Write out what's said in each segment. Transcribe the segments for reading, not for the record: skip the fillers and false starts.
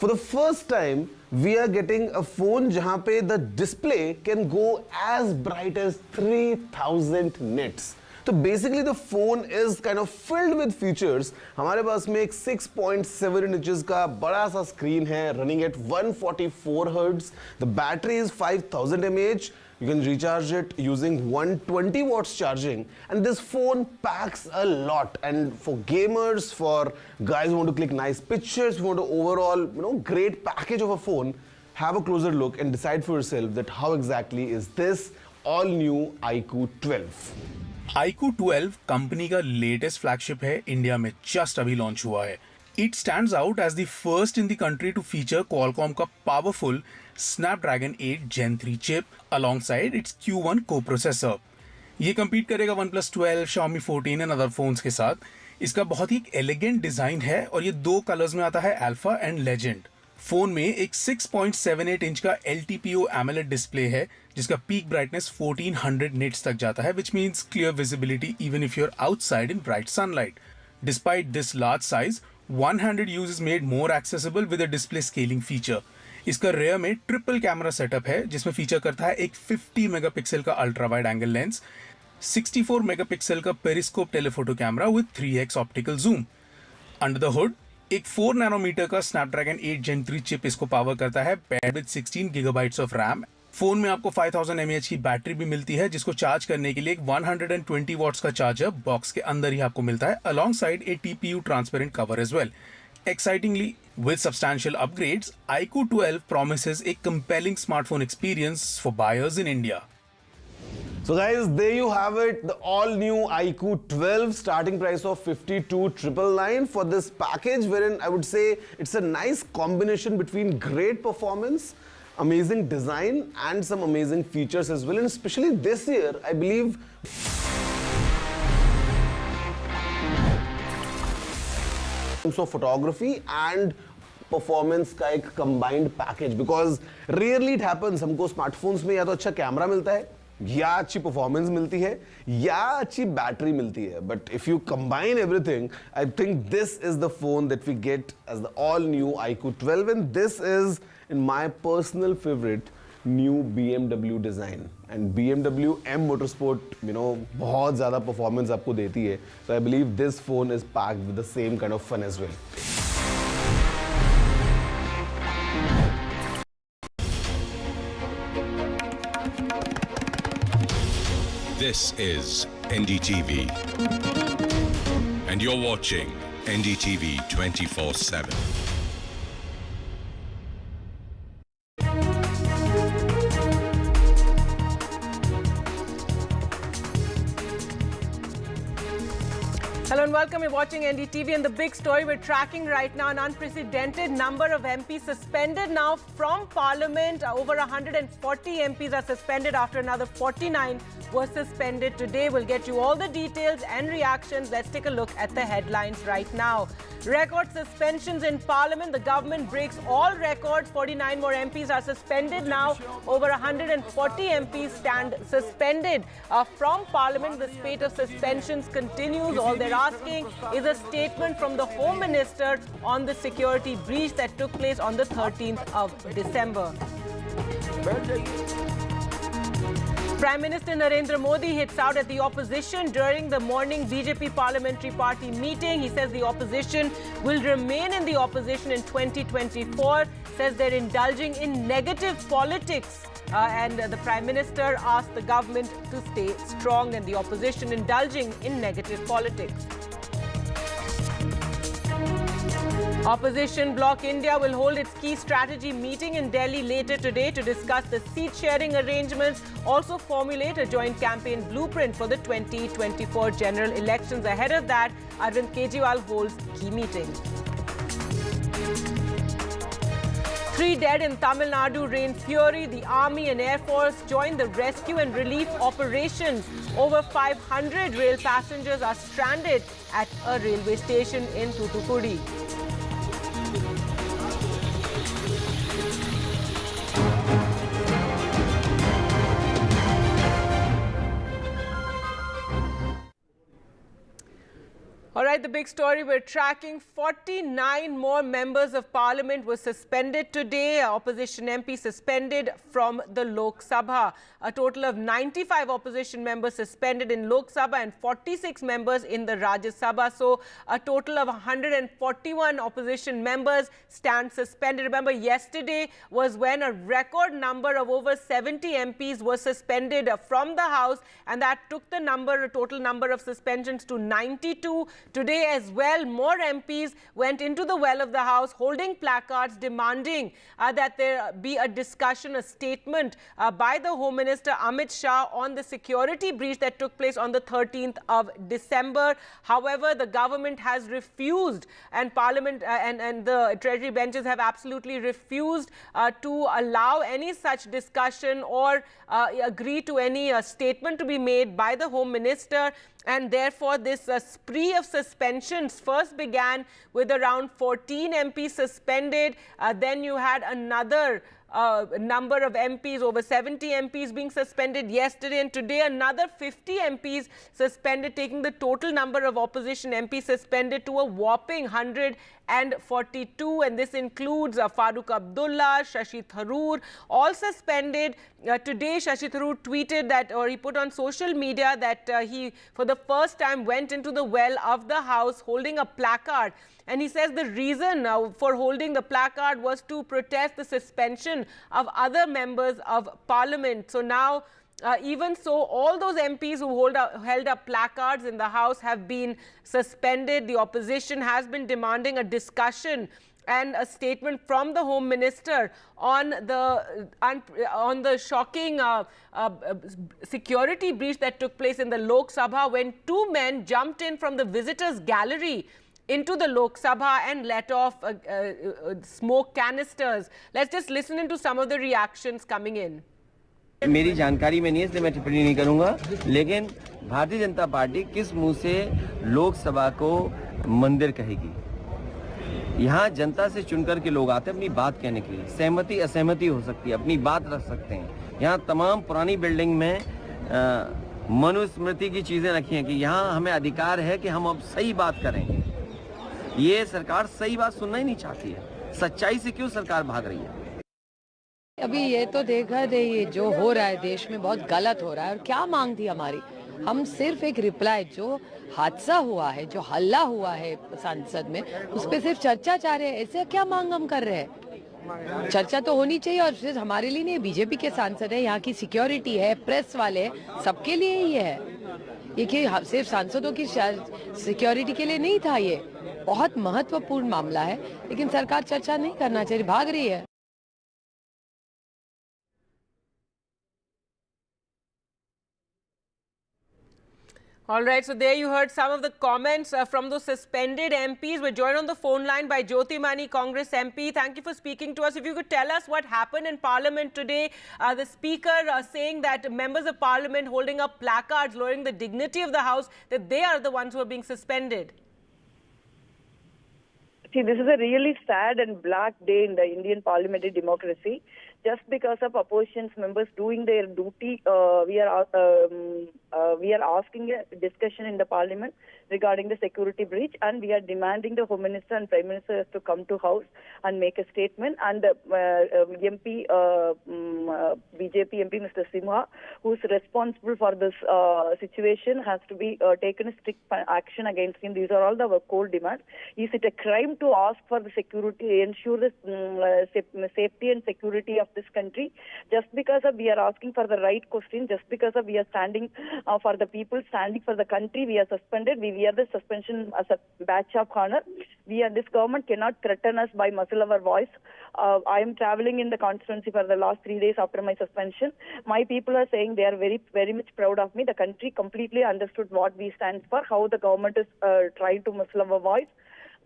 For the first time, we are getting a phone जहाँ पे the display can go as bright as 3000 nits. So basically the phone is kind of filled with features. हमारे पास में एक 6.7 inches का बड़ा सा screen है, running at 144 Hz. The battery is 5000 mAh. You can recharge it using 120 watts charging, and this phone packs a lot. And for gamers, for guys who want to click nice pictures, who want to overall, great package of a phone, have a closer look and decide for yourself that how exactly is this all-new iQOO 12. iQOO 12 company का latest flagship है, India में just अभी launch हुआ है. It stands out as the first in the country to feature Qualcomm का powerful Snapdragon 8 Gen 3 chip alongside its Q1 co-processor. ये compete करेगा OnePlus 12, Xiaomi 14 and other phones के साथ. इसका बहुत ही elegant design है और ये दो कलर्स में आता है Alpha and Legend. फोन में एक 6.78 इंच का LTPO AMOLED डिस्प्ले है जिसका पीक ब्राइटनेस 1400 निट्स तक जाता है, which means clear visibility even if you're outside in bright sunlight. Despite this large size, one-handed use is made more accessible with a display scaling feature. इसका rear में triple camera setup है जिसमें feature करता है एक 50 megapixel का ultra wide angle lens, 64 megapixel का periscope telephoto camera with 3x optical zoom. Under the hood एक 4 नैनोमीटर का स्नैपड्रैगन 8 Gen 3 चिप इसको पावर करता है, paired with 16 gigabytes of RAM. Phone में आपको 5000 mAh की बैटरी भी मिलती है जिसको चार्ज करने के लिए एक 120 वॉट्स का चार्जर बॉक्स के अंदर ही आपको मिलता है, alongside a TPU transparent cover as well. Excitingly, with substantial upgrades, iQOO 12 promises a compelling smartphone experience for buyers in India. So guys, there you have it, the all-new iQOO 12, starting price of 52,999 for this package, wherein I would say it's a nice combination between great performance, amazing design and some amazing features as well. And especially this year, I believe of photography and performance का एक combined package, because rarely it happens हमको smartphones में या तो अच्छा camera मिलता है या अच्छी परफॉर्मेंस मिलती है या अच्छी बैटरी मिलती है. But if you combine everything, I think this is the phone that we get as the all new iQOO 12, and this is in my personal favourite new BMW design. And BMW M motorsport बहुत ज्यादा performance आपको देती है, so I believe this phone is packed with the same kind of fun as well. This is NDTV, and you're watching NDTV 24/7. Hello and welcome. You're watching NDTV, and the big story we're tracking right now, an unprecedented number of MPs suspended now from Parliament. Over 140 MPs are suspended after another 49 were suspended today. We'll get you all the details and reactions. Let's take a look at the headlines right now. Record suspensions in Parliament. The government breaks all records. 49 more MPs are suspended now. Over 140 MPs stand suspended from Parliament. The spate of suspensions continues. All they're asking is a statement from the Home Minister on the security breach that took place on the 13th of December. Prime Minister Narendra Modi hits out at the opposition during the morning BJP Parliamentary Party meeting. He says the opposition will remain in the opposition in 2024, says they're indulging in negative politics. And the Prime Minister asked the government to stay strong, and the opposition indulging in negative politics. Opposition Bloc India will hold its key strategy meeting in Delhi later today to discuss the seat-sharing arrangements, also formulate a joint campaign blueprint for the 2024 general elections. Ahead of that, Arvind Kejriwal holds key meetings. 3 dead in Tamil Nadu rain fury. The Army and Air Force joined the rescue and relief operations. Over 500 rail passengers are stranded at a railway station in Thoothukudi. All right, right, the big story we're tracking. 49 more members of parliament were suspended today. Opposition MP suspended from the Lok Sabha. A total of 95 opposition members suspended in Lok Sabha and 46 members in the Rajya Sabha. So a total of 141 opposition members stand suspended. Remember, yesterday was when a record number of over 70 MPs were suspended from the House, and that took the total number of suspensions to 92. Today as well, more MPs went into the well of the House holding placards demanding that there be a discussion, a statement by the Home Minister Amit Shah on the security breach that took place on the 13th of December. However, the government has refused, and Parliament and the Treasury benches have absolutely refused to allow any such discussion or agree to any statement to be made by the Home Minister. And therefore, this spree of suspensions first began with around 14 MPs suspended. Then you had another number of MPs, over 70 MPs being suspended yesterday, and today another 50 MPs suspended, taking the total number of opposition MPs suspended to a whopping 142, and this includes Farooq Abdullah, Shashi, Tharoor, all suspended. Today, Shashi Tharoor tweeted that, or he put on social media that he, for the first time, went into the well of the House holding a placard. And he says the reason for holding the placard was to protest the suspension of other members of Parliament. So now, even so, all those MPs who held up placards in the House have been suspended. The opposition has been demanding a discussion and a statement from the Home Minister on the shocking security breach that took place in the Lok Sabha when two men jumped in from the visitors' gallery into the Lok Sabha and let off smoke canisters. Let's just listen into some of the reactions coming in. मेरी जानकारी में नहीं है, इसलिए मैं टिप्पणी नहीं करूंगा, लेकिन भारतीय जनता पार्टी किस मुंह से लोकसभा को मंदिर कहेगी? यहाँ जनता से चुनकर के लोग आते हैं अपनी बात कहने के लिए, सहमति असहमति हो सकती है, अपनी बात रख सकते हैं। यहाँ तमाम पुरानी बिल्डिंग में मनुस्मृति की चीजें रखी हैं कि यहाँ हमें अधिकार है कि हम अब सही बात करें। ये सरकार सही बात सुनना ही नहीं चाहती है, सच्चाई से क्यों सरकार भाग रही है? अभी ये तो देखा रही जो हो रहा है देश में बहुत गलत हो रहा है। और क्या मांग थी हमारी? हम सिर्फ एक रिप्लाई, जो हादसा हुआ है, जो हल्ला हुआ है संसद में, उस पर सिर्फ चर्चा चाह रहे हैं। ऐसे क्या मांग हम कर रहे हैं? चर्चा तो होनी चाहिए, और सिर्फ हमारे लिए नहीं, बीजेपी के सांसद है, यहाँ की सिक्योरिटी है, प्रेस वाले हैं, सबके लिए ही है ये, कि सिर्फ सांसदों की सिक्योरिटी के लिए नहीं था। ये बहुत महत्वपूर्ण मामला है, लेकिन सरकार चर्चा नहीं करना चाहिए, भाग रही है। All right, so there you heard some of the comments from those suspended MPs. We're joined on the phone line by Jyotimani, Congress MP. Thank you for speaking to us. If you could tell us what happened in Parliament today, the Speaker saying that members of Parliament holding up placards lowering the dignity of the House, that they are the ones who are being suspended. See, this is a really sad and black day in the Indian parliamentary democracy. Just because of opposition members doing their duty, we are asking a discussion in the parliament regarding the security breach, and we are demanding the Home Minister and Prime Minister to come to House and make a statement. And the MP, BJP MP, Mr. Simha, who is responsible for this situation, has to be taken a strict action against him. These are all the core demands. Is it a crime to ask for the security, ensure the safety and security of this country? Just because we are asking for the right question, just because we are standing for the people, standing for the country, we are suspended. We wear the suspension as a badge of honor. This government cannot threaten us by muzzle our voice. I am traveling in the constituency for the last 3 days after my suspension. My people are saying they are very, very much proud of me. The country completely understood what we stand for, how the government is trying to muzzle our voice.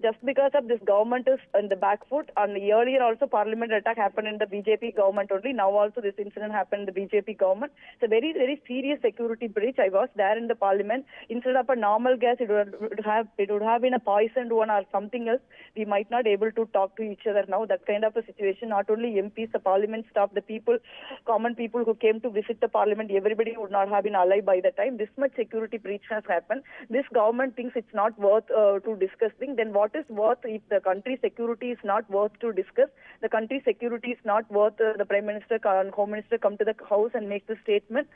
just because of this government is on the back foot. And earlier also Parliament attack happened in the BJP government only. Now also this incident happened in the BJP government. It's a very, very serious security breach. I was there in the Parliament. Instead of a normal gas, it would have been a poisoned one or something else. We might not able to talk to each other now. That kind of a situation. Not only MPs, the Parliament staff, the people, common people who came to visit the Parliament, everybody would not have been alive by the time. This much security breach has happened. This government thinks it's not worth to discuss things. Then what is worth if the country's security is not worth to discuss? The country's security is not worth the Prime Minister and Home Minister come to the House and make the statement.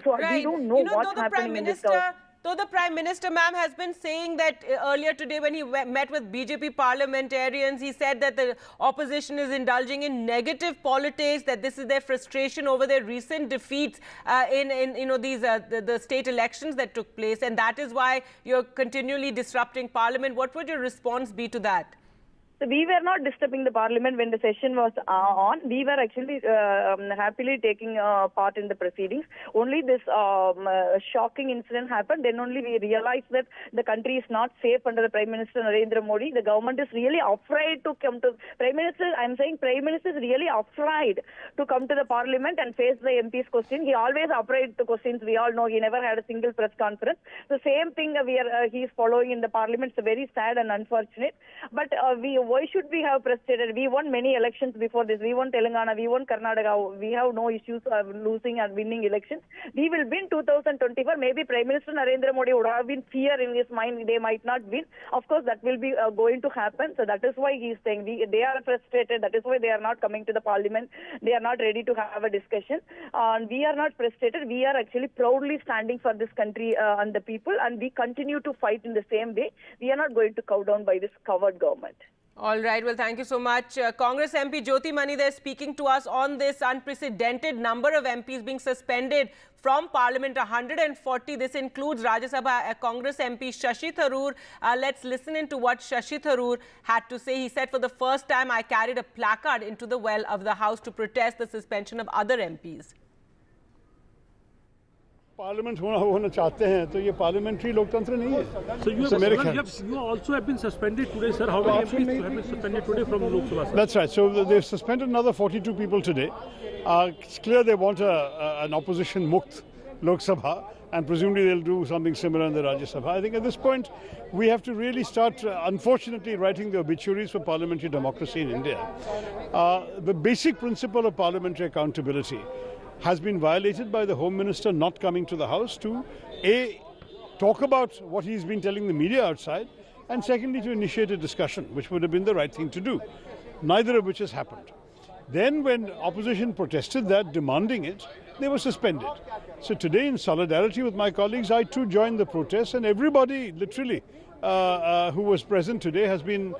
So we don't know what's happening in this government. Though the Prime Minister, ma'am, has been saying that earlier today when he met with BJP parliamentarians, he said that the opposition is indulging in negative politics, that this is their frustration over their recent defeats in these the state elections that took place, and that is why you're continually disrupting Parliament. What would your response be to that? So we were not disturbing the Parliament when the session was on. We were actually happily taking part in the proceedings. Only this shocking incident happened. Then only we realized that the country is not safe under the Prime Minister Narendra Modi. The government is really afraid to come to Prime Minister. I'm saying Prime Minister is really afraid to come to the Parliament and face the MP's question. He always afraid to questions. We all know he never had a single press conference. The same thing he is following in the Parliament. It's very sad and unfortunate. But why should we have frustrated? We won many elections before this. We won Telangana, we won Karnataka. We have no issues of losing and winning elections. We will win 2024. Maybe Prime Minister Narendra Modi would have been fear in his mind. They might not win. Of course, that will be going to happen. So that is why he is saying they are frustrated. That is why they are not coming to the Parliament. They are not ready to have a discussion. And we are not frustrated. We are actually proudly standing for this country and the people. And we continue to fight in the same way. We are not going to cow down by this coward government. All right. Well, thank you so much. Congress MP Jyoti Mani there speaking to us on this unprecedented number of MPs being suspended from Parliament, 140. This includes Rajya Sabha Congress MP Shashi Tharoor. Let's listen into what Shashi Tharoor had to say. He said, for the first time, I carried a placard into the well of the House to protest the suspension of other MPs. Parliament होना चाहते हैं तो ये parliamentary लोकतंत्र नहीं है. So मेरे ख्याल you also have been suspended today, sir. How many MPs have been suspended today from Lok Sabha, sir? That's right. So they've suspended another 42 people today. It's clear they want an opposition mukt Lok Sabha, and presumably they'll do something similar in the Rajya Sabha. I think at this point we have to really start, unfortunately, writing the obituaries for parliamentary democracy in India. The basic principle of parliamentary accountability has been violated by the Home Minister not coming to the House to talk about what he's been telling the media outside, and secondly to initiate a discussion, which would have been the right thing to do, neither of which has happened. Then when opposition protested that, demanding it, they were suspended. So today, in solidarity with my colleagues, I too joined the protest, and everybody literally who was present today has been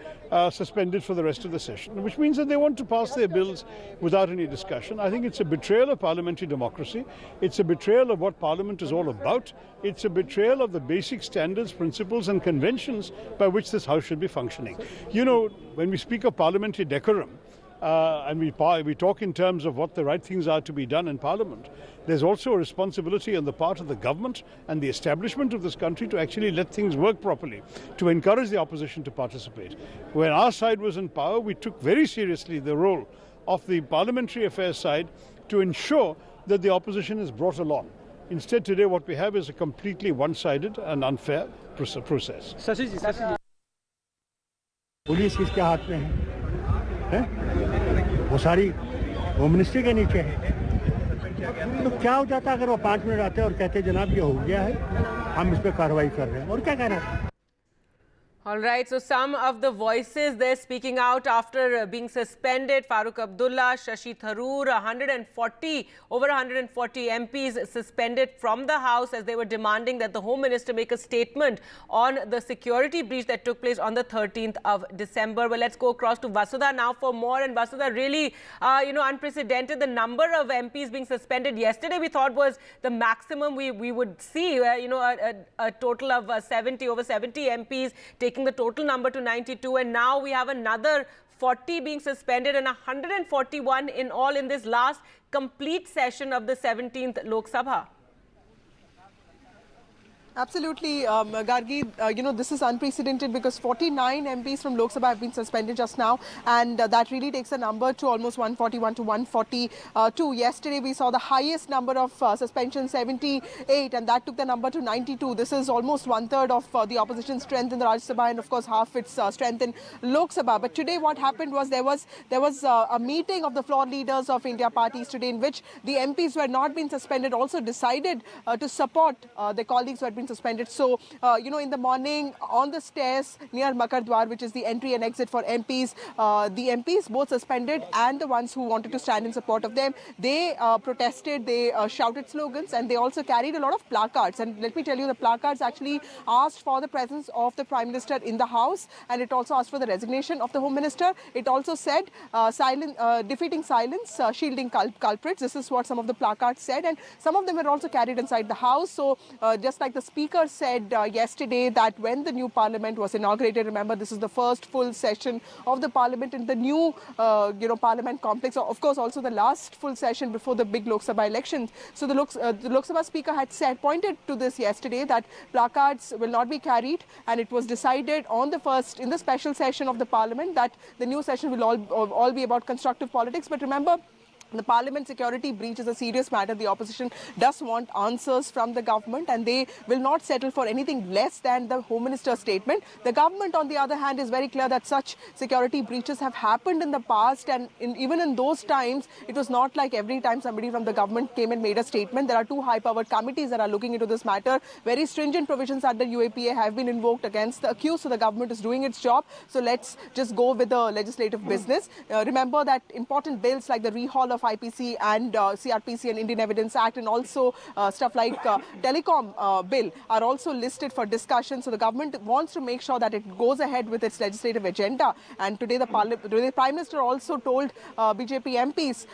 suspended for the rest of the session, which means that they want to pass their bills without any discussion. I think it's a betrayal of parliamentary democracy. It's a betrayal of what Parliament is all about. It's a betrayal of the basic standards, principles and conventions by which this House should be functioning. You know, when we speak of parliamentary decorum, and we talk in terms of what the right things are to be done in Parliament, there's also a responsibility on the part of the government and the establishment of this country to actually let things work properly, to encourage the opposition to participate. When our side was in power, we took very seriously the role of the parliamentary affairs side to ensure that the opposition is brought along. Instead, today what we have is a completely one-sided and unfair process. Shashi ji. Police किसके हाथ में है? वो सारी home ministry के नीचे है. तो क्या हो जाता अगर वो 5 मिनट आते और कहते जनाब ये हो गया है, हम इस पे कार्रवाई कर रहे हैं, और क्या कहना है? All right, so some of the voices they're speaking out after being suspended. Farooq Abdullah, Shashi Tharoor, over 140 MPs suspended from the House as they were demanding that the Home Minister make a statement on the security breach that took place on the 13th of December. Well, let's go across to Vasudha now for more. And Vasudha, really, unprecedented. The number of MPs being suspended yesterday we thought was the maximum we would see, a total of over 70 MPs taking the total number to 92, and now we have another 40 being suspended and 141 in all in this last complete session of the 17th Lok Sabha. Absolutely, Gargi. This is unprecedented because 49 MPs from Lok Sabha have been suspended just now, and that really takes the number to almost 141 to 142. Yesterday, we saw the highest number of suspensions, 78, and that took the number to 92. This is almost one-third of the opposition strength in the Rajya Sabha, and of course, half its strength in Lok Sabha. But today, what happened was there was a meeting of the floor leaders of India parties today, in which the MPs who had not been suspended also decided to support their colleagues who had been suspended. So, in the morning on the stairs near Makardwar, which is the entry and exit for MPs, the MPs, both suspended and the ones who wanted to stand in support of them, they protested, they shouted slogans, and they also carried a lot of placards. And let me tell you, the placards actually asked for the presence of the Prime Minister in the House, and it also asked for the resignation of the Home Minister. It also said defeating silence, shielding culprits. This is what some of the placards said, and some of them were also carried inside the House. So just like the Speaker said yesterday, that when the new Parliament was inaugurated, remember this is the first full session of the Parliament in the new Parliament complex, of course also the last full session before the big Lok Sabha elections. So the Lok Sabha Speaker had pointed to this yesterday, that placards will not be carried, and it was decided in the special session of the Parliament that the new session will all be about constructive politics. But remember, the Parliament security breach is a serious matter. The opposition does want answers from the government, and they will not settle for anything less than the Home Minister's statement. The government, on the other hand, is very clear that such security breaches have happened in the past, and even in those times, it was not like every time somebody from the government came and made a statement. There are two high-powered committees that are looking into this matter. Very stringent provisions under UAPA have been invoked against the accused, so the government is doing its job. So let's just go with the legislative business. Remember that important bills like the rehaul of IPC and CRPC and Indian Evidence Act, and also stuff like telecom bill are also listed for discussion. So the government wants to make sure that it goes ahead with its legislative agenda. And today the Prime Minister also told BJP MPs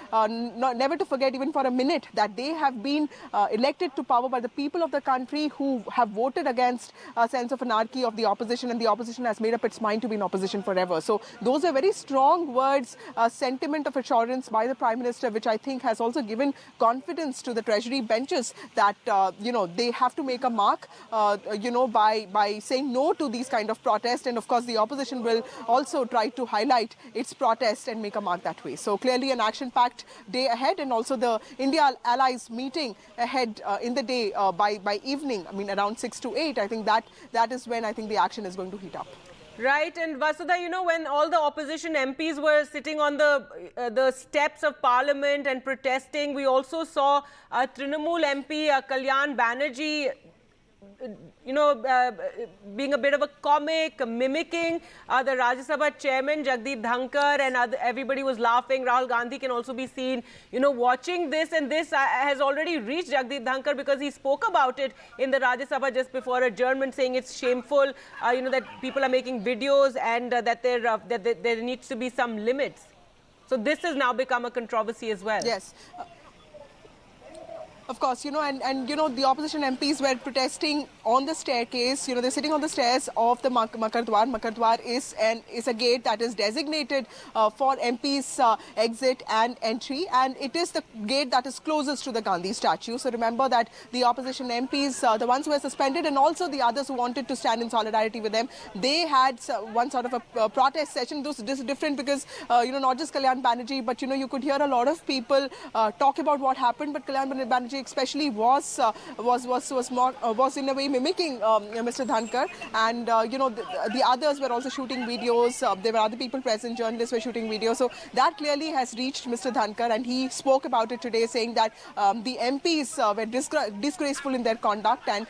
never to forget even for a minute that they have been elected to power by the people of the country, who have voted against a sense of anarchy of the opposition, and the opposition has made up its mind to be in opposition forever. So those are very strong words, sentiment of assurance by the Prime Minister, which I think has also given confidence to the Treasury benches that, they have to make a mark, by saying no to these kind of protests. And of course, the opposition will also try to highlight its protest and make a mark that way. So clearly an action-packed day ahead, and also the India allies meeting ahead in the day by evening, around 6 to 8. I think that is when I think the action is going to heat up. Right, and Vasudha, when all the opposition MPs were sitting on the steps of Parliament and protesting, we also saw Trinamool MP Kalyan Banerjee, being a bit of a comic, mimicking the Rajya Sabha chairman Jagdeep Dhankar, and everybody was laughing. Rahul Gandhi can also be seen, watching this, and this has already reached Jagdeep Dhankar because he spoke about it in the Rajya Sabha just before adjournment, saying it's shameful, that people are making videos, and that there needs to be some limits. So this has now become a controversy as well. Yes. Of course, the opposition MPs were protesting on the staircase. They're sitting on the stairs of the Makardwar. Makardwar is a gate that is designated for MPs exit and entry, and it is the gate that is closest to the Gandhi statue. So remember that the opposition MPs, the ones who were suspended, and also the others who wanted to stand in solidarity with them, they had one sort of a protest session. This is different because not just Kalyan Banerjee, but you could hear a lot of people talk about what happened. But Kalyan Banerjee especially was in a way mimicking Mr. Dhankar, and the others were also shooting videos. There were other people present, journalists were shooting videos. So that clearly has reached Mr. Dhankar, and he spoke about it today, saying that the MPs were disgraceful in their conduct. And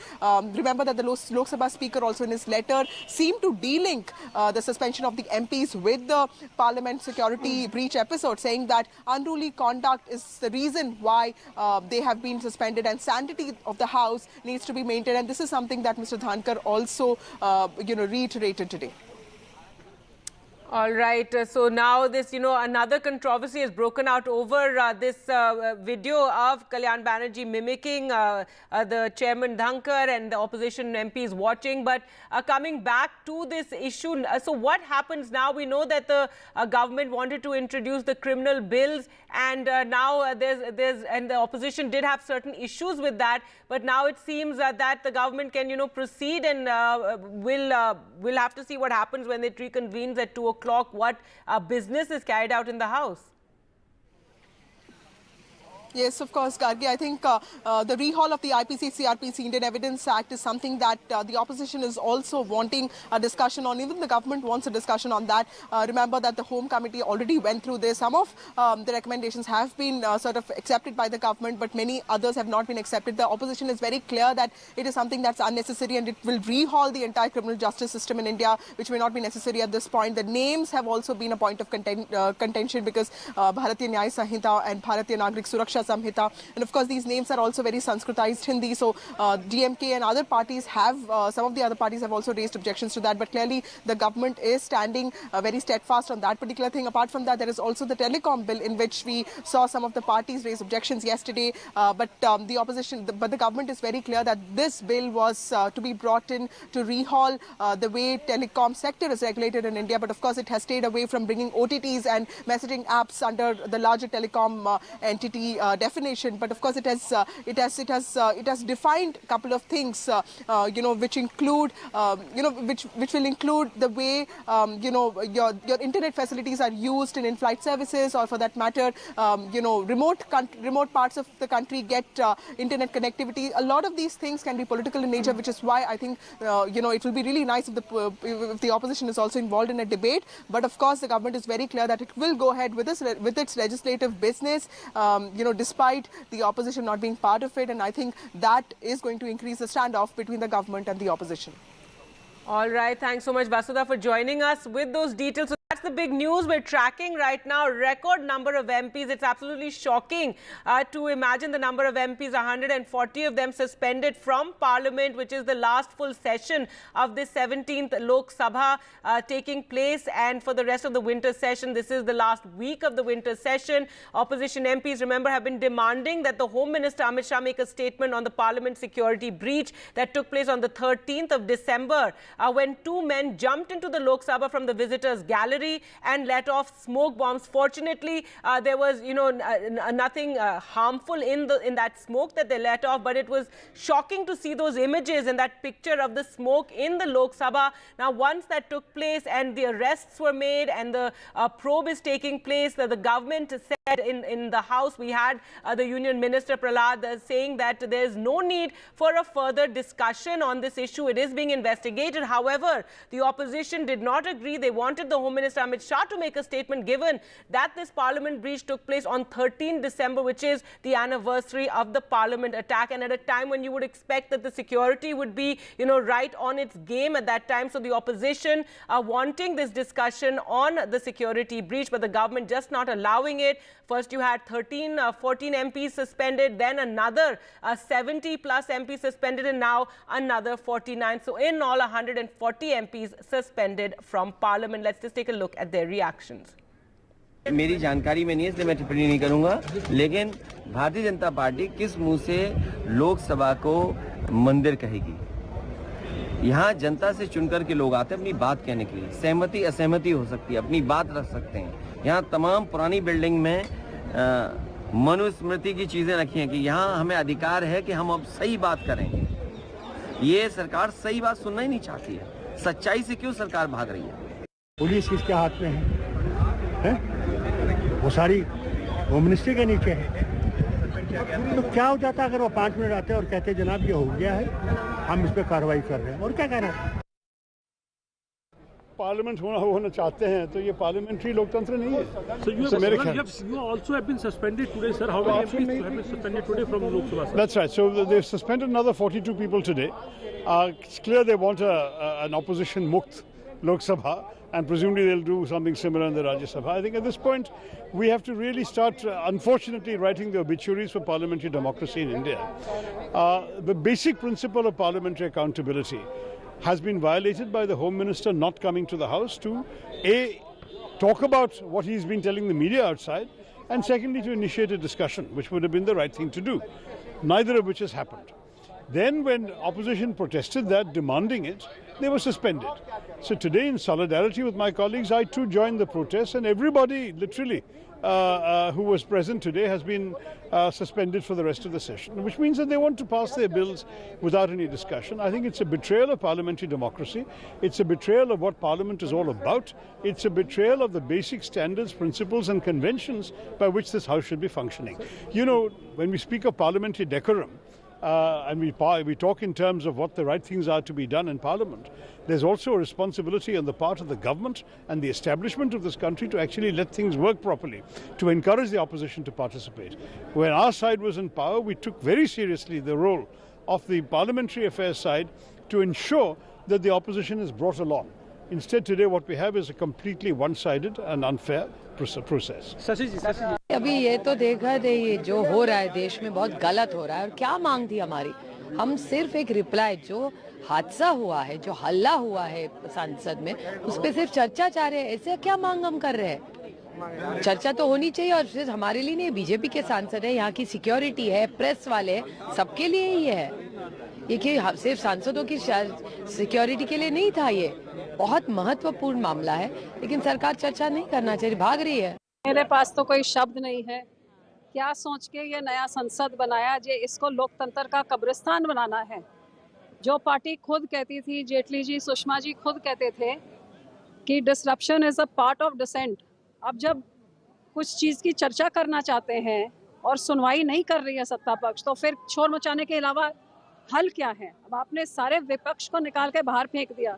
remember that the Lok Sabha Speaker also in his letter seemed to de-link the suspension of the MPs with the Parliament security breach episode, saying that unruly conduct is the reason why they have been suspended, and sanity of the House needs to be maintained. And this is something that Mr. Dhankar also, reiterated today. All right. So now this, another controversy has broken out over this video of Kalyan Banerjee mimicking the chairman Dhankar and the opposition MPs watching. But coming back to this issue, so what happens now? We know that the government wanted to introduce the criminal bills, and now and the opposition did have certain issues with that. But now it seems that the government can, proceed, and we'll have to see what happens when it reconvenes at 2 o'clock, what business is carried out in the House. Yes, of course, Karti. I think the rehaul of the IPC-CRPC Indian Evidence Act is something that the opposition is also wanting a discussion on. Even the government wants a discussion on that. Remember that the Home Committee already went through this. Some of the recommendations have been sort of accepted by the government, but many others have not been accepted. The opposition is very clear that it is something that's unnecessary and it will rehaul the entire criminal justice system in India, which may not be necessary at this point. The names have also been a point of contention because Bharatiya Nyaya Sanhita and Bharatiya Nagrik Suraksha Samhita, and of course these names are also very Sanskritized Hindi, so DMK and other parties have, some of the other parties have also raised objections to that, but clearly the government is standing very steadfast on that particular thing. Apart from that, there is also the telecom bill in which we saw some of the parties raise objections yesterday, but the government is very clear that this bill was to be brought in to rehaul the way telecom sector is regulated in India, but of course it has stayed away from bringing OTTs and messaging apps under the larger telecom entity definition. But of course it has defined a couple of things, which include, which will include the way your internet facilities are used in in-flight services, or for that matter, remote parts of the country get internet connectivity. A lot of these things can be political in nature, which is why I think it will be really nice if the opposition is also involved in a debate. But of course the government is very clear that it will go ahead with its legislative business, despite the opposition not being part of it, and I think that is going to increase the standoff between the government and the opposition. All right, thanks so much, Vasudha, for joining us with those details. So that's the big news we're tracking right now. Record number of MPs. It's absolutely shocking to imagine the number of MPs, 140 of them suspended from Parliament, which is the last full session of this 17th Lok Sabha taking place. And for the rest of the winter session, this is the last week of the winter session. Opposition MPs, remember, have been demanding that the Home Minister Amit Shah make a statement on the Parliament security breach that took place on the 13th of December when two men jumped into the Lok Sabha from the visitors' gallery and let off smoke bombs. Fortunately, there was, nothing harmful in that smoke that they let off, but it was shocking to see those images and that picture of the smoke in the Lok Sabha. Now, once that took place and the arrests were made and the probe is taking place, the government said in the House, we had the Union Minister Prahlad saying that there is no need for a further discussion on this issue. It is being investigated. However, the opposition did not agree. They wanted the Home Minister Amit Shah to make a statement, given that this Parliament breach took place on 13 December, which is the anniversary of the Parliament attack, and at a time when you would expect that the security would be, right on its game at that time. So the opposition are wanting this discussion on the security breach, but the government just not allowing it. First, you had 14 MPs suspended, then another 70 plus MPs suspended, and now another 49. So in all, 140 MPs suspended from Parliament. Let's just take a look at their reactions. मेरी जानकारी में नहीं है, इसलिए मैं टिप्पणी नहीं करूंगा, लेकिन भारतीय जनता पार्टी किस मुंह से लोकसभा को मंदिर कहेगी? यहाँ जनता से चुनकर के लोग आते हैं अपनी बात कहने के लिए. सहमति असहमति हो सकती है, अपनी बात रख सकते हैं. यहाँ तमाम पुरानी बिल्डिंग में मनुस्मृति की चीजें रखी हैं कि यहाँ हमें अधिकार है कि हम अब सही बात करें. ये सरकार सही बात सुनना ही नहीं चाहती है. सच्चाई से क्यों सरकार भाग रही है? पुलिस किसके हाथ में है? वो सारी होम मिनिस्ट्री के नीचे है. तो क्या हो जाता अगर वो 5 मिनट आते और कहते जनाब ये हो गया है, हम इस पर कार्रवाई कर रहे हैं, और क्या कहना है? पार्लियामेंट होना चाहते हैं तो ये पार्लियामेंट्री लोकतंत्र नहीं है. So you also have been suspended today, sir. How many MPs have been suspended today from Lok Sabha? That's right. So they've suspended another 42 people today. It's clear they want an opposition mukt Lok Sabha, and presumably they'll do something similar in the Rajya Sabha. I think at this point we have to really start, unfortunately, writing the obituaries for parliamentary democracy in India. The basic principle of parliamentary accountability has been violated by the Home Minister not coming to the House to talk about what he's been telling the media outside, and secondly to initiate a discussion, which would have been the right thing to do, neither of which has happened. Then when opposition protested that, demanding it, they were suspended. So today, in solidarity with my colleagues, I too joined the protest, and everybody literally who was present today has been suspended for the rest of the session, which means that they want to pass their bills without any discussion. I think it's a betrayal of parliamentary democracy. It's a betrayal of what Parliament is all about. It's a betrayal of the basic standards, principles and conventions by which this House should be functioning. You know, when we speak of parliamentary decorum, and we talk in terms of what the right things are to be done in Parliament, there's also a responsibility on the part of the government and the establishment of this country to actually let things work properly, to encourage the opposition to participate. When our side was in power, we took very seriously the role of the parliamentary affairs side to ensure that the opposition is brought along. Instead, today what we have is a completely one-sided and unfair process. अभी ये तो देखा ये जो हो रहा है देश में बहुत गलत हो रहा है और क्या मांग थी हमारी हम सिर्फ एक रिप्लाई जो हादसा हुआ है जो हल्ला हुआ है संसद में उस पे सिर्फ चर्चा चाह रहे हैं ऐसे क्या मांग हम कर रहे हैं चर्चा तो होनी चाहिए और सिर्फ हमारे लिए नहीं बीजेपी के सांसद है यहाँ की सिक्योरिटी है प्रेस वाले हैं सबके लिए ही है ये कि सिर्फ सांसदों की सिक्योरिटी के लिए नहीं था ये बहुत महत्वपूर्ण मामला है लेकिन सरकार चर्चा नहीं करना चाहिए भाग रही है मेरे पास तो कोई शब्द नहीं है क्या सोच के ये नया संसद बनाया जे इसको लोकतंत्र का कब्रिस्तान बनाना है जो पार्टी खुद कहती थी जेटली जी सुषमा जी खुद कहते थे कि disruption is a part of dissent अब जब कुछ चीज़ की चर्चा करना चाहते हैं और सुनवाई नहीं कर रही है सत्ता पक्ष तो फिर शोर मचाने के अलावा हल क्या है अब आपने सारे विपक्ष को निकाल के बाहर फेंक दिया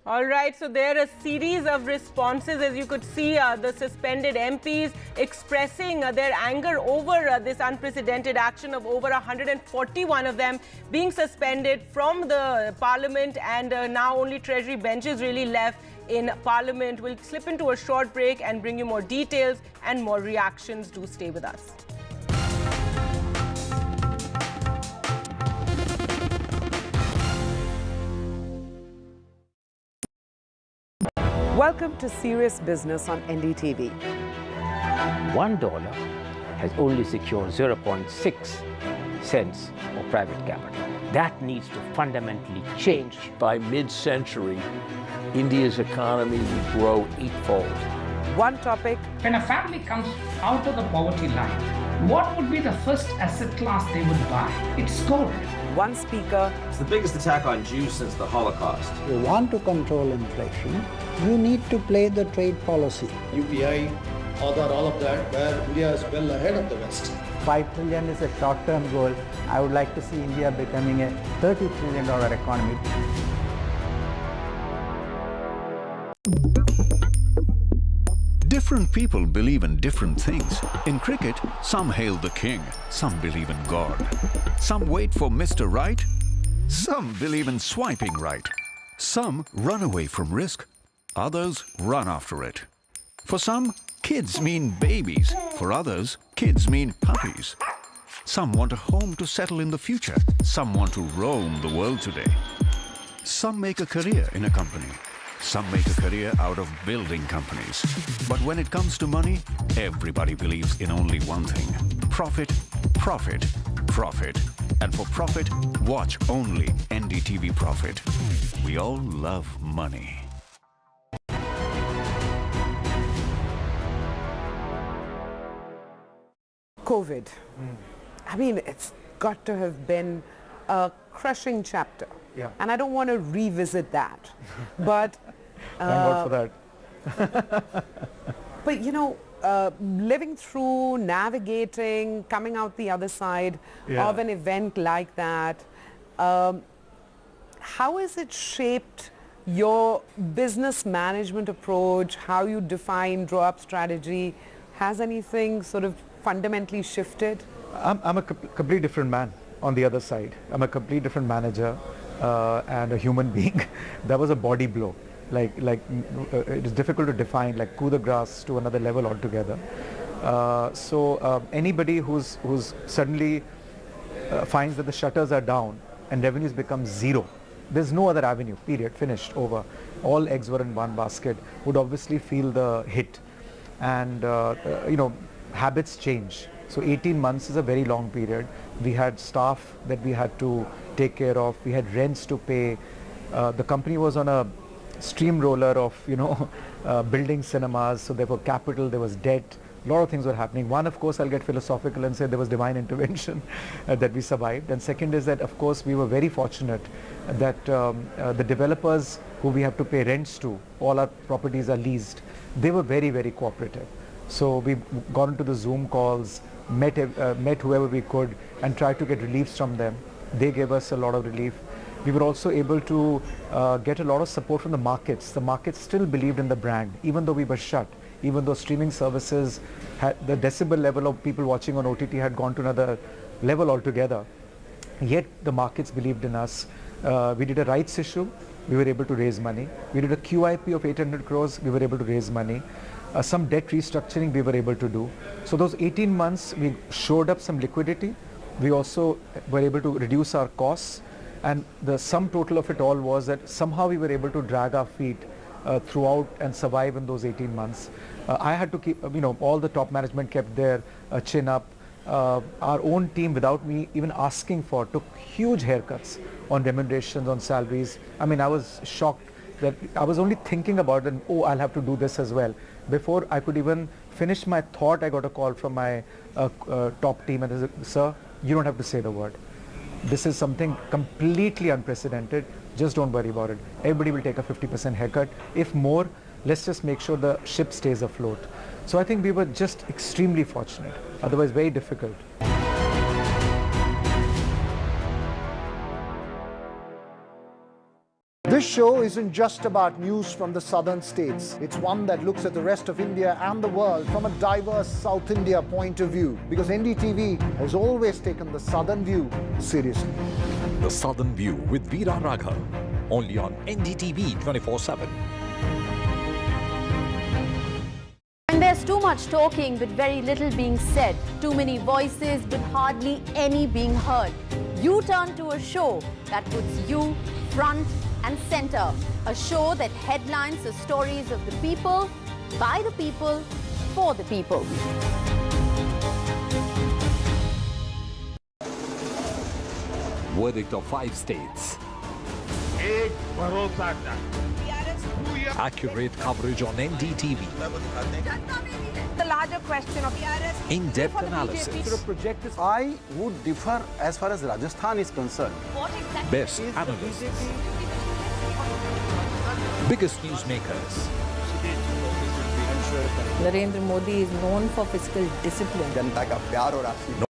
All right, so there are a series of responses, as you could see, the suspended MPs expressing their anger over this unprecedented action of over 141 of them being suspended from the Parliament, and now only Treasury benches really left in Parliament. We'll slip into a short break and bring you more details and more reactions. Do stay with us. Welcome to Serious Business on NDTV. $1 has only secured 0.6 cents of private capital. That needs to fundamentally change. By mid-century, India's economy will grow eightfold. One topic. When a family comes out of the poverty line, what would be the first asset class they would buy? It's gold. One speaker. It's the biggest attack on Jews since the Holocaust. If you want to control inflation, you need to play the trade policy. UPI, Aadhaar, all of that, where India is well ahead of the West. 5 trillion is a short-term goal. I would like to see India becoming a $30 trillion economy. Different people believe in different things. In cricket, some hail the king, some believe in God. Some wait for Mr. Right, some believe in swiping right. Some run away from risk, others run after it. For some, kids mean babies. For others, kids mean puppies. Some want a home to settle in the future. Some want to roam the world today. Some make a career in a company. Some make a career out of building companies. But when it comes to money, everybody believes in only one thing. Profit, profit, profit. And for profit, watch only NDTV Profit. We all love money. COVID. I mean, it's got to have been a crushing chapter. Yeah. And I don't want to revisit that. But thank God for that. But you know, living through, navigating, coming out the other side of an event like that, how has it shaped your business management approach, how you define, draw up strategy? Has anything sort of fundamentally shifted? I'm a completely different man on the other side. I'm a completely different manager and a human being. That was a body blow. Like it is difficult to define, like coup de grace to another level altogether. So anybody who's suddenly finds that the shutters are down and revenues become zero, there's no other avenue, period, finished, over. all eggs were in one basket, would obviously feel the hit. And habits change. So 18 months is a very long period. We had staff that we had to take care of. We had rents to pay. The company was on a steamroller of building cinemas. So there was capital, there was debt. A lot of things were happening. One, of course, I'll get philosophical and say there was divine intervention that we survived. And second is that, of course, we were very fortunate that the developers who we have to pay rents to, all our properties are leased, they were very, very cooperative. So we got into the Zoom calls, met whoever we could and tried to get reliefs from them. They gave us a lot of relief. We were also able to get a lot of support from the markets. The markets still believed in the brand, even though we were shut, even though streaming services had the decibel level of people watching on OTT had gone to another level altogether. Yet the markets believed in us. We did a rights issue. We were able to raise money. We did a QIP of 800 crores. We were able to raise money. Some debt restructuring we were able to do. So those 18 months we shored up some liquidity. We also were able to reduce our costs, and the sum total of it all was that somehow we were able to drag our feet throughout and survive in those 18 months. I had to keep, all the top management kept their chin up. Our own team, without me even asking for, took huge haircuts on remunerations, on salaries. I mean, I was shocked that I was only thinking about it, oh, I'll have to do this as well. Before I could even finish my thought, I got a call from my top team and they said, sir, you don't have to say the word. This is something completely unprecedented. Just don't worry about it. Everybody will take a 50% haircut. If more, let's just make sure the ship stays afloat. So I think we were just extremely fortunate, otherwise very difficult. This show isn't just about news from the southern states. It's one that looks at the rest of India and the world from a diverse South India point of view, because NDTV has always taken the southern view seriously. The Southern View with Veera Raghav, only on NDTV 24/7. And there's too much talking but very little being said. Too mmany voices but hardly any being heard. You turn to a show that puts you front and center. A show that headlines the stories of the people, by the people, for the people. Verdict of 5 states. Accurate coverage on NDTV. The larger question of In-depth analysis. I would differ as far as Rajasthan is concerned. Best analysts. Biggest newsmakers. Narendra Modi is known for fiscal discipline. जनता का प्यार और आशीर्वाद.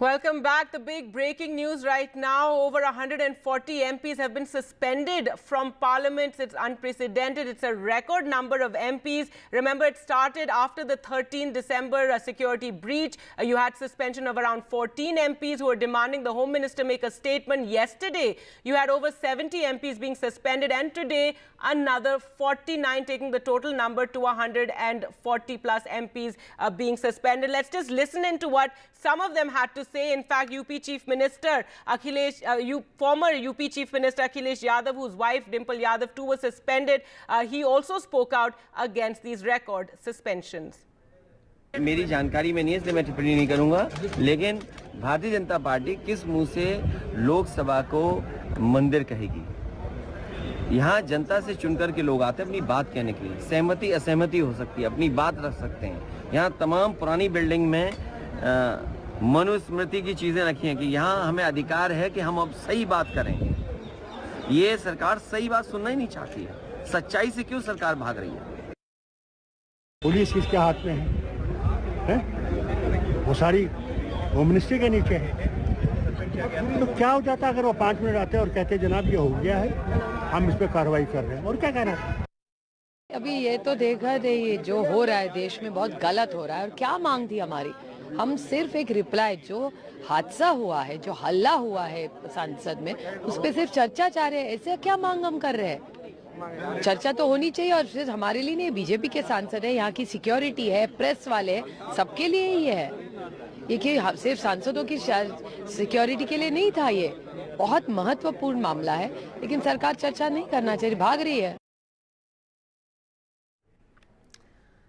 Welcome back. The big breaking news right now. Over 140 MPs have been suspended from Parliament. It's unprecedented. It's a record number of MPs. Remember, it started after the 13 December security breach. You had suspension of around 14 MPs who were demanding the Home Minister make a statement. Yesterday, you had over 70 MPs being suspended, and today another 49, taking the total number to 140 plus MPs being suspended. Let's just listen into what some of them had to say. In fact, UP Chief Minister former UP Chief Minister Akhilesh Yadav, whose wife Dimple Yadav too was suspended, he also spoke out against these record suspensions. मेरी जानकारी में नहीं है, इसलिए मैं टिप्पणी नहीं करूंगा, लेकिन भारतीय जनता पार्टी किस मुंह से लोकसभा को मंदिर कहेगी? यहाँ जनता से चुनकर के लोग आते हैं अपनी बात कहने के लिए. सहमति असहमति हो सकती है, अपनी बात रख सकते हैं. यहाँ तमाम पुरानी बिल्डिंग में मनुस्मृति की चीजें रखी हैं कि यहाँ हमें अधिकार है कि हम अब सही बात करें. ये सरकार सही बात सुनना ही नहीं चाहती है. सच्चाई से क्यों सरकार भाग रही है? पुलिस किसके हाथ में है? वो सारी होम मिनिस्ट्री के नीचे है. तो क्या हो जाता अगर वो 5 मिनट आते और कहते जनाब ये हो गया है, हम इस पर कार्रवाई कर रहे हैं, और क्या कहना था? अभी ये तो देखा रही जो हो रहा है देश में बहुत गलत हो रहा है. और क्या मांग थी हमारी? हम सिर्फ एक रिप्लाई, जो हादसा हुआ है, जो हल्ला हुआ है संसद में, उस पर सिर्फ चर्चा चाह रहे हैं. ऐसे क्या मांग हम कर रहे हैं? चर्चा तो होनी चाहिए. और सिर्फ हमारे लिए नहीं, बीजेपी के सांसद है, यहाँ की सिक्योरिटी है, प्रेस वाले हैं, सबके लिए ही है. ये कि सिर्फ सांसदों की सिक्योरिटी के लिए नहीं था, ये बहुत महत्वपूर्ण मामला है, लेकिन सरकार चर्चा नहीं करना चाहिए, भाग रही है.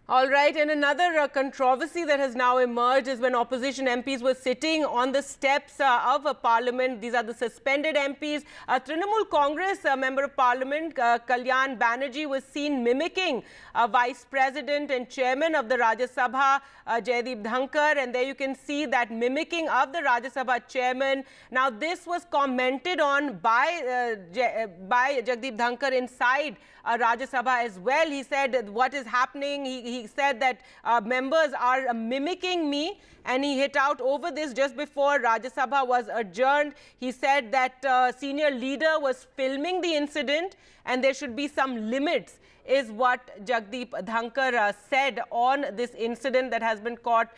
All right, and another controversy that has now emerged is when opposition MPs were sitting on the steps of Parliament. These are the suspended MPs. Trinamool Congress Member of Parliament Kalyan Banerjee was seen mimicking Vice President and Chairman of the Rajya Sabha, Jaideep Dhankar, and there you can see that mimicking of the Rajya Sabha Chairman. Now, this was commented on by Jagdeep Dhankar inside Rajya Sabha as well. He said, what is happening? He said that members are mimicking me, and he hit out over this just before Rajya Sabha was adjourned. He said that senior leader was filming the incident and there should be some limits, is what Jagdeep Dhankar said on this incident that has been caught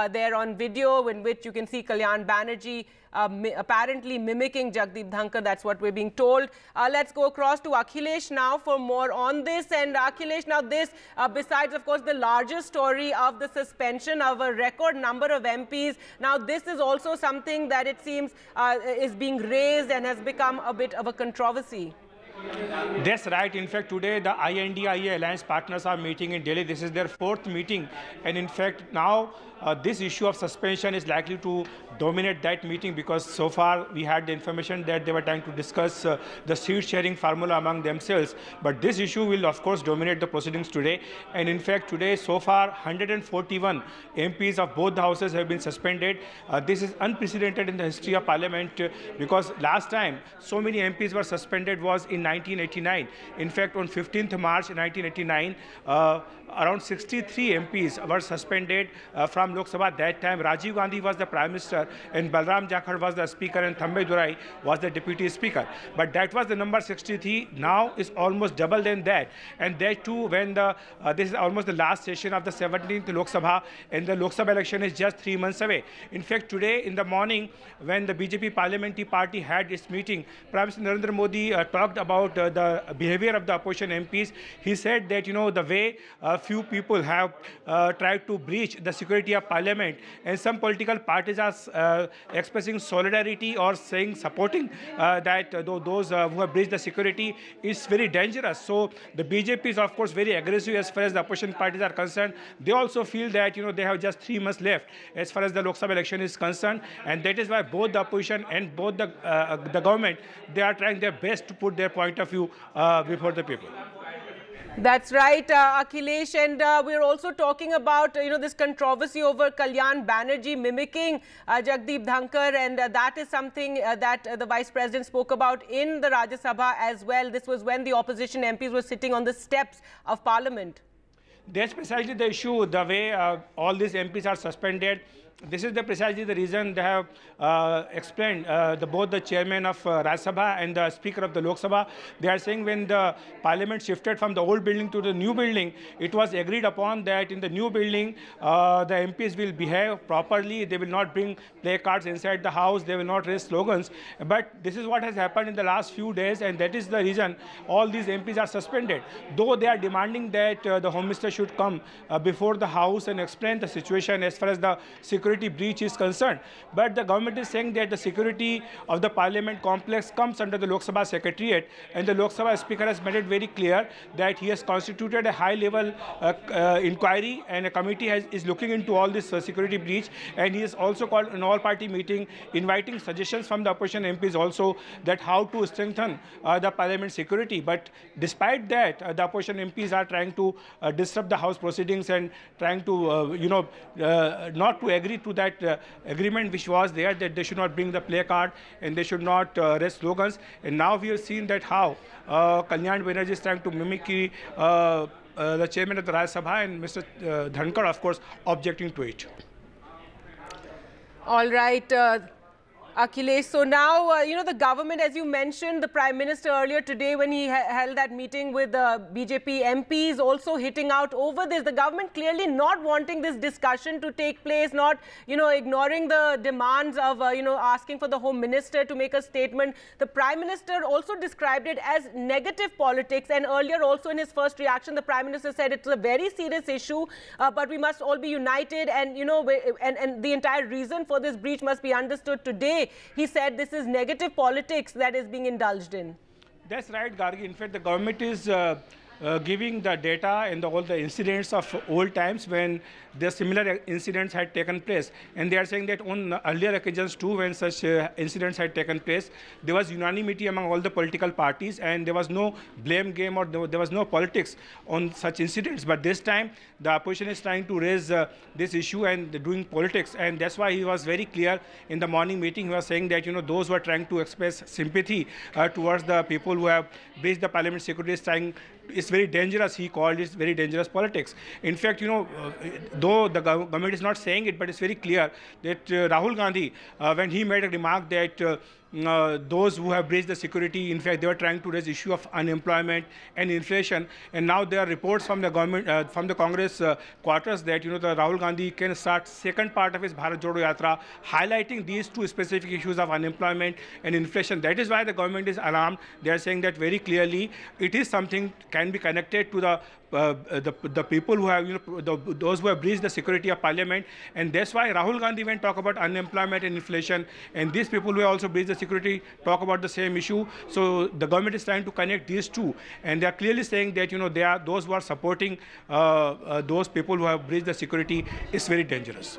there on video, in which you can see Kalyan Banerjee apparently mimicking Jagdeep Dhankar. That's what we're being told. Let's go across to Akhilesh now for more on this. And Akhilesh, now this, besides of course the larger story of the suspension of a record number of MPs, now this is also something that it seems is being raised and has become a bit of a controversy. That's right. In fact, today the INDIA alliance partners are meeting in Delhi. This is their 4th meeting, and in fact now this issue of suspension is likely to dominate that meeting, because so far we had the information that they were trying to discuss the seat sharing formula among themselves. But this issue will of course dominate the proceedings today. And in fact today so far 141 MPs of both the houses have been suspended. This is unprecedented in the history of Parliament, because last time so many MPs were suspended was in 1989. In fact, on 15th March 1989, around 63 MPs were suspended from Lok Sabha. That time Rajiv Gandhi was the Prime Minister and Balram Jakhar was the Speaker and Thambe Durai was the Deputy Speaker. But that was the number 63. Now is almost double than that. And that too when this is almost the last session of the 17th Lok Sabha, and the Lok Sabha election is just 3 months away. In fact, today in the morning when the BJP Parliamentary Party had its meeting, Prime Minister Narendra Modi talked about the behavior of the opposition MPs. He said that, you know, the way few people have tried to breach the security of Parliament, and some political parties are expressing solidarity or saying supporting that those who have breached the security is very dangerous. So the BJP is of course very aggressive as far as the opposition parties are concerned. They also feel that, you know, they have just 3 months left as far as the Lok Sabha election is concerned, and that is why both the opposition and both the government, they are trying their best to put their point of view before the people. That's right, Akhilesh, and we're also talking about, you know, this controversy over Kalyan Banerjee mimicking Jagdeep Dhankar, and that is something that the Vice President spoke about in the Rajya Sabha as well. This was when the opposition MPs were sitting on the steps of Parliament. That's precisely the issue, the way all these MPs are suspended. This is precisely the reason they have explained, both the chairman of Rajya Sabha and the speaker of the Lok Sabha. They are saying when the parliament shifted from the old building to the new building, it was agreed upon that in the new building, the MPs will behave properly. They will not bring placards inside the house. They will not raise slogans. But this is what has happened in the last few days, and that is the reason all these MPs are suspended. Though they are demanding that the Home Minister should come before the House and explain the situation as far as the security breach is concerned. But the government is saying that the security of the Parliament complex comes under the Lok Sabha Secretariat, and the Lok Sabha Speaker has made it very clear that he has constituted a high-level inquiry, and a committee is looking into all this security breach, and he has also called an all-party meeting inviting suggestions from the opposition MPs also that how to strengthen the Parliament security. But despite that, the opposition MPs are trying to disrupt the House proceedings and trying to, not to agree to that agreement which was there, that they should not bring the placard and they should not raise slogans. And now we have seen that how Kalyan Banerjee is trying to mimic the chairman of the Rajya Sabha, and Mr. Dhankar, of course, objecting to it. All right. Akhilesh, so now, the government, as you mentioned, the Prime Minister earlier today when he held that meeting with the BJP MPs also hitting out over this. The government clearly not wanting this discussion to take place, not, ignoring the demands of, asking for the Home Minister to make a statement. The Prime Minister also described it as negative politics, and earlier also in his first reaction, the Prime Minister said it's a very serious issue, but we must all be united, and, and the entire reason for this breach must be understood today. He said this is negative politics that is being indulged in. That's right, Gargi. In fact, the government is giving the data and all the incidents of old times when the similar incidents had taken place. And they are saying that on earlier occasions too, when such incidents had taken place, there was unanimity among all the political parties and there was no blame game or there was no politics on such incidents. But this time, the opposition is trying to raise this issue and doing politics. And that's why he was very clear in the morning meeting. He was saying that, those who are trying to express sympathy towards the people who have breached the parliament security is trying. It's very dangerous, he called it very dangerous politics. In fact, though the government is not saying it, but it's very clear that Rahul Gandhi, when he made a remark that those who have breached the security, in fact, they were trying to raise issue of unemployment and inflation. And now there are reports from the government, from the Congress quarters that, the Rahul Gandhi can start second part of his Bharat Jodo Yatra, highlighting these two specific issues of unemployment and inflation. That is why the government is alarmed. They are saying that very clearly it is something can be connected to the people who have, those who have breached the security of parliament. And that's why Rahul Gandhi, when talk about unemployment and inflation, and these people who have also breached the security talk about the same issue. So the government is trying to connect these two. And they are clearly saying that, they are those who are supporting those people who have breached the security is very dangerous.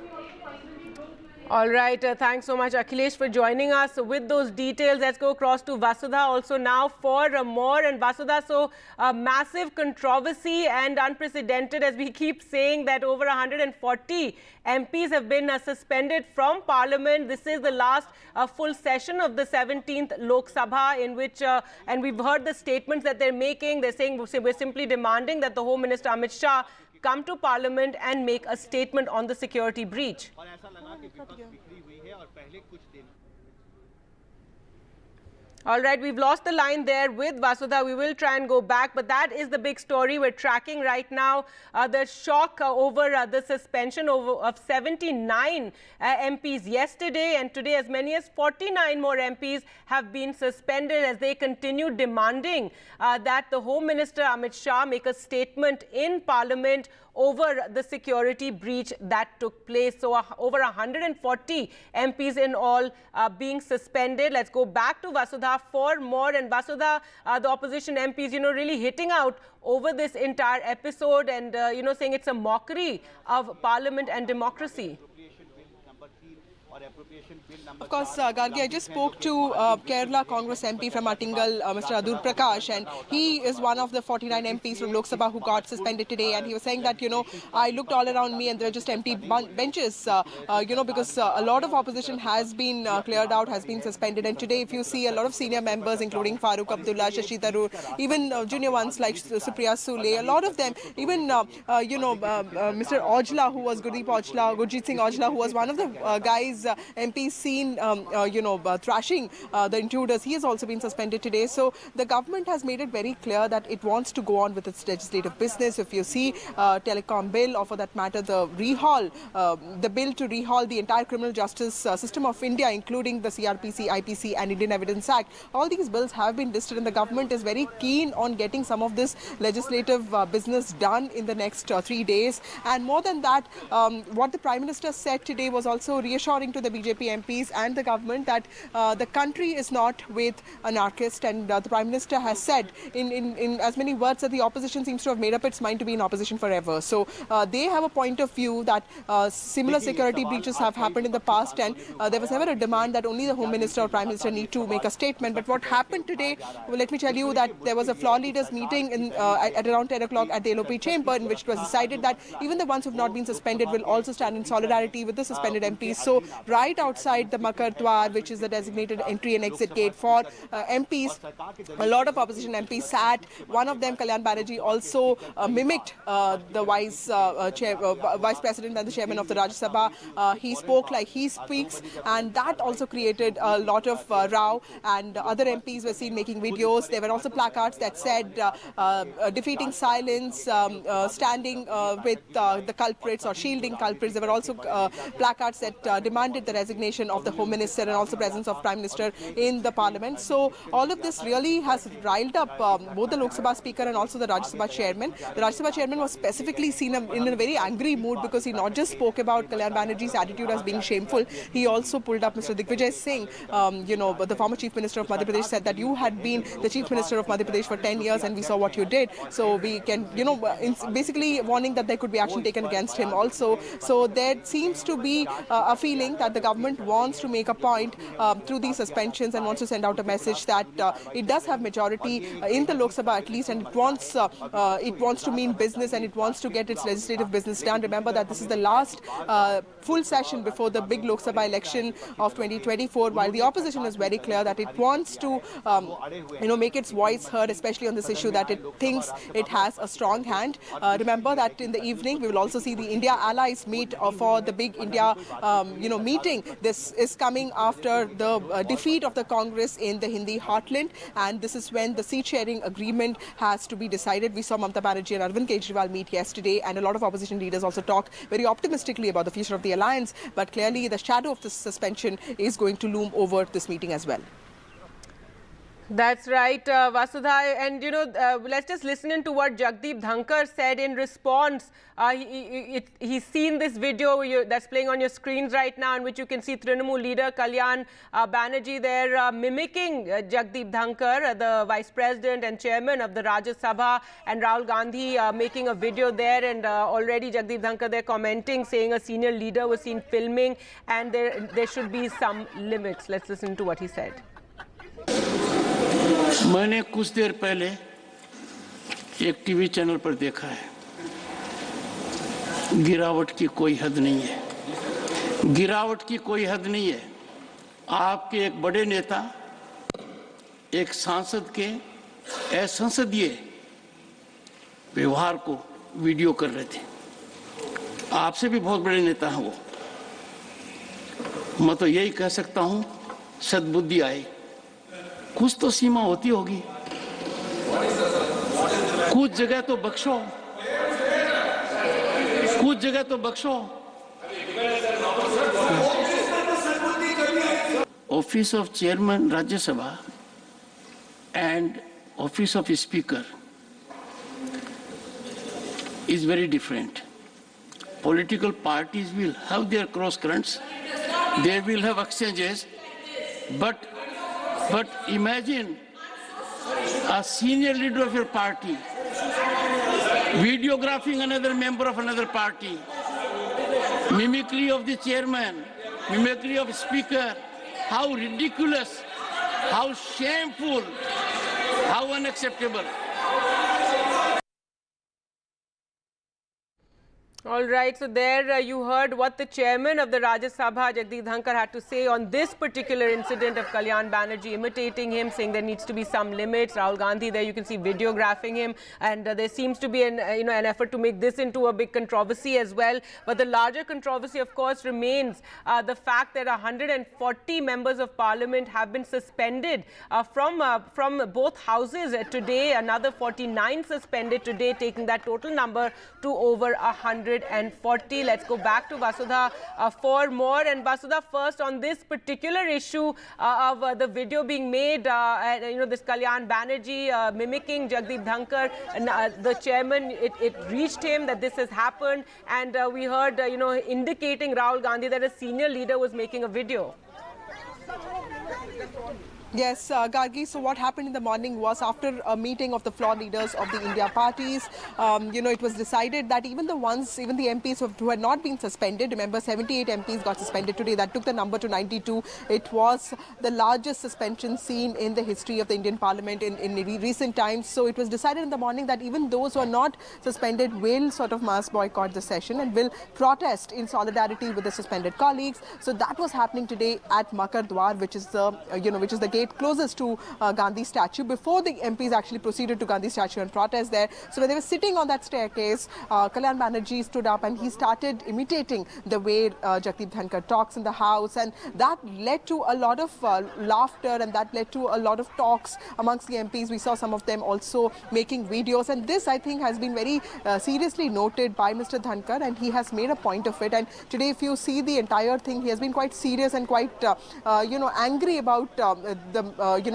All right. Thanks so much, Akhilesh, for joining us with those details. Let's go across to Vasudha also now for more. And Vasudha, so massive controversy and unprecedented, as we keep saying, that over 140 MPs have been suspended from Parliament. This is the last full session of the 17th Lok Sabha, in which, and we've heard the statements that they're making. They're saying we're simply demanding that the Home Minister Amit Shah come to Parliament and make a statement on the security breach. All right, we've lost the line there with Vasudha. We will try and go back, but that is the big story we're tracking right now. The shock over the suspension of 79 MPs yesterday, and today as many as 49 more MPs have been suspended as they continue demanding that the Home Minister Amit Shah make a statement in Parliament over the security breach that took place. So over 140 MPs in all being suspended. Let's go back to Vasudha for more. And Vasudha, the opposition MPs, really hitting out over this entire episode and, saying it's a mockery of Parliament and democracy. Of course, Gargi, I just spoke to Kerala Congress MP from Attingal, Mr. Adur Prakash, and he is one of the 49 MPs from Lok Sabha who got suspended today. And he was saying that, I looked all around me and there were just empty benches, because a lot of opposition has been cleared out, has been suspended. And today, if you see a lot of senior members, including Farooq Abdullah, Shashi, Tharoor, even junior ones like Supriya, Sule, a lot of them, even, Mr. Ojla, who was Gurjit Singh Ojla, who was one of the guys, MPs seen, thrashing the intruders. He has also been suspended today. So the government has made it very clear that it wants to go on with its legislative business. If you see telecom bill, or for that matter, the rehaul, the bill to rehaul the entire criminal justice system of India, including the CRPC, IPC and Indian Evidence Act, all these bills have been listed, and the government is very keen on getting some of this legislative business done in the next 3 days. And more than that, what the Prime Minister said today was also reassuring to the BJP MPs and the government that the country is not with anarchists, and the Prime Minister has said in as many words that the opposition seems to have made up its mind to be in opposition forever. So they have a point of view that similar security breaches have happened in the past, and there was never a demand that only the Home Minister or Prime Minister need to make a statement. But what happened today, well, let me tell you that there was a floor leaders meeting at around 10 o'clock at the LOP chamber, in which it was decided that even the ones who have not been suspended will also stand in solidarity with the suspended MPs. So right outside the Makar Dwar, which is the designated entry and exit gate for MPs. A lot of opposition MPs sat. One of them, Kalyan Banerjee, also mimicked the vice president and the chairman of the Rajya Sabha. He spoke like he speaks, and that also created a lot of row. And other MPs were seen making videos. There were also placards that said defeating silence, standing with the culprits or shielding culprits. There were also placards that demanded the resignation of the Home Minister and also presence of Prime Minister in the Parliament. So all of this really has riled up both the Lok Sabha Speaker and also the Rajya Sabha Chairman. The Rajya Sabha Chairman was specifically seen in a very angry mood because he not just spoke about Kalyan Banerjee's attitude as being shameful, he also pulled up Mr. Digvijay Singh, the former Chief Minister of Madhya Pradesh, said that you had been the Chief Minister of Madhya Pradesh for 10 years and we saw what you did. So we can, basically warning that there could be action taken against him also. So there seems to be a feeling that the government wants to make a point through these suspensions and wants to send out a message that it does have majority in the Lok Sabha at least, and it wants to mean business and it wants to get its legislative business done. Remember that this is the last full session before the big Lok Sabha election of 2024, while the opposition is very clear that it wants to make its voice heard, especially on this issue that it thinks it has a strong hand. Remember that in the evening we will also see the India allies meet for the big India meeting. This is coming after the defeat of the Congress in the Hindi heartland, and this is when the seat sharing agreement has to be decided. We saw Mamata Banerjee and Arvind Kejriwal meet yesterday, and a lot of opposition leaders also talk very optimistically about the future of the alliance, but clearly the shadow of the suspension is going to loom over this meeting as well. That's right, Vasudha. And, let's just listen into what Jagdeep Dhankar said in response. He's seen this video that's playing on your screens right now, in which you can see Trinamool leader Kalyan Banerjee there mimicking Jagdeep Dhankar, the Vice President and Chairman of the Rajya Sabha, and Rahul Gandhi making a video there. And already Jagdeep Dhankar there commenting, saying a senior leader was seen filming and there should be some limits. Let's listen to what he said. मैंने कुछ देर पहले एक TV channel पर देखा है, गिरावट की कोई हद नहीं है, गिरावट की कोई हद नहीं है। आपके एक बड़े नेता एक सांसद के असंसदीय व्यवहार को वीडियो कर रहे थे। आपसे भी बहुत बड़े नेता हैं वो। मैं तो यही कह सकता हूं, सद्बुद्धि आए। कुछ तो सीमा होती होगी, कुछ जगह तो बख्शो, कुछ जगह तो बख्शो। Office of chairman Rajya Sabha and office of speaker is very different. Political parties will have their cross currents, they will have exchanges, but imagine a senior leader of your party videographing another member of another party, mimicry of the chairman, mimicry of speaker. How ridiculous, how shameful, how unacceptable. All right, so there you heard what the chairman of the Rajya Sabha, Jagdeep Dhankar, had to say on this particular incident of Kalyan Banerjee imitating him, saying there needs to be some limits. Rahul Gandhi there you can see videographing him, and there seems to be an effort to make this into a big controversy as well. But the larger controversy, of course, remains the fact that 140 members of parliament have been suspended from both houses today. Another 49 suspended today, taking that total number to over 140. Let's go back to Vasudha for more. And Vasudha, first on this particular issue of the video being made, this Kalyan Banerjee mimicking Jagdeep Dhankar, and the chairman, it reached him that this has happened, and we heard, indicating Rahul Gandhi that a senior leader was making a video. Yes, Gargi, so what happened in the morning was after a meeting of the floor leaders of the India parties, it was decided that even the MPs who had not been suspended, remember 78 MPs got suspended today, that took the number to 92. It was the largest suspension seen in the history of the Indian Parliament in recent times. So it was decided in the morning that even those who are not suspended will sort of mass boycott the session and will protest in solidarity with the suspended colleagues. So that was happening today at Makar Dwar, which is the gate closest to Gandhi statue, before the MPs actually proceeded to Gandhi statue and protest there. So when they were sitting on that staircase, Kalyan Banerjee stood up and he started imitating the way Jagdeep Dhankar talks in the House, and that led to a lot of laughter, and that led to a lot of talks amongst the MPs. We saw some of them also making videos, and this, I think, has been very seriously noted by Mr. Dhankar, and he has made a point of it. And today, if you see the entire thing, he has been quite serious and quite angry about the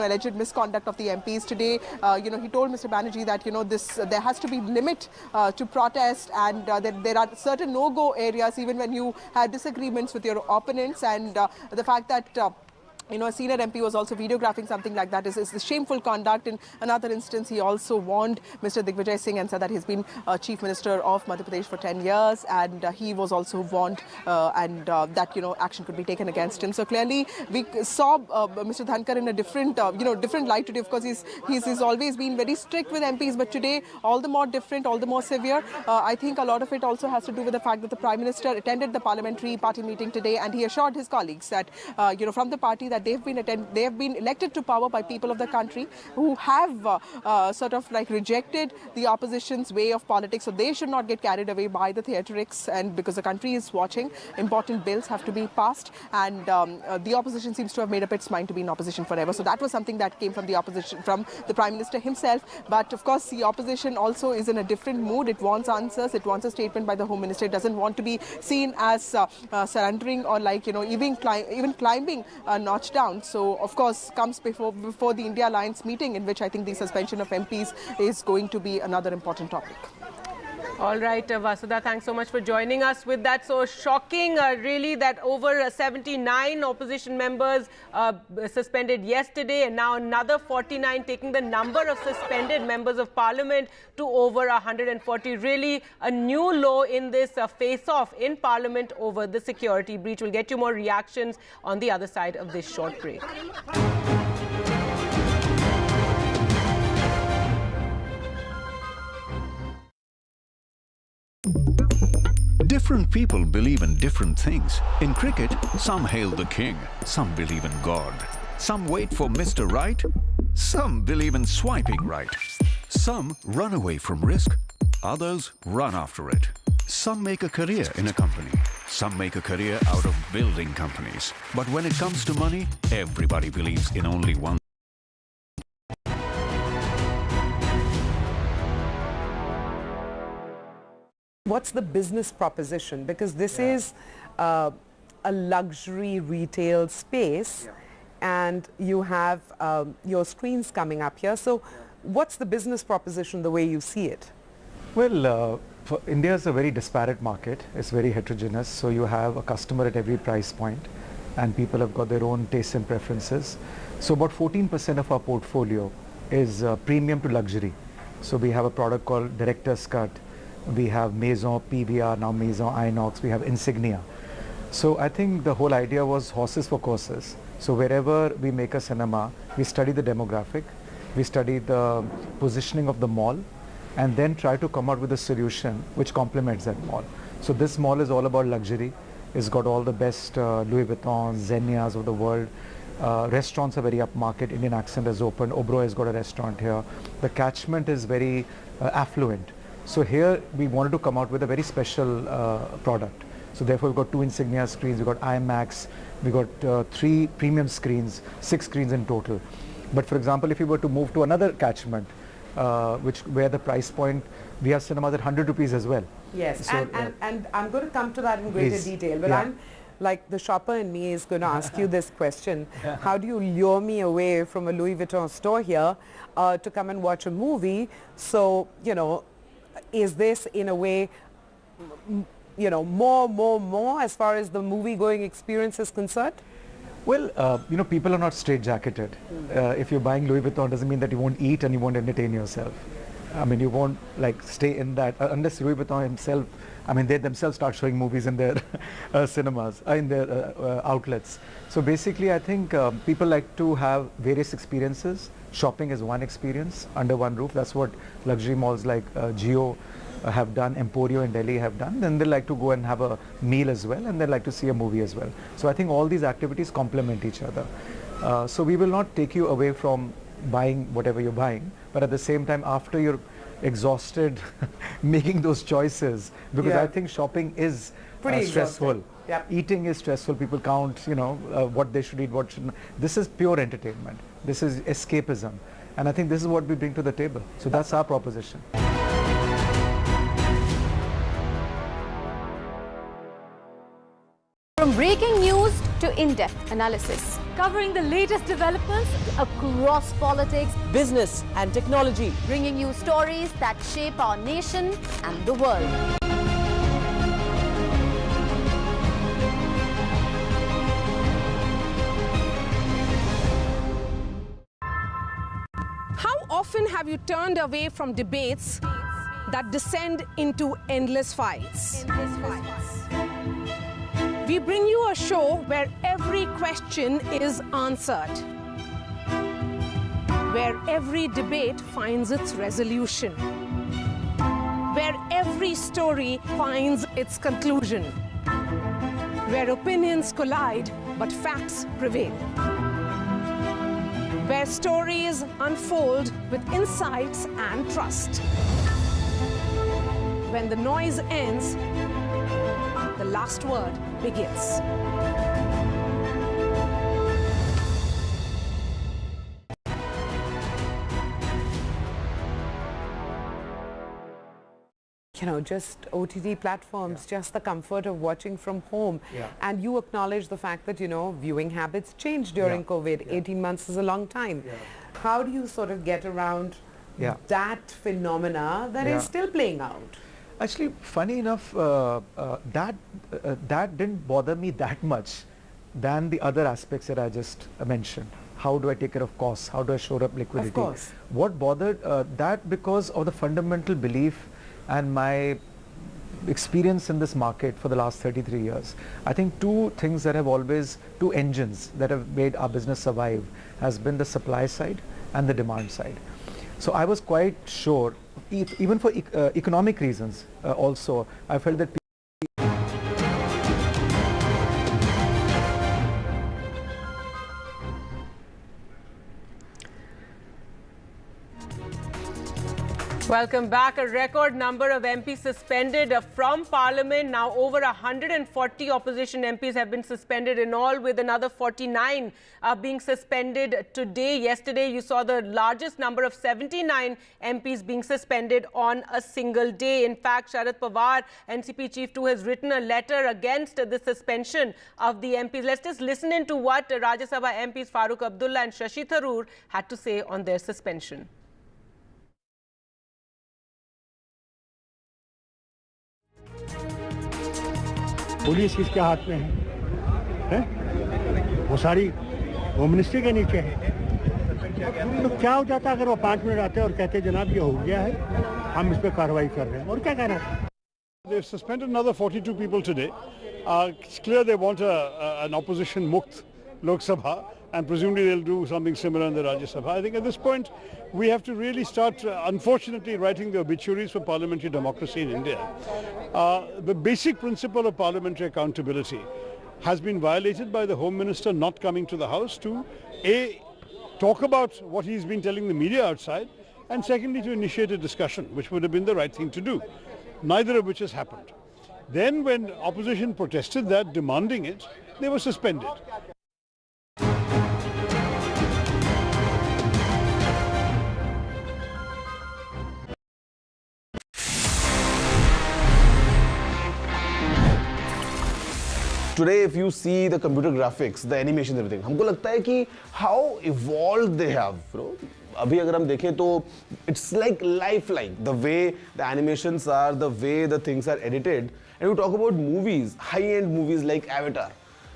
alleged misconduct of the MPs today. He told Mr. Banerjee that there has to be limit to protest, and there are certain no-go areas even when you had disagreements with your opponents, and the fact that a senior MP was also videographing something like that is shameful conduct. In another instance, he also warned Mr. Digvijay Singh and said that he's been Chief Minister of Madhya Pradesh for 10 years, and he was also warned that action could be taken against him. So clearly, we saw Mr. Dhankar in a different light today. Of course, he's always been very strict with MPs, but today all the more different, all the more severe. I think a lot of it also has to do with the fact that the Prime Minister attended the parliamentary party meeting today, and he assured his colleagues that from the party that they have been elected to power by people of the country who have rejected the opposition's way of politics. So they should not get carried away by the theatrics, and because the country is watching, important bills have to be passed, and the opposition seems to have made up its mind to be in opposition forever. So that was something that came from the opposition, from the Prime Minister himself. But of course, the opposition also is in a different mood. It wants answers. It wants a statement by the Home Minister. It doesn't want to be seen as surrendering or even climbing a notch down. So of course comes before the India Alliance meeting, in which I think the suspension of MPs is going to be another important topic. All right, Vasudha, thanks so much for joining us with that. So shocking, really, that over 79 opposition members suspended yesterday, and now another 49, taking the number of suspended members of parliament to over 140. Really a new low in this face-off in parliament over the security breach. We'll get you more reactions on the other side of this short break. Different people believe in different things. In cricket, some hail the king, some believe in God. Some wait for Mr. Right, some believe in swiping right. Some run away from risk, others run after it. Some make a career in a company, some make a career out of building companies. But when it comes to money, everybody believes in only one. What's the business proposition? Because this is a luxury retail space, and you have your screens coming up here. So what's the business proposition the way you see it? Well, India is a very disparate market. It's very heterogeneous. So you have a customer at every price point, and people have got their own tastes and preferences. So about 14% of our portfolio is premium to luxury. So we have a product called Director's Cut. We have Maison, PVR, now Maison Inox, we have Insignia. So I think the whole idea was horses for courses. So wherever we make a cinema, we study the demographic, we study the positioning of the mall, and then try to come out with a solution which complements that mall. So this mall is all about luxury. It's got all the best Louis Vuitton, Xenias of the world. Restaurants are very upmarket. Indian Accent has opened. Oberoi has got a restaurant here. The catchment is very affluent. So here we wanted to come out with a very special product. So therefore we've got 2 Insignia screens, we've got IMAX, we've got 3 premium screens, 6 screens in total. But for example, if you were to move to another catchment, where the price point, we have cinemas at 100 rupees as well. Yes, so, and I'm going to come to that in greater detail, but I'm like the shopper in me is going to ask you this question. How do you lure me away from a Louis Vuitton store here to come and watch a movie? So, is this in a way, more as far as the movie-going experience is concerned? Well, people are not straitjacketed. If you're buying Louis Vuitton, doesn't mean that you won't eat and you won't entertain yourself. I mean, you won't stay in that unless Louis Vuitton himself. I mean, they themselves start showing movies in their cinemas, in their outlets. So basically, I think people like to have various experiences. Shopping is one experience under one roof. That's what luxury malls like Jio have done, Emporio in Delhi have done. Then they like to go and have a meal as well, and they like to see a movie as well. So I think all these activities complement each other. So we will not take you away from buying whatever you're buying, but at the same time, after you're exhausted making those choices, because I think shopping is stressful. Yep. Eating is stressful. People count, what they should eat, what shouldn't. This is pure entertainment. This is escapism. And I think this is what we bring to the table. So that's our proposition. From breaking news to in-depth analysis, covering the latest developments across politics, business and technology, bringing you stories that shape our nation and the world. How often have you turned away from debates that descend into endless fights? We bring you a show where every question is answered, where every debate finds its resolution, where every story finds its conclusion, where opinions collide but facts prevail, where stories unfold with insights and trust. When the noise ends, the last word begins. Just OTT platforms, just the comfort of watching from home. And you acknowledge the fact that, viewing habits changed during COVID. 18 months is a long time. How do you sort of get around that phenomena that is still playing out? Actually, funny enough, that didn't bother me that much than the other aspects that I just mentioned. How do I take care of costs? How do I shore up liquidity? Of course. What bothered that because of the fundamental belief and my experience in this market for the last 33 years. I think two engines that have made our business survive has been the supply side and the demand side. So I was quite sure, even for economic reasons also, I felt that Welcome back. A record number of MPs suspended from Parliament. Now over 140 opposition MPs have been suspended in all, with another 49 being suspended today. Yesterday, you saw the largest number of 79 MPs being suspended on a single day. In fact, Sharad Pawar, NCP chief too, has written a letter against the suspension of the MPs. Let's just listen into what Rajya Sabha MPs Farooq Abdullah and Shashi Tharoor had to say on their suspension. Police किसके हाथ में है? वो सारी home ministry के नीचे है। तो क्या हो जाता अगर वो 5 मिनट आते और कहते जनाब ये हो गया है, हम इस पे कार्रवाई कर रहे हैं, और क्या कहना है? They've suspended another 42 people today. It's clear they want an opposition mukt Lok Sabha, and presumably they'll do something similar in the Rajya Sabha. I think at this point we have to really start, unfortunately, writing the obituaries for parliamentary democracy in India. The basic principle of parliamentary accountability has been violated by the Home Minister not coming to the House to talk about what he's been telling the media outside, and secondly to initiate a discussion, which would have been the right thing to do, neither of which has happened. Then when opposition protested that, demanding it, they were suspended. Today, if you see the computer graphics, the animation, everything, हमको लगता है कि how evolved they have, bro. अभी अगर हम देखें तो it's like lifelike, the way the animations are, the way the things are edited. And we talk about movies, high-end movies like Avatar.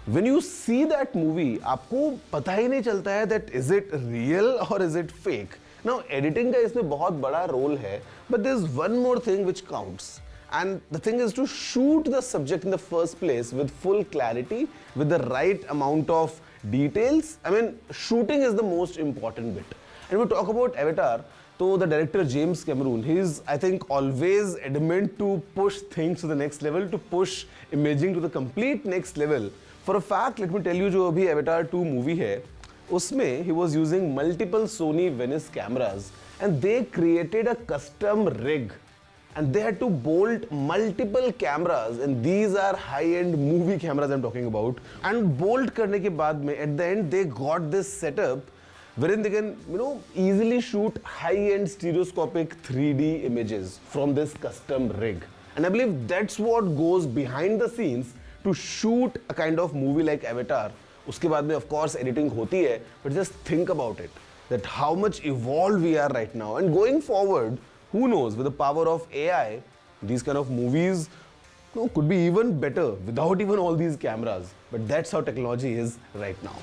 when you see that movie, आपको पता ही नहीं चलता है that is it real or is it fake. Now editing का इसमें बहुत बड़ा role है, but there's one more thing which counts. And the thing is to shoot the subject in the first place with full clarity, with the right amount of details. I mean, shooting is the most important bit. And we talk about Avatar, so the director James Cameron, he's, I think, always adamant to push things to the next level, to push imaging to the complete next level. For a fact, let me tell you, जो अभी Avatar 2 movie है, उसमें he was using multiple Sony Venice cameras, and they created a custom rig. And they had to bolt multiple cameras, and these are high-end movie cameras I'm talking about. And bolt करने के बाद में, at the end, they got this setup wherein they can, easily shoot high-end stereoscopic 3D images from this custom rig. And I believe that's what goes behind the scenes to shoot a kind of movie like Avatar. उसके बाद में, of course, editing होती है, but just think about it, that how much evolved we are right now. And going forward, who knows, with the power of AI, these kind of movies could be even better without even all these cameras. But that's how technology is right now.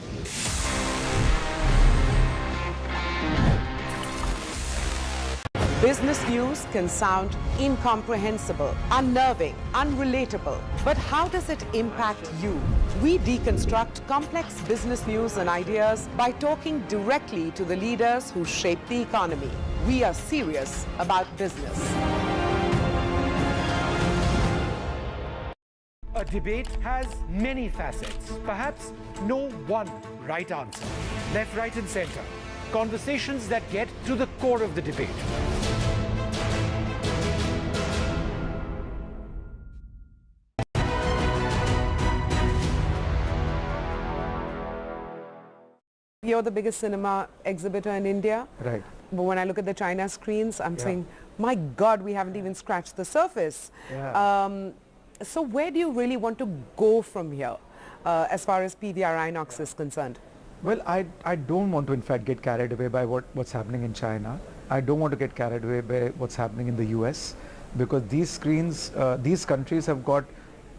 Business news can sound incomprehensible, unnerving, unrelatable. But how does it impact you? We deconstruct complex business news and ideas by talking directly to the leaders who shape the economy. We are serious about business. A debate has many facets. Perhaps no one right answer. Left, right, and center. Conversations that get to the core of the debate. You're the biggest cinema exhibitor in India. Right. But when I look at the China screens, I'm saying, my God, we haven't even scratched the surface. Yeah. So where do you really want to go from here as far as PVR Inox is concerned? Well, I don't want to, in fact, get carried away by what's happening in China. I don't want to get carried away by what's happening in the US, because these screens, these countries have got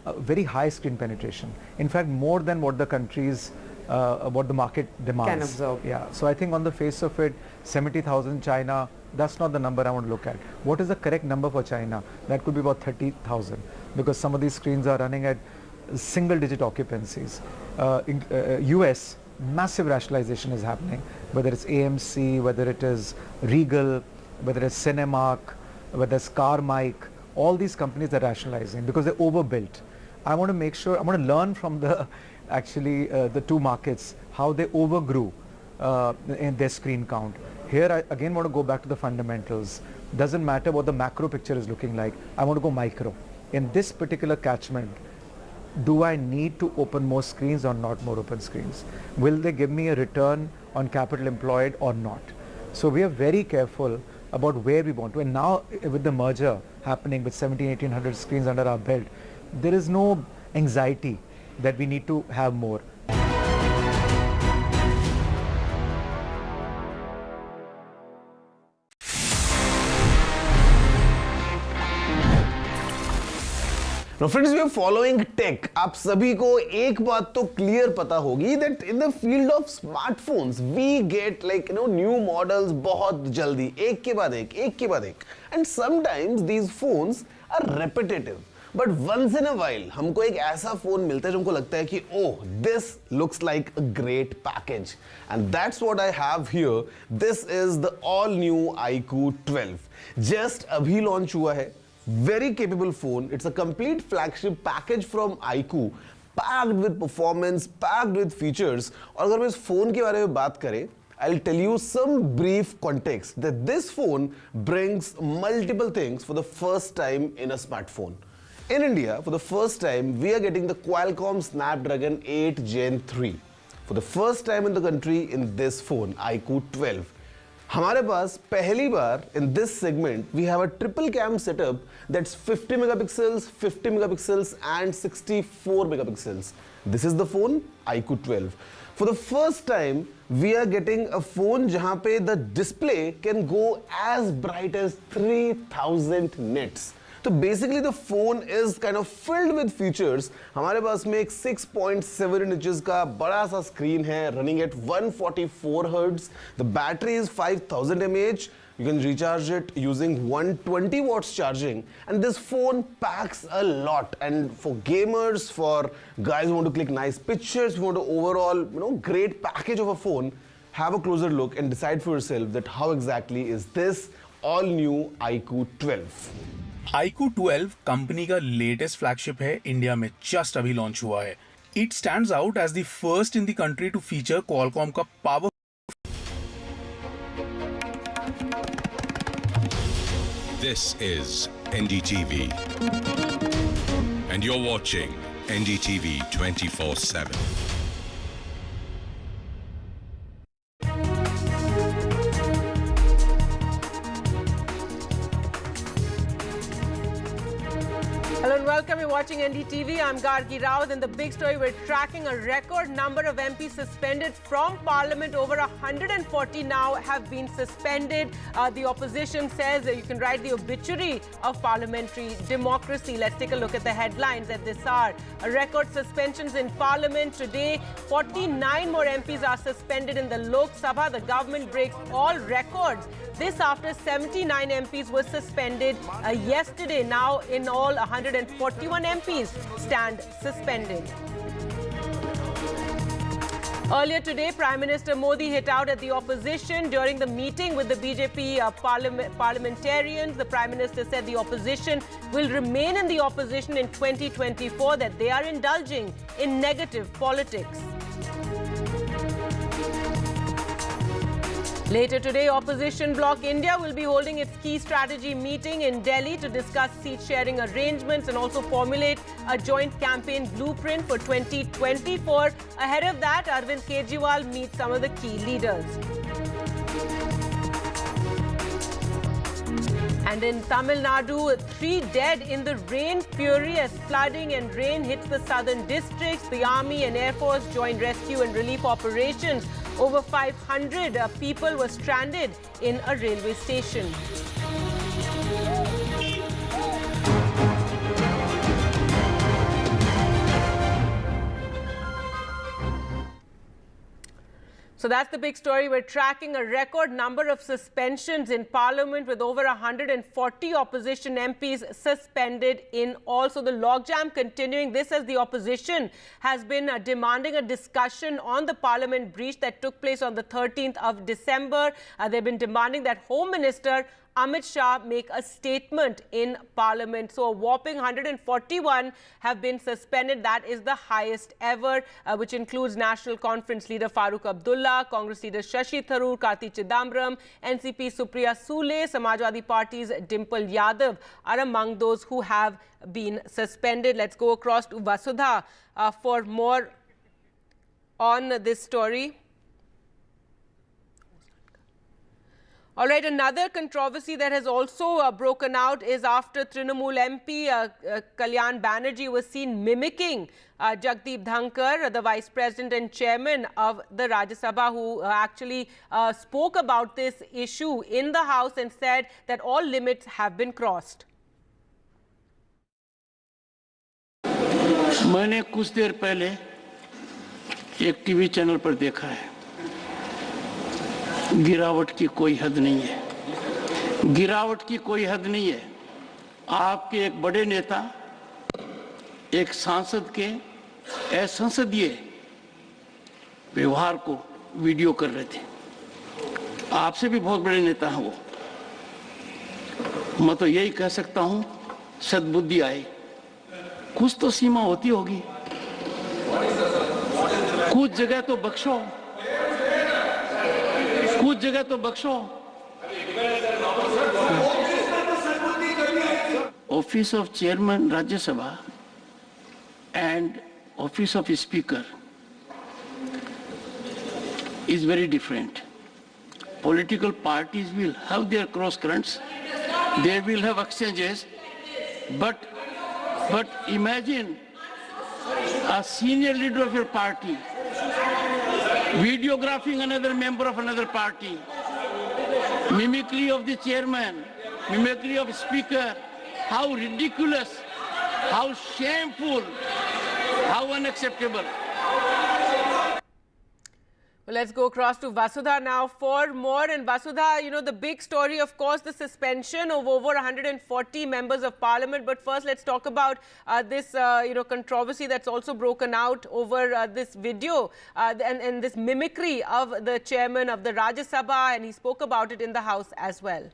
a very high screen penetration. In fact, more than what the countries, what the market demands. Can absorb. Yeah. So I think on the face of it, 70,000 China, that's not the number I want to look at. What is the correct number for China? That could be about 30,000, because some of these screens are running at single-digit occupancies. In US, massive rationalization is happening, whether it's AMC, whether it is Regal, whether it's Cinemark, whether it's Carmike, all these companies are rationalizing because they're overbuilt. I want to make sure, I want to learn from the the two markets, how they overgrew in their screen count. Here I again want to go back to the fundamentals. Doesn't matter what the macro picture is looking like, I want to go micro. In this particular catchment, do I need to open more screens or not more open screens? Will they give me a return on capital employed or not? So we are very careful about where we want to. And now with the merger happening with 1,700-1,800 screens under our belt, there is no anxiety that we need to have more. Now friends, we are following tech. आप सभी को एक बात तो clear पता होगी that in the field of smartphones we get new models बहुत जल्दी, एक के बाद एक, and sometimes these phones are repetitive. But once in a while हमको एक ऐसा फोन मिलता है जो हमको लगता है कि oh, this looks like a great package, and that's what I have here. This is the all new iQOO 12. Just अभी launch हुआ है. Very capable phone. It's a complete flagship package from iQOO, packed with performance, packed with features. और अगर मैं इस phone के बारे में बात करें, I'll tell you some brief context that this phone brings multiple things for the first time in a smartphone. In India, for the first time, we are getting the Qualcomm Snapdragon 8 Gen 3. For the first time in the country in this phone, iQOO 12. हमारे पास पहली बार in this segment we have a triple cam setup that's 50 megapixels, 50 megapixels and 64 megapixels. This is the phone iQOO 12. For the first time we are getting a phone जहाँ पे the display can go as bright as 3000 nits. तो basically the phone is kind of filled with features. हमारे पास में एक 6.7 inches का बड़ा सा screen है, running at 144 hertz. The battery is 5000 mAh. You can recharge it using 120 watts charging, and this phone packs a lot. And for gamers, for guys who want to click nice pictures, who want to overall, great package of a phone, have a closer look and decide for yourself that how exactly is this all new iQOO 12. iQOO 12 company का latest flagship है, India में just अभी launch हुआ है. It stands out as the first in the country to feature Qualcomm का power. This is NDTV, and you're watching NDTV 24/7. Hello and welcome. You're watching NDTV. I'm Gargi Rao. In the big story, we're tracking a record number of MPs suspended from Parliament. Over 140 now have been suspended. The opposition says that you can write the obituary of parliamentary democracy. Let's take a look at the headlines at this hour. A record suspensions in Parliament today. 49 more MPs are suspended in the Lok Sabha. The government breaks all records. This after 79 MPs were suspended yesterday. Now in all 141 MPs stand suspended. Earlier today, Prime Minister Modi hit out at the opposition during the meeting with the BJP parliamentarians. The Prime Minister said the opposition will remain in the opposition in 2024, that they are indulging in negative politics. Later today, Opposition Bloc India will be holding its key strategy meeting in Delhi to discuss seat-sharing arrangements and also formulate a joint campaign blueprint for 2024. Ahead of that, Arvind Kejriwal meets some of the key leaders. And in Tamil Nadu, 3 dead in the rain fury as flooding and rain hits the southern districts. The Army and Air Force joined rescue and relief operations. Over 500 people were stranded in a railway station. So that's the big story. We're tracking a record number of suspensions in Parliament with over 140 opposition MPs suspended in all. So the logjam continuing. This as the opposition has been demanding a discussion on the Parliament breach that took place on the 13th of December. They've been demanding that Home Minister Amit Shah make a statement in Parliament. So a whopping 141 have been suspended. That is the highest ever, which includes National Conference leader Farooq Abdullah, Congress leader Shashi, Tharoor, Karti, Chidambaram, NCP Supriya, Sule, Samajwadi Party's Dimple, Yadav are among those who have been suspended. Let's go across to Vasudha for more on this story. All right, another controversy that has also broken out is after Trinamool MP Kalyan Banerjee was seen mimicking Jagdeep Dhankar, the Vice President and Chairman of the Rajya Sabha, who actually spoke about this issue in the House and said that all limits have been crossed. मैंने कुछ देर पहले एक TV channel पर देखा है, गिरावट की कोई हद नहीं है, गिरावट की कोई हद नहीं है। आपके एक बड़े नेता एक सांसद के असंसदीय व्यवहार को वीडियो कर रहे थे। आपसे भी बहुत बड़े नेता हैं वो। मैं तो यही कह सकता हूं, सद्बुद्धि आए, कुछ तो सीमा होती होगी, कुछ जगह तो बख्शो, कुछ जगह तो बख्शो। Office of chairman Rajya Sabha and office of speaker is very different. Political parties will have their cross currents, they will have exchanges, but imagine a senior leader of your party videographing another member of another party, mimicry of the chairman, mimicry of speaker, how ridiculous, how shameful, how unacceptable. Well, let's go across to Vasudha now for more. And Vasudha, you know, the big story, of course, the suspension of over 140 members of parliament. But first, let's talk about this, controversy that's also broken out over this video and this mimicry of the chairman of the Rajya Sabha. And he spoke about it in the House as well.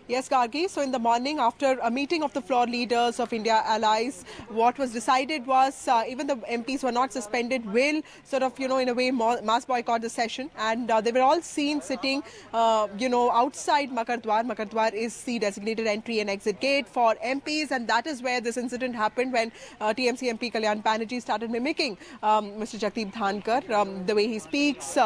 Yes, Gargi. So in the morning, after a meeting of the floor leaders of India allies, what was decided was even the MPs were not suspended, will sort of, in a way, mass boycott the session. And they were all seen sitting, outside Makardwar. Makardwar is the designated entry and exit gate for MPs. And that is where this incident happened when TMC MP Kalyan Banerjee started mimicking Mr. Jagdeep Dhankar, the way he speaks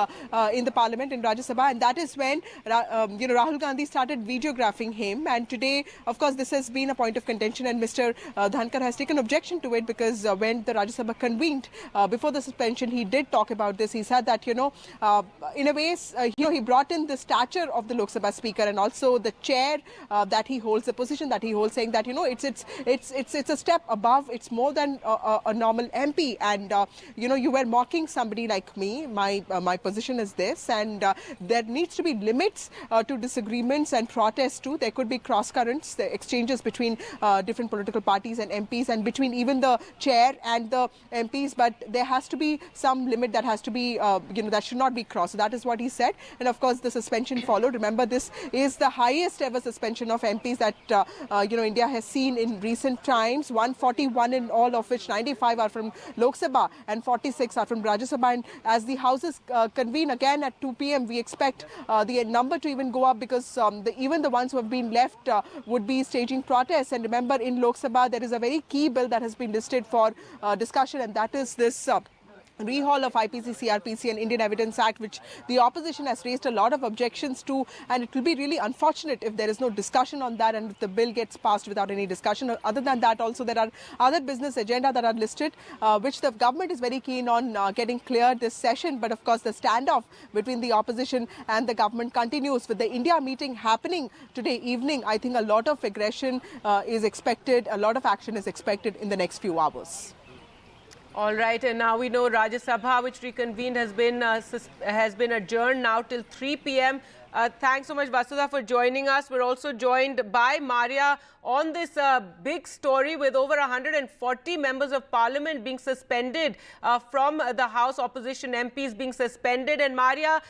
in the parliament in Rajya Sabha. And that is when, Rahul Gandhi started videographing him. And today, of course, this has been a point of contention, and Mr. Dhankar has taken objection to it because when the Rajya Sabha convened before the suspension, he did talk about this. He said that, in a way, he brought in the stature of the Lok Sabha speaker and also the chair that he holds, the position that he holds, saying that, it's a step above, it's more than a normal MP. And, you were mocking somebody like me. My position is this, and there needs to be limits to disagreements and protests too. There could be cross currents, the exchanges between different political parties and MPs, and between even the chair and the MPs. But there has to be some limit that has to be, that should not be crossed. So that is what he said. And of course, the suspension followed. Remember, this is the highest ever suspension of MPs that, India has seen in recent times. 141 in all, of which 95 are from Lok Sabha and 46 are from Rajya Sabha. And as the houses convene again at 2 p.m., we expect the number to even go up, because even the ones who have been left would be staging protests. And remember, in Lok Sabha, there is a very key bill that has been listed for discussion, and that is this rehaul of IPC, CRPC and Indian Evidence Act, which the opposition has raised a lot of objections to. And it will be really unfortunate if there is no discussion on that and if the bill gets passed without any discussion. Other than that, also there are other business agenda that are listed, which the government is very keen on getting cleared this session. But of course, the standoff between the opposition and the government continues. With the India meeting happening today evening, I think a lot of aggression is expected, a lot of action is expected in the next few hours. All right, and now we know Rajya Sabha, which reconvened, has been adjourned now till 3 p.m. Thanks so much, Vasudha, for joining us. We're also joined by Maria on this big story with over 140 members of parliament being suspended from the House, opposition MPs being suspended. And Maria,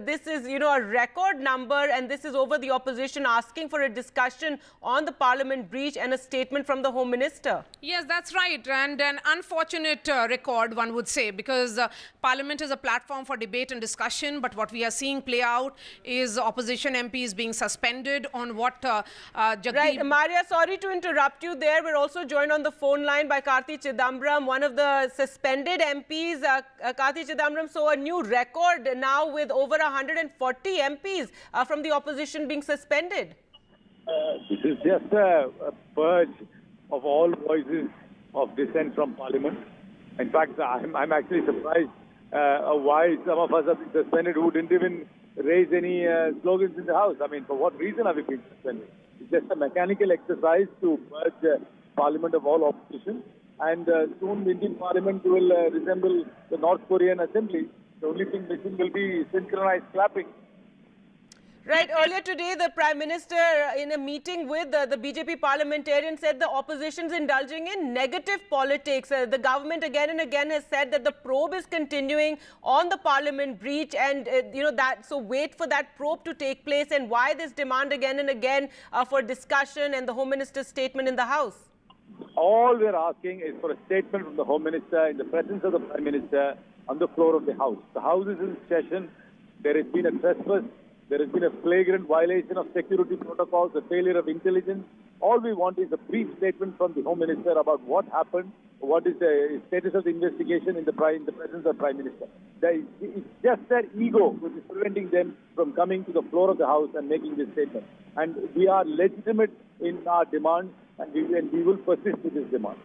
this is, a record number, and this is over the opposition asking for a discussion on the parliament breach and a statement from the Home Minister. Yes, that's right. And an unfortunate record, one would say, because parliament is a platform for debate and discussion. But what we are seeing play out is opposition MPs being suspended on what Jagdeep... Right, Maria, sorry to interrupt you there. We're also joined on the phone line by Karti Chidambaram, one of the suspended MPs. Karti Chidambaram, so a new record now with over 140 MPs from the opposition being suspended. This is just a purge of all voices of dissent from Parliament. In fact, I'm actually surprised why some of us have been suspended who didn't even raise any slogans in the House. I mean, for what reason have we been suspended? It's just a mechanical exercise to purge Parliament of all opposition. And soon the Indian Parliament will resemble the North Korean Assembly. The only thing missing will be synchronized clapping. Right. Earlier today, the Prime Minister, in a meeting with the BJP parliamentarian, said the opposition is indulging in negative politics. The government again and again has said that the probe is continuing on the parliament breach, and so wait for that probe to take place. And why this demand again and again for discussion and the Home Minister's statement in the House? All we're asking is for a statement from the Home Minister in the presence of the Prime Minister on the floor of the House. The House is in session. There has been a trespass. There has been a flagrant violation of security protocols, a failure of intelligence. All we want is a brief statement from the Home Minister about what happened, what is the status of the investigation in the presence of the Prime Minister. It's just their ego which is preventing them from coming to the floor of the House and making this statement. And we are legitimate in our demand, and we will persist with this demand.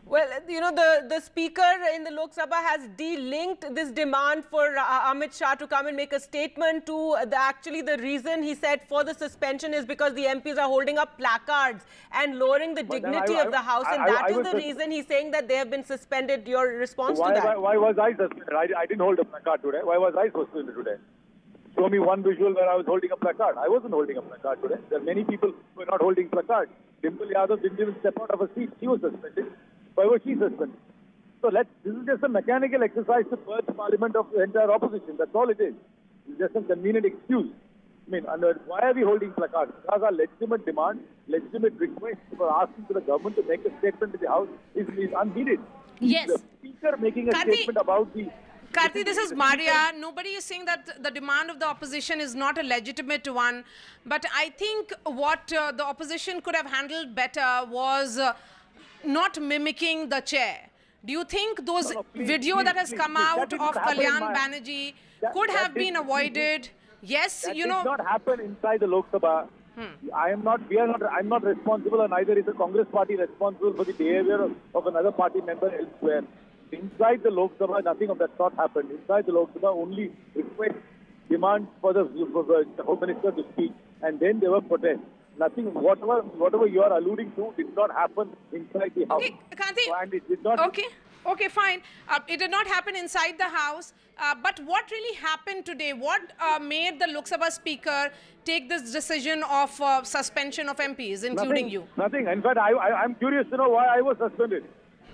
Well, you know, the speaker in the Lok Sabha has de-linked this demand for Amit Shah to come and make a statement to actually the reason he said for the suspension is because the MPs are holding up placards and lowering the dignity of the House, and that is the reason he's saying that they have been suspended. Your response to that? Why was I suspended? I didn't hold a placard today. Why was I suspended today? Show me one visual where I was holding a placard. I wasn't holding a placard today. There are many people who were not holding placards. Dimple Yadav didn't even step out of a seat. She was suspended. Why was she suspended? So this is just a mechanical exercise to purge Parliament of the entire opposition. That's all it is. It's just a convenient excuse. I mean, why are we holding placards? Because our legitimate demand, legitimate request for asking to the government to make a statement to the House is unneeded. Yes. The speaker making a statement about the... Karti, this is Maria. Nobody is saying that the demand of the opposition is not a legitimate one. But I think what the opposition could have handled better was not mimicking the chair. Do you think those video that has come out of Kalyan Banerjee could have been avoided? Yes, you know. That did not happen inside the Lok Sabha. I'm not responsible, and neither is the Congress party responsible for the behavior of another party member elsewhere. Inside the Lok Sabha, nothing of that sort happened. Inside the Lok Sabha, only request, demands for the Home Minister to speak, and then there were protests. Nothing, whatever you are alluding to did not happen inside the House. Okay, Karti. And it did not... Okay, fine. It did not happen inside the House. But what really happened today? What made the Lok Sabha Speaker take this decision of suspension of MPs, including you? Nothing. In fact, I'm curious to know why I was suspended.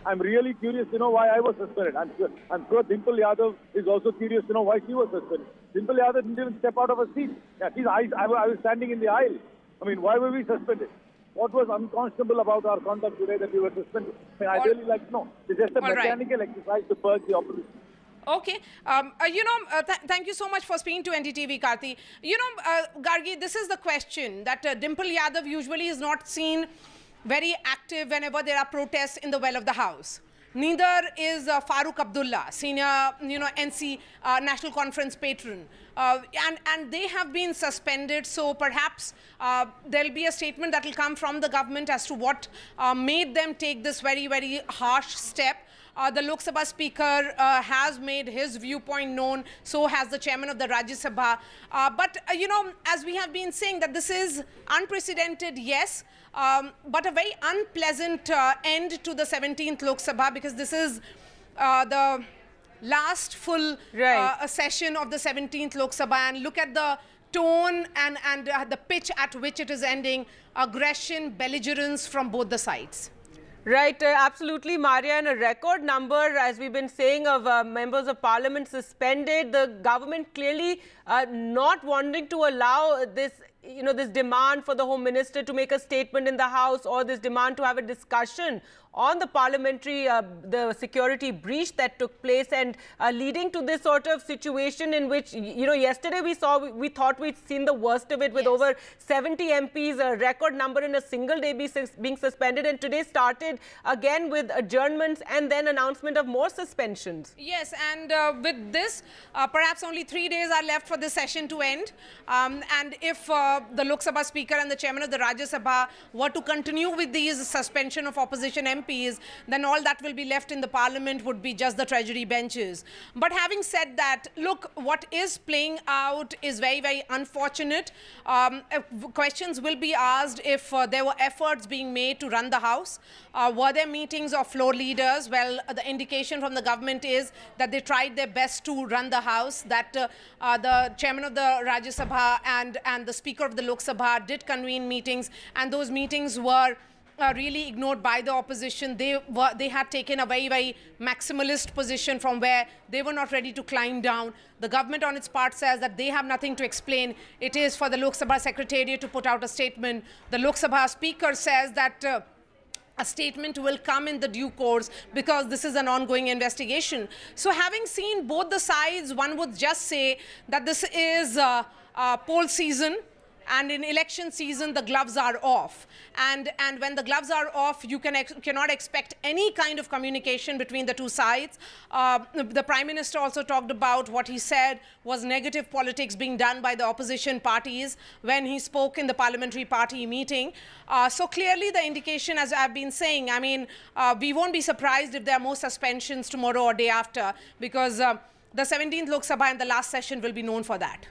I'm really curious to know why I was suspended. I'm sure Dimple Yadav is also curious to know why she was suspended. Dimple Yadav didn't even step out of her seat. I was standing in the aisle. I mean, why were we suspended? What was unconscionable about our conduct today that we were suspended? I mean, I really no. It's just a mechanical exercise to purge the opposition. Okay. Thank you so much for speaking to NDTV, Karti. Gargi, this is the question that Dimple Yadav usually is not seen very active whenever there are protests in the well of the House. Neither is Farooq Abdullah, senior, NC National Conference patron. And they have been suspended, so perhaps there'll be a statement that will come from the government as to what made them take this very, very harsh step. The Lok Sabha Speaker has made his viewpoint known, so has the Chairman of the Rajya Sabha. But as we have been saying, that this is unprecedented, yes, but a very unpleasant end to the 17th Lok Sabha, because this is the last full session of the 17th Lok Sabha, and look at the tone and the pitch at which it is ending. Aggression, belligerence from both the sides. Right, absolutely, Maria, and a record number, as we've been saying, of members of parliament suspended. The government clearly not wanting to allow this, this demand for the Home Minister to make a statement in the House, or this demand to have a discussion on the parliamentary, the security breach that took place, and leading to this sort of situation in which, yesterday we thought we'd seen the worst of it with over 70 MPs, a record number in a single day being suspended, and today started again with adjournments and then announcement of more suspensions. Yes, and with this, perhaps only 3 days are left for this session to end. And if the Lok Sabha Speaker and the Chairman of the Rajya Sabha were to continue with these suspension of opposition MPs, then all that will be left in the Parliament would be just the Treasury benches. But having said that, look, what is playing out is very, very unfortunate. Questions will be asked if there were efforts being made to run the House. Were there meetings of floor leaders? Well, the indication from the government is that they tried their best to run the House, that the Chairman of the Rajya Sabha and the Speaker of the Lok Sabha did convene meetings, and those meetings were really ignored by the opposition. They had taken a very, very maximalist position from where they were not ready to climb down. The government on its part says that they have nothing to explain. It is for the Lok Sabha Secretariat to put out a statement. The Lok Sabha Speaker says that a statement will come in the due course because this is an ongoing investigation. So having seen both the sides, one would just say that this is poll season, And in election season, the gloves are off. And when the gloves are off, you cannot expect any kind of communication between the two sides. The Prime Minister also talked about what he said was negative politics being done by the opposition parties when he spoke in the parliamentary party meeting. So clearly the indication, as I've been saying, I mean, we won't be surprised if there are more suspensions tomorrow or day after, because the 17th Lok Sabha and the last session will be known for that.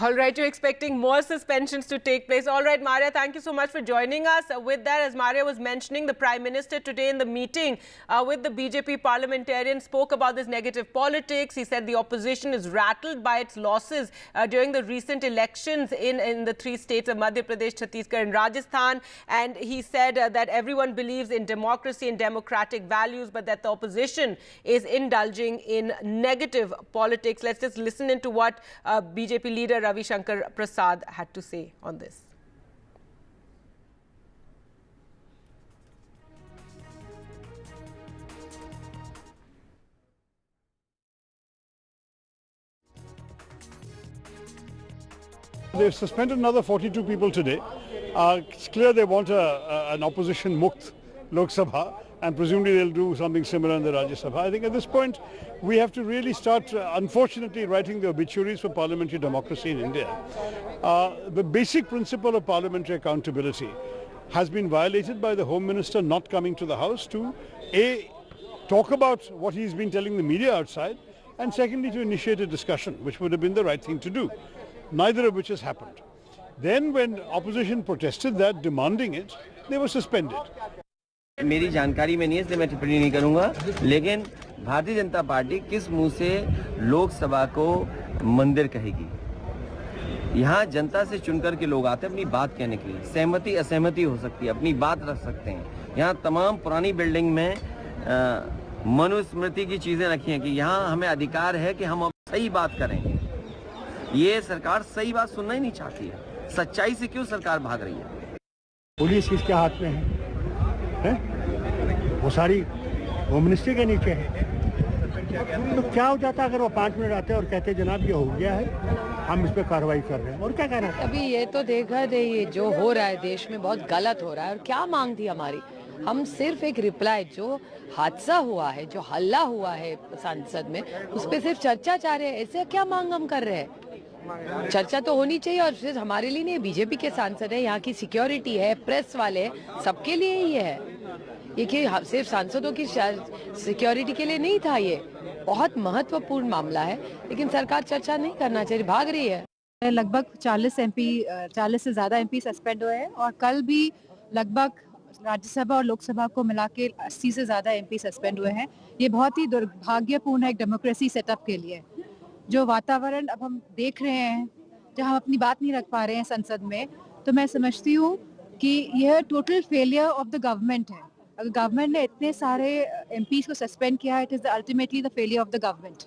All right, you're expecting more suspensions to take place. All right, Maria, thank you so much for joining us. With that, as Maria was mentioning, the Prime Minister today in the meeting with the BJP parliamentarians spoke about this negative politics. He said the opposition is rattled by its losses during the recent elections in the three states of Madhya Pradesh, Chhattisgarh and Rajasthan. And he said that everyone believes in democracy and democratic values, but that the opposition is indulging in negative politics. Let's just listen into what BJP leader Ravi Shankar Prasad had to say on this. They've suspended another 42 people today. It's clear they want an opposition mukt Lok Sabha, and presumably they'll do something similar in the Rajya Sabha. I think at this point we have to really start, unfortunately, writing the obituaries for parliamentary democracy in India. The basic principle of parliamentary accountability has been violated by the Home Minister not coming to the House to talk about what he's been telling the media outside, and secondly to initiate a discussion, which would have been the right thing to do, neither of which has happened. Then when opposition protested that, demanding it, they were suspended. मेरी जानकारी में नहीं है इसलिए मैं टिप्पणी नहीं करूंगा, लेकिन भारतीय जनता पार्टी किस मुंह से लोकसभा को मंदिर कहेगी। यहाँ जनता से चुनकर के लोग आते हैं अपनी बात कहने के लिए, सहमति असहमति हो सकती है, अपनी बात रख सकते हैं। यहाँ तमाम पुरानी बिल्डिंग में मनुस्मृति की चीजें रखी हैं कि यहाँ हमें अधिकार है कि हम अब सही बात करेंगे। ये सरकार सही बात सुनना ही नहीं चाहती है। सच्चाई से क्यों सरकार भाग रही है? पुलिस किसके हाथ में है? वो सारी होम मिनिस्ट्री के नीचे है। तो क्या हो जाता अगर वो 5 मिनट आते और कहते जनाब ये हो गया है, हम इस पे कार्रवाई कर रहे हैं, और क्या कहना है? अभी ये तो देखा ये जो हो रहा है देश में बहुत गलत हो रहा है, और क्या मांग थी हमारी? हम सिर्फ एक रिप्लाई, जो हादसा हुआ है, जो हल्ला हुआ है संसद में, उस पर सिर्फ चर्चा चाह रहे हैं। ऐसे क्या मांग हम कर रहे हैं? चर्चा तो होनी चाहिए, और सिर्फ हमारे लिए नहीं, बीजेपी के सांसद है, यहाँ की सिक्योरिटी है, प्रेस वाले, सबके लिए ही है ये, कि सिर्फ सांसदों की सिक्योरिटी के लिए नहीं था। ये बहुत महत्वपूर्ण मामला है, लेकिन सरकार चर्चा नहीं करना चाहिए, भाग रही है। लगभग 40 से ज़्यादा एमपी सस्पेंड हुए हैं, और कल भी लगभग राज्यसभा और लोकसभा को मिला के 80 से ज़्यादा एमपी सस्पेंड हुए हैं। ये बहुत ही दुर्भाग्यपूर्ण है एक डेमोक्रेसी सेटअप के लिए। जो वातावरण अब हम देख रहे हैं, जहां हम अपनी बात नहीं रख पा रहे हैं संसद में, तो मैं समझती हूँ कि यह total failure of the government है। अगर गवर्नमेंट ने इतने सारे एमपीज को सस्पेंड किया है, it is ultimately the failure of the government.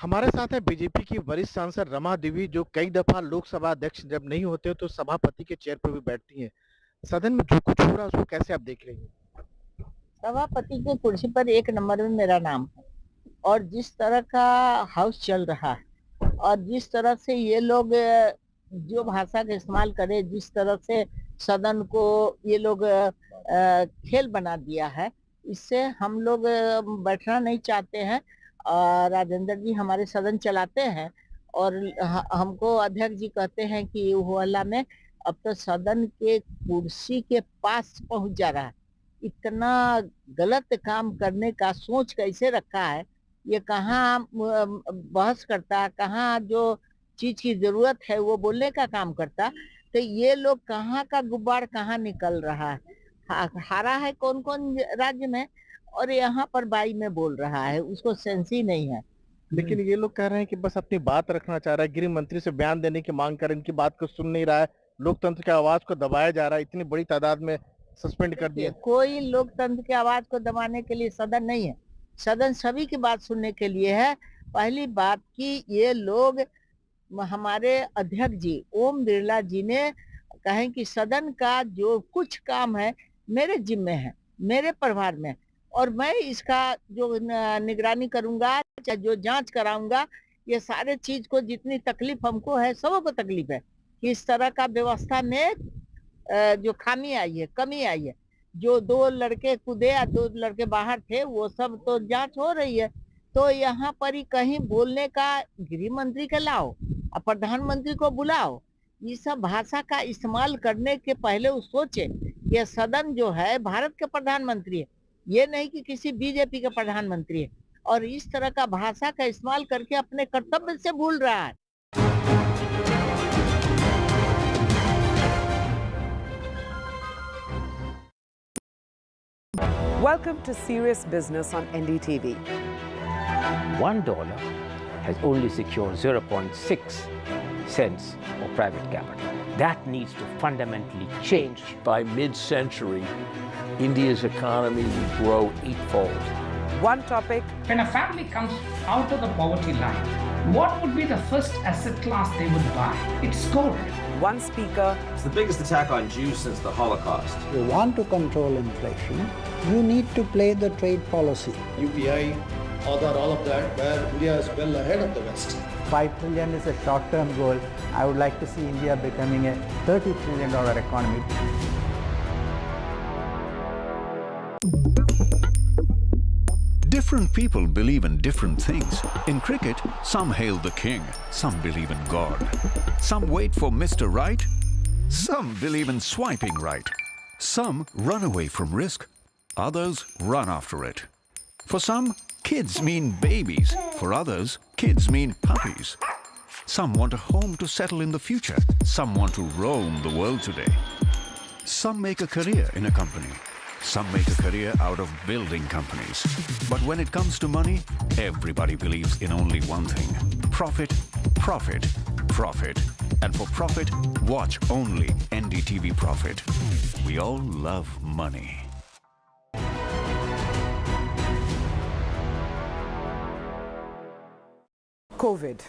हमारे साथ है बीजेपी की वरिष्ठ सांसद रमा देवी, जो कई दफा लोकसभा अध्यक्ष जब नहीं होते तो सभापति के चेयर पर भी बैठती हैं। सदन में जो कुछ हो रहा है उसको कैसे आप देख रही हैं? सभापति की कुर्सी पर 1 नंबर में मेरा नाम है, और जिस तरह का हाउस चल रहा है और जिस तरह से ये लोग जो भाषा का इस्तेमाल करे, जिस तरह से सदन को ये लोग खेल बना दिया है, इससे हम लोग बैठना नहीं चाहते हैं। राजेंद्र जी हमारे सदन चलाते हैं, और हमको अध्यक्ष जी कहते हैं कि वो हल्ला में अब तो सदन के कुर्सी के पास पहुंच जा रहा है। इतना गलत काम करने का सोच कैसे रखा है? ये कहाँ बहस करता, कहाँ जो चीज की जरूरत है वो बोलने का काम करता, तो ये लोग कहाँ का गुब्बार कहाँ निकल रहा है। हारा है कौन कौन राज्य में, और यहाँ पर बाई में बोल रहा है, उसको सेंस ही नहीं है। लेकिन ये लोग कह रहे हैं कि बस अपनी बात रखना चाह रहा है, गृह मंत्री से बयान देने की मांग कर, इनकी बात को सुन नहीं रहा है, लोकतंत्र की आवाज को दबाया जा रहा है। इतनी बड़ी तादाद में सस्पेंड कर दिया। कोई लोकतंत्र की आवाज को दबाने के लिए सदन नहीं है, सदन सभी की बात सुनने के लिए है। पहली बात कि ये लोग, हमारे अध्यक्ष जी ओम बिरला जी ने कहें कि सदन का जो कुछ काम है मेरे जिम्मे है, मेरे प्रभार में, और मैं इसका जो निगरानी करूंगा, चाहे जो जांच कराऊंगा, ये सारे चीज को जितनी तकलीफ हमको है सबको तकलीफ है, कि इस तरह का व्यवस्था में जो खामी आई है, कमी आई है। जो 2 लड़के कूदे या 2 लड़के बाहर थे, वो सब तो जांच हो रही है। तो यहाँ पर ही कहीं बोलने का गृह मंत्री के लाओ और प्रधानमंत्री को बुलाओ। ये सब भाषा का इस्तेमाल करने के पहले वो सोचे कि ये सदन जो है भारत के प्रधानमंत्री है, ये नहीं कि किसी बीजेपी के प्रधानमंत्री है। और इस तरह का भाषा का इस्तेमाल करके अपने कर्तव्य से भूल रहा है। Welcome to Serious Business on NDTV. $1 has only secured 0.6 cents of private capital. That needs to fundamentally change. By mid-century, India's economy will grow 8-fold. One topic. When a family comes out of the poverty line, what would be the first asset class they would buy? It's gold. One speaker. It's the biggest attack on Jews since the Holocaust. If you want to control inflation, you need to play the trade policy. UPI, Aadhaar, all of that, where India is well ahead of the West. 5 trillion is a short-term goal. I would like to see India becoming a $30 trillion economy. Different people believe in different things. In cricket, some hail the king, some believe in God. Some wait for Mr. Right, some believe in swiping right. Some run away from risk, others run after it. For some, kids mean babies. For others, kids mean puppies. Some want a home to settle in the future. Some want to roam the world today. Some make a career in a company. Some make a career out of building companies. But when it comes to money, everybody believes in only one thing: profit, profit, profit. And for profit, watch only NDTV Profit. We all love money. COVID.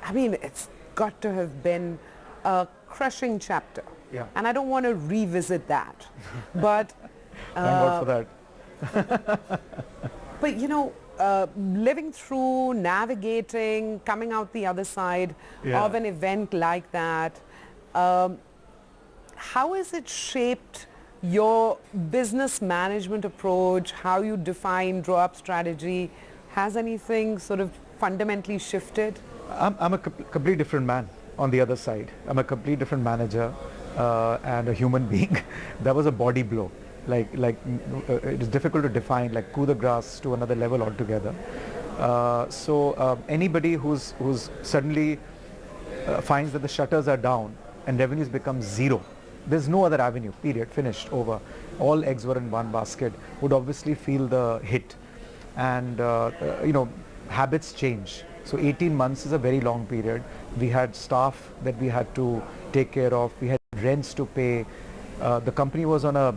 I mean, it's got to have been a crushing chapter. Yeah. And I don't want to revisit that. But Thank God for that. But you know, living through, navigating, coming out the other side of an event like that, how has it shaped your business management approach, how you define draw-up strategy? Has anything sort of fundamentally shifted? I'm a completely different man on the other side. I'm a completely different manager and a human being. That was a body blow. It is difficult to define, like coup de grace to another level altogether. So anybody who's suddenly finds that the shutters are down and revenues become zero, there's no other avenue, period, finished, over. All eggs were in one basket, would obviously feel the hit. And habits change. So 18 months is a very long period. We had staff that we had to take care of. We had rents to pay. The company was on a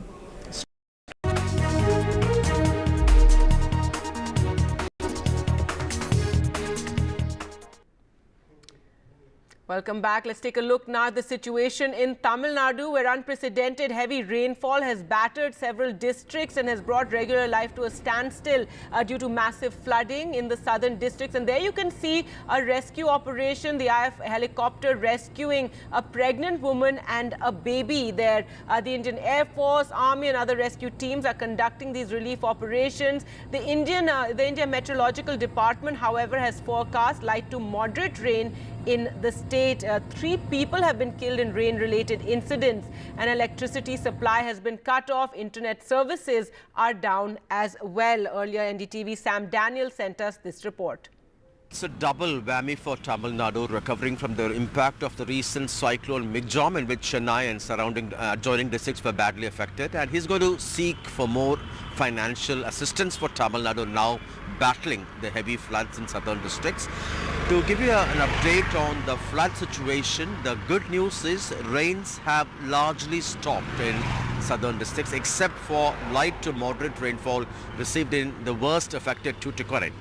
Welcome back. Let's take a look now at the situation in Tamil Nadu, where unprecedented heavy rainfall has battered several districts and has brought regular life to a standstill due to massive flooding in the southern districts. And there you can see a rescue operation, the IF helicopter rescuing a pregnant woman and a baby there. The Indian Air Force, Army and other rescue teams are conducting these relief operations. The India Meteorological Department, however, has forecast light to moderate rain in the state. 3 people have been killed in rain-related incidents, and electricity supply has been cut off. Internet services are down as well. Earlier, NDTV Sam Daniel sent us this report. It's a double whammy for Tamil Nadu, recovering from the impact of the recent cyclone Mijom, in which Chennai and surrounding adjoining districts were badly affected. And he's going to seek for more financial assistance for Tamil Nadu, now battling the heavy floods in southern districts. To give you an update on the flood situation, the good news is rains have largely stopped in southern districts, except for light to moderate rainfall received in the worst affected Tuticorin.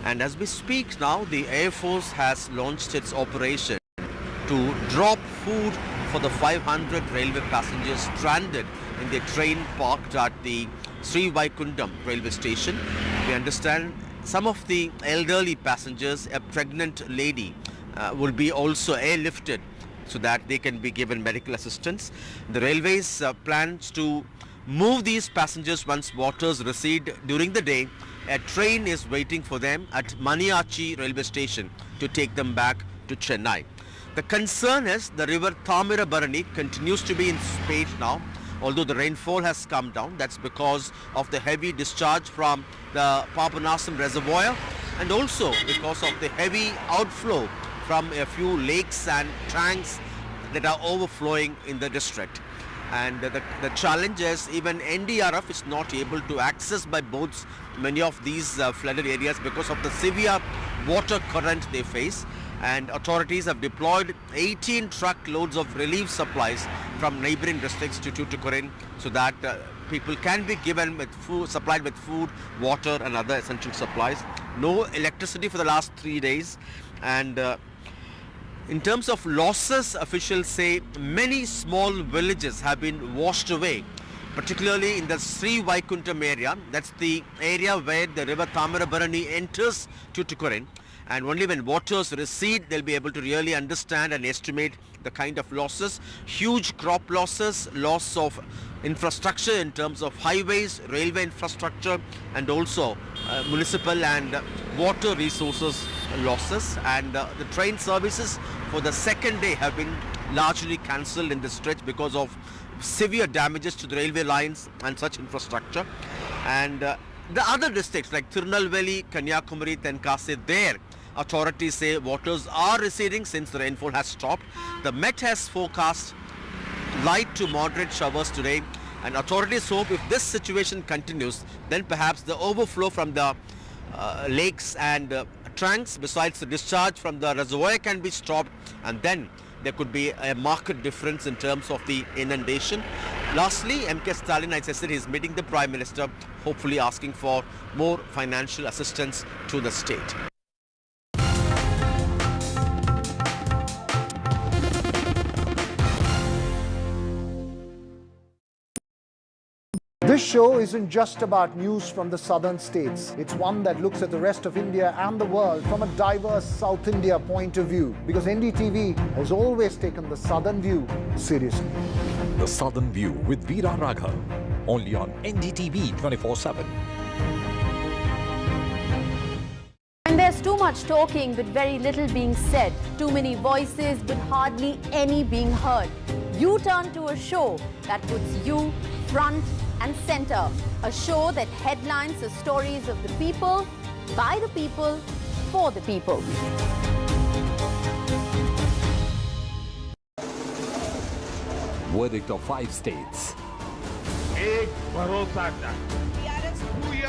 And as we speak now, the Air Force has launched its operation to drop food for the 500 railway passengers stranded in their train parked at the Sri Vaikundam railway station. We understand some of the elderly passengers, a pregnant lady, will be also airlifted so that they can be given medical assistance. The railways plans to move these passengers once waters recede during the day. A train is waiting for them at Maniachi railway station to take them back to Chennai. The concern is the river Thamirabarani continues to be in spate now, although the rainfall has come down. That's because of the heavy discharge from the Papanasam reservoir and also because of the heavy outflow from a few lakes and tanks that are overflowing in the district. And the challenge is even NDRF is not able to access by boats many of these flooded areas because of the severe water current they face. And authorities have deployed 18 truckloads of relief supplies from neighboring districts to Tuticorin so that people can be given with food, supplied with food, water and other essential supplies. No electricity for the last 3 days. And in terms of losses, officials say many small villages have been washed away, particularly in the Sri Vaikuntham area. That's the area where the river Thamirabarani enters Tuticorin. And only when waters recede, they'll be able to really understand and estimate the kind of losses. Huge crop losses, loss of infrastructure in terms of highways, railway infrastructure, and also municipal and water resources losses. And the train services for the second day have been largely cancelled in this stretch because of severe damages to the railway lines and such infrastructure. And the other districts like Tirunelveli, Kanyakumari, Tenkasi, there authorities say waters are receding since the rainfall has stopped. The Met has forecast light to moderate showers today, and authorities hope if this situation continues, then perhaps the overflow from the lakes and trunks besides the discharge from the reservoir can be stopped, and then there could be a marked difference in terms of the inundation. Lastly, MK Stalin, as I said, is meeting the Prime Minister, hopefully asking for more financial assistance to the state. This show isn't just about news from the southern states. It's one that looks at the rest of India and the world from a diverse South India point of view, because NDTV has always taken the southern view seriously. The Southern View with Veera Raghav, only on NDTV 24/7. And there's too much talking but very little being said. Too many voices but hardly any being heard. You turn to a show that puts you front and center. A show that headlines the stories of the people, by the people, for the people. Verdict of 5 states.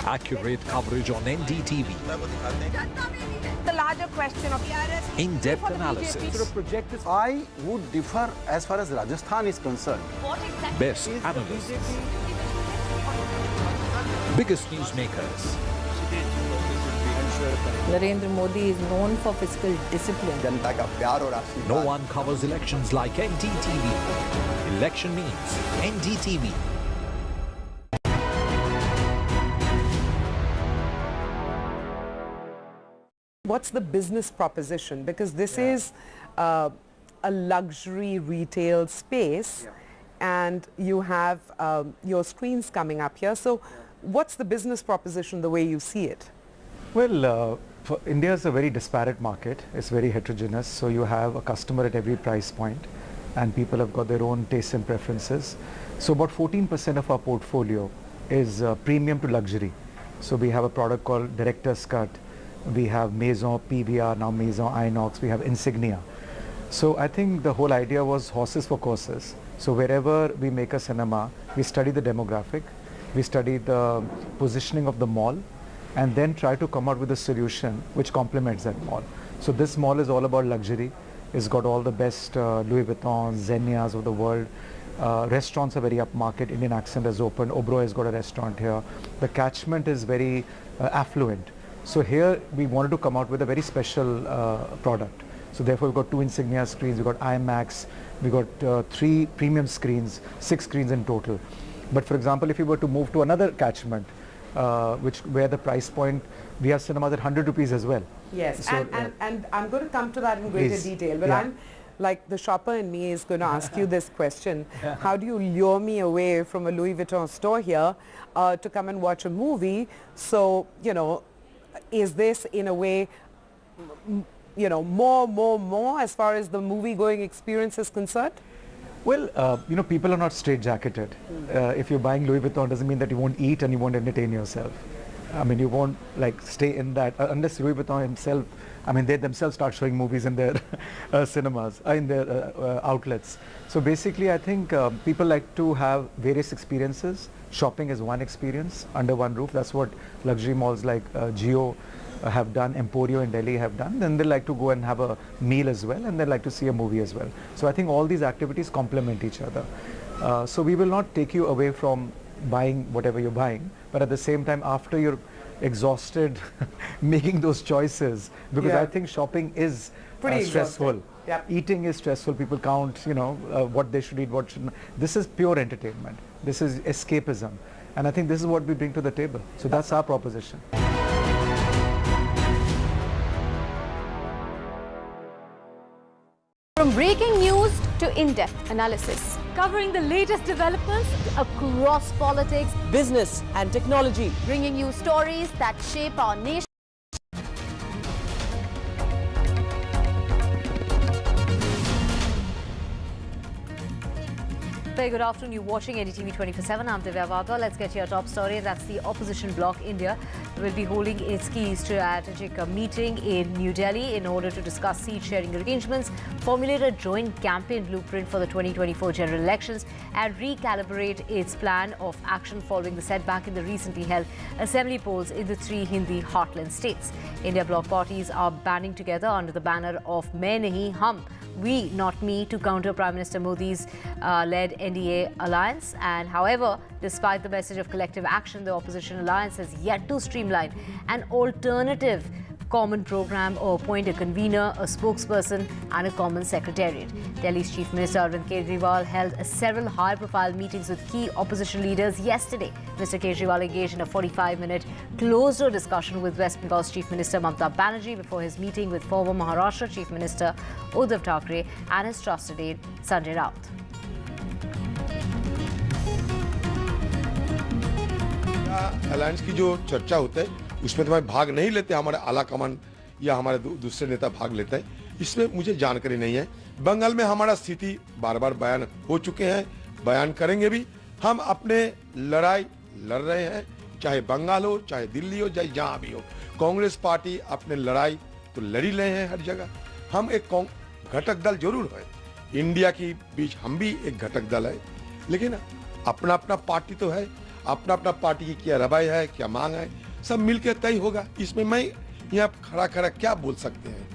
Accurate coverage on NDTV. The larger question of In-depth analysis. I would differ as far as Rajasthan is concerned. Best analysts. Biggest newsmakers. Narendra Modi is known for fiscal discipline. No one covers elections like NDTV. Election means NDTV. What's the business proposition? Because this is a luxury retail space, and you have your screens coming up here. So what's the business proposition the way you see it? Well, India is a very disparate market. It's very heterogeneous. So you have a customer at every price point, and people have got their own tastes and preferences. So about 14% of our portfolio is premium to luxury. So we have a product called Director's Cut. We have Maison PVR, now Maison Inox. We have Insignia. So I think the whole idea was horses for courses. So wherever we make a cinema, we study the demographic, we study the positioning of the mall, and then try to come out with a solution which complements that mall. So this mall is all about luxury. It's got all the best Louis Vuitton, Xenias of the world. Restaurants are very upmarket. Indian Accent has opened. Oberoi has got a restaurant here. The catchment is very affluent. So here we wanted to come out with a very special product. So therefore we've got 2 Insignia screens, we've got IMAX, we've got 3 premium screens, 6 screens in total. But for example, if you were to move to another catchment, where the price point, we have cinemas at 100 rupees as well. Yes, So, and I'm going to come to that in greater please. detail, but Yeah. like the shopper in me is going to ask you this question. How do you lure me away from a Louis Vuitton store here to come and watch a movie? So, you know, is this in a way, you know, more as far as the movie-going experience is concerned? Well, you know, people are not straitjacketed. If you're buying Louis Vuitton, doesn't mean that you won't eat and you won't entertain yourself. I mean, you won't like stay in that unless Louis Vuitton himself. I mean, they themselves start showing movies in their cinemas, in their outlets. So basically, I think people like to have various experiences. Shopping is one experience under one roof. That's what luxury malls like Jio have done, Emporio in Delhi have done. Then they like to go and have a meal as well, and they like to see a movie as well. So I think all these activities complement each other. So we will not take you away from buying whatever you're buying, but at the same time, after you're exhausted making those choices, because I think shopping is stressful. Eating is stressful. People count, you know, what they should eat, what should not. This is pure entertainment. This is escapism. And I think this is what we bring to the table. So that's our proposition. From breaking news to in-depth analysis, covering the latest developments across politics, business and technology, bringing you stories that shape our nation. Very good afternoon. You're watching NDTV 24/7. I'm Divya Vadwa. Let's get to your top story. That's the opposition bloc India will be holding its key strategic meeting in New Delhi in order to discuss seat-sharing arrangements, formulate a joint campaign blueprint for the 2024 general elections, and recalibrate its plan of action following the setback in the recently held assembly polls in the three Hindi heartland states. India bloc parties are banding together under the banner of Main Nahi Hum, We Not Me, to counter Prime Minister Modi's led NDA alliance. And however, despite the message of collective action, the opposition alliance has yet to streamline an alternative common program or appoint a convener, a spokesperson and a common secretariat. Delhi's Chief Minister Arvind Kejriwal held several high-profile meetings with key opposition leaders yesterday. Mr. Kejriwal engaged in a 45-minute closed-door discussion with West Bengal's Chief Minister Mamata Banerjee before his meeting with former Maharashtra Chief Minister Yadav Thackeray and his trusted aide Sanjay Raut. Alliance की जो चर्चा होता है उसमें तो मैं भाग नहीं लेते, हमारे आला कमान या हमारे दूसरे नेता भाग लेते हैं, इसमें मुझे जानकारी नहीं है। बंगाल में हमारा स्थिति बार-बार बयान हो चुके हैं, बयान करेंगे भी। हम अपने लड़ाई लड़ रहे हैं, चाहे बंगाल हो, चाहे दिल्ली हो, चाहे जहां भी हो। कांग्रेस पार्टी अपने लड़ाई तो लड़ी रहे हैं हर जगह। हम एक घटक दल जरूर है, इंडिया की बीच हम भी एक घटक दल है, लेकिन अपना अपना पार्टी तो है, अपना अपना पार्टी की क्या रवाय है, क्या मांग है, सब मिलकर तय होगा। इसमें मैं यहाँ खड़ा क्या बोल सकते हैं।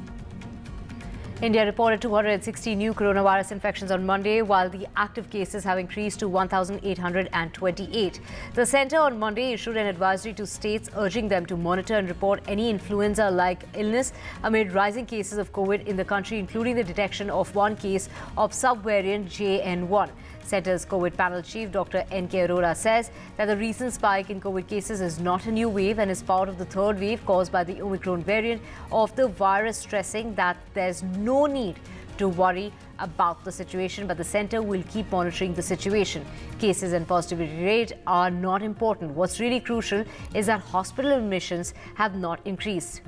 India reported 260 new coronavirus infections on Monday, while the active cases have increased to 1,828. The centre on Monday issued an advisory to states urging them to monitor and report any influenza-like illness amid rising cases of COVID in the country, including the detection of one case of subvariant JN1. Centre's COVID panel chief, Dr. N.K. Arora, says that the recent spike in COVID cases is not a new wave and is part of the third wave caused by the Omicron variant of the virus, stressing that there's no need to worry about the situation, but the centre will keep monitoring the situation. Cases and positivity rate are not important. What's really crucial is that hospital admissions have not increased.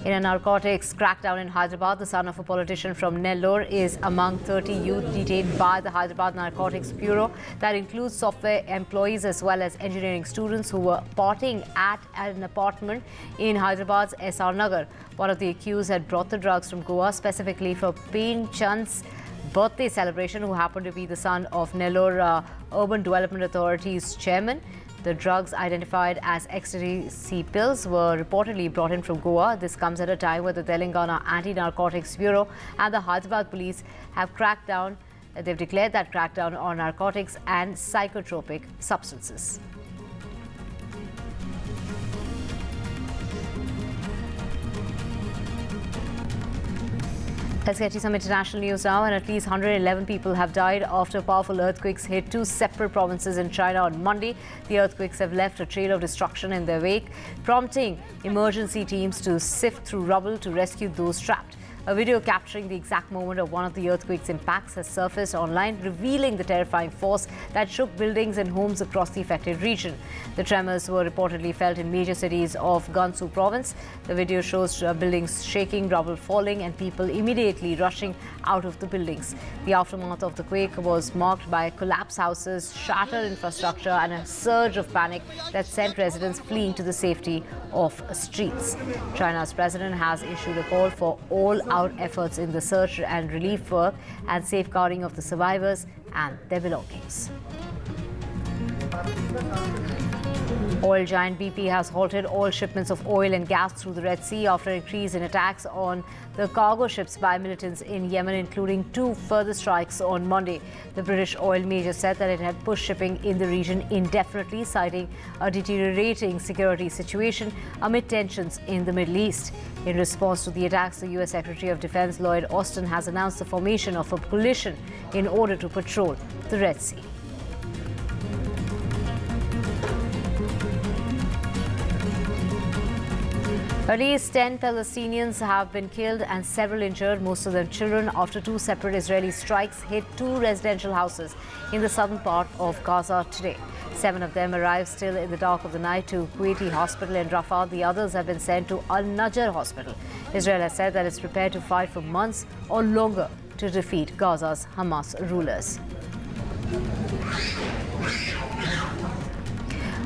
In a narcotics crackdown in Hyderabad, the son of a politician from Nellore is among 30 youth detained by the Hyderabad Narcotics Bureau. That includes software employees as well as engineering students who were partying at an apartment in Hyderabad's SR Nagar. One of the accused had brought the drugs from Goa specifically for Pain Chand's birthday celebration, who happened to be the son of Nellore Urban Development Authority's chairman. The drugs, identified as ecstasy pills, were reportedly brought in from Goa. This comes at a time where the Telangana Anti-Narcotics Bureau and the Hyderabad police have cracked down. They've declared that crackdown on narcotics and psychotropic substances. Let's get you some international news now. And at least 111 people have died after powerful earthquakes hit two separate provinces in China on Monday. The earthquakes have left a trail of destruction in their wake, prompting emergency teams to sift through rubble to rescue those trapped. A video capturing the exact moment of one of the earthquake's impacts has surfaced online, revealing the terrifying force that shook buildings and homes across the affected region. The tremors were reportedly felt in major cities of Gansu province. The video shows buildings shaking, rubble falling, and people immediately rushing out of the buildings. The aftermath of the quake was marked by collapsed houses, shattered infrastructure, and a surge of panic that sent residents fleeing to the safety of streets. China's president has issued a call for all-out efforts in the search and relief work and safeguarding of the survivors and their belongings. Oil giant BP has halted all shipments of oil and gas through the Red Sea after an increase in attacks on the cargo ships by militants in Yemen, including 2 further strikes on Monday. The British oil major said that it had pushed shipping in the region indefinitely, citing a deteriorating security situation amid tensions in the Middle East. In response to the attacks, the U.S. Secretary of Defense Lloyd Austin has announced the formation of a coalition in order to patrol the Red Sea. At least 10 Palestinians have been killed and several injured, most of them children, after 2 separate Israeli strikes hit 2 residential houses in the southern part of Gaza today. 7 of them arrived still in the dark of the night to Kuwaiti hospital in Rafah. The others have been sent to Al-Najjar hospital. Israel has said that it's prepared to fight for months or longer to defeat Gaza's Hamas rulers.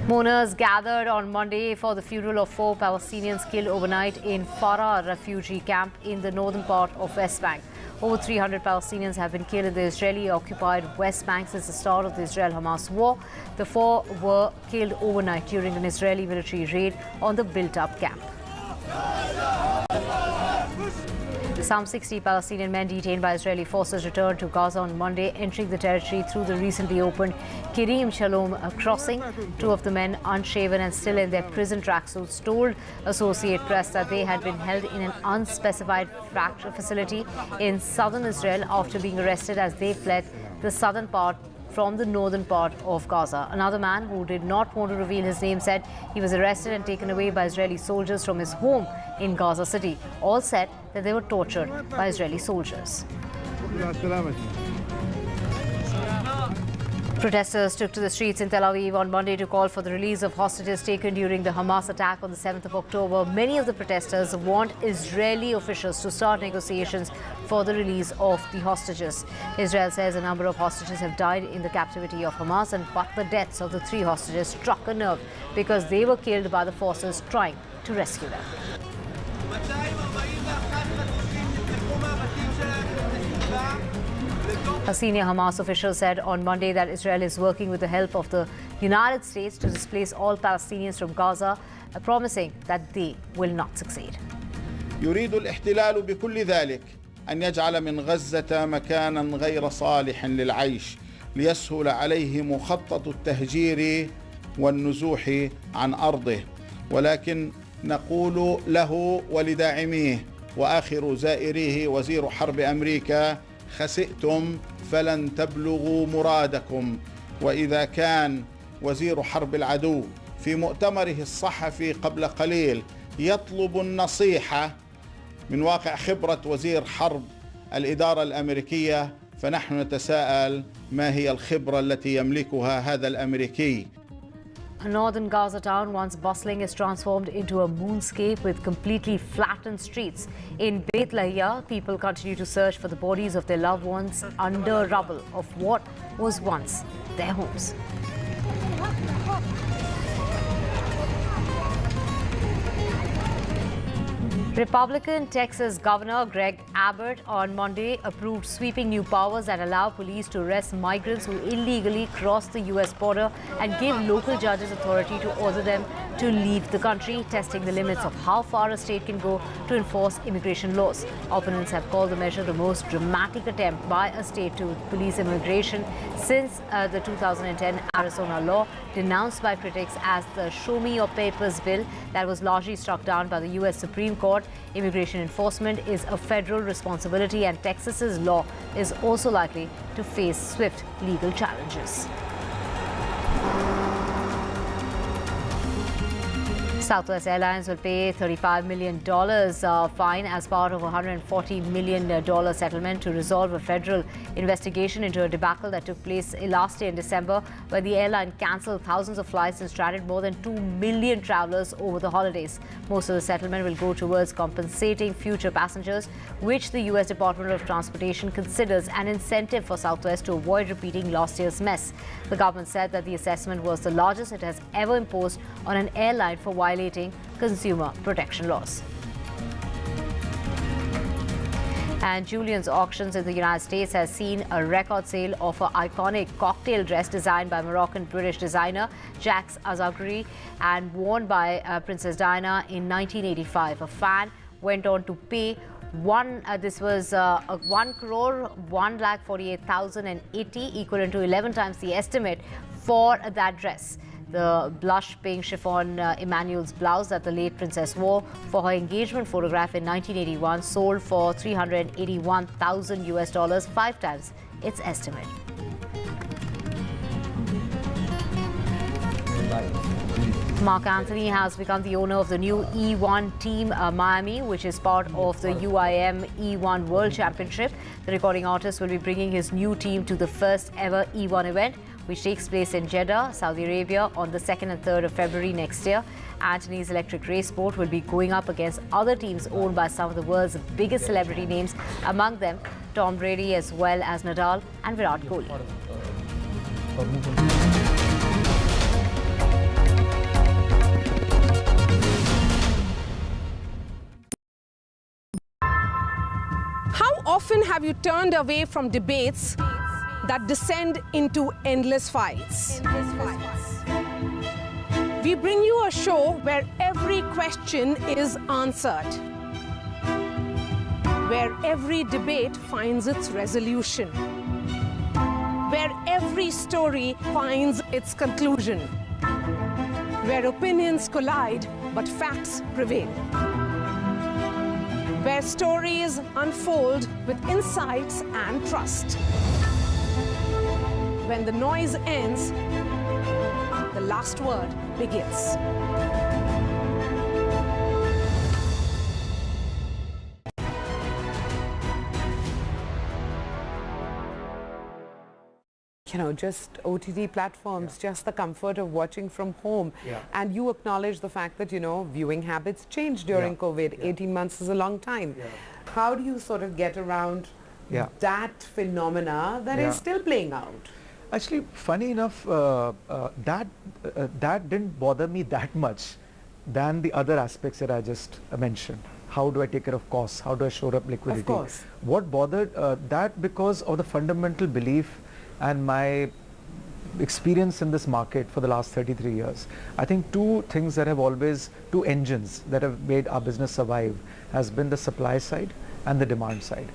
Mourners gathered on Monday for the funeral of 4 Palestinians killed overnight in Farah refugee camp in the northern part of West Bank. Over 300 Palestinians have been killed in the Israeli-occupied West Bank since the start of the Israel-Hamas war. The 4 were killed overnight during an Israeli military raid on the built-up camp. Some 60 Palestinian men detained by Israeli forces returned to Gaza on Monday, entering the territory through the recently opened Kirim Shalom crossing. 2 of the men, unshaven and still in their prison tracksuits, told Associated Press that they had been held in an unspecified facility in southern Israel after being arrested as they fled the southern part from the northern part of Gaza. Another man who did not want to reveal his name said he was arrested and taken away by Israeli soldiers from his home in Gaza City. All said that they were tortured by Israeli soldiers. Protesters took to the streets in Tel Aviv on Monday to call for the release of hostages taken during the Hamas attack on the 7th of October. Many of the protesters want Israeli officials to start negotiations for the release of the hostages. Israel says a number of hostages have died in the captivity of Hamas, but the deaths of the 3 hostages struck a nerve because they were killed by the forces trying to rescue them. A senior Hamas official said on Monday that Israel is working with the help of the United States to displace all Palestinians from Gaza, promising that they will not succeed. يريد الاحتلال بكل ذلك أن يجعل من غزة مكانا غير صالح للعيش ليسهل عليه مخطط التهجير والنزوح عن أرضه، ولكن نقول له ولداعميه وآخر زائريه وزير حرب أمريكا: خسئتم فلن تبلغوا مرادكم. وإذا كان وزير حرب العدو في مؤتمره الصحفي قبل قليل يطلب النصيحة من واقع خبرة وزير حرب الإدارة الأمريكية، فنحن نتساءل ما هي الخبرة التي يملكها هذا الأمريكي. A northern Gaza town, once bustling, is transformed into a moonscape with completely flattened streets. In Beit Lahia, people continue to search for the bodies of their loved ones under rubble of what was once their homes. Republican Texas Governor Greg Abbott on Monday approved sweeping new powers that allow police to arrest migrants who illegally cross the U.S. border and give local judges authority to order them to leave the country, testing the limits of how far a state can go to enforce immigration laws. Opponents have called the measure the most dramatic attempt by a state to police immigration since the 2010 Arizona law, denounced by critics as the Show Me Your Papers bill that was largely struck down by the U.S. Supreme Court Immigration enforcement is a federal responsibility, and Texas's law is also likely to face swift legal challenges. Southwest Airlines will pay $35 million fine as part of a $140 million settlement to resolve a federal investigation into a debacle that took place last year in December, where the airline cancelled thousands of flights and stranded more than 2 million travelers over the holidays. Most of the settlement will go towards compensating future passengers, which the U.S. Department of Transportation considers an incentive for Southwest to avoid repeating last year's mess. The government said that the assessment was the largest it has ever imposed on an airline for violating consumer protection laws. And Julian's Auctions in the United States has seen a record sale of an iconic cocktail dress designed by Moroccan-British designer Jacques Azagri and worn by Princess Diana in 1985. A fan went on to pay one crore 1,48,080, equivalent to 11 times the estimate for that dress. The blush pink chiffon Emmanuel's blouse that the late princess wore for her engagement photograph in 1981 sold for $381,000, 5 times its estimate. Mark Anthony has become the owner of the new E1 Team Miami, which is part of the UIM E1 World Championship. The recording artist will be bringing his new team to the first ever E1 event, which takes place in Jeddah, Saudi Arabia on the 2nd and 3rd of February next year. Anthony's electric race boat will be going up against other teams owned by some of the world's biggest celebrity names, among them Tom Brady as well as Nadal and Virat Kohli. How often have you turned away from debates that descend into endless fights? We bring you a show where every question is answered, where every debate finds its resolution, where every story finds its conclusion, where opinions collide but facts prevail, where stories unfold with insights and trust. When the noise ends, the last word begins. You know, just OTT platforms, just the comfort of watching from home. And you acknowledge the fact that, you know, viewing habits changed during COVID. 18 months is a long time. How do you sort of get around that phenomena that is still playing out? Actually, funny enough, that didn't bother me that much than the other aspects that I just mentioned. How do I take care of costs? How do I shore up liquidity? Of course. What bothered that because of the fundamental belief and my experience in this market for the last 33 years. I think two engines that have made our business survive has been the supply side and the demand side.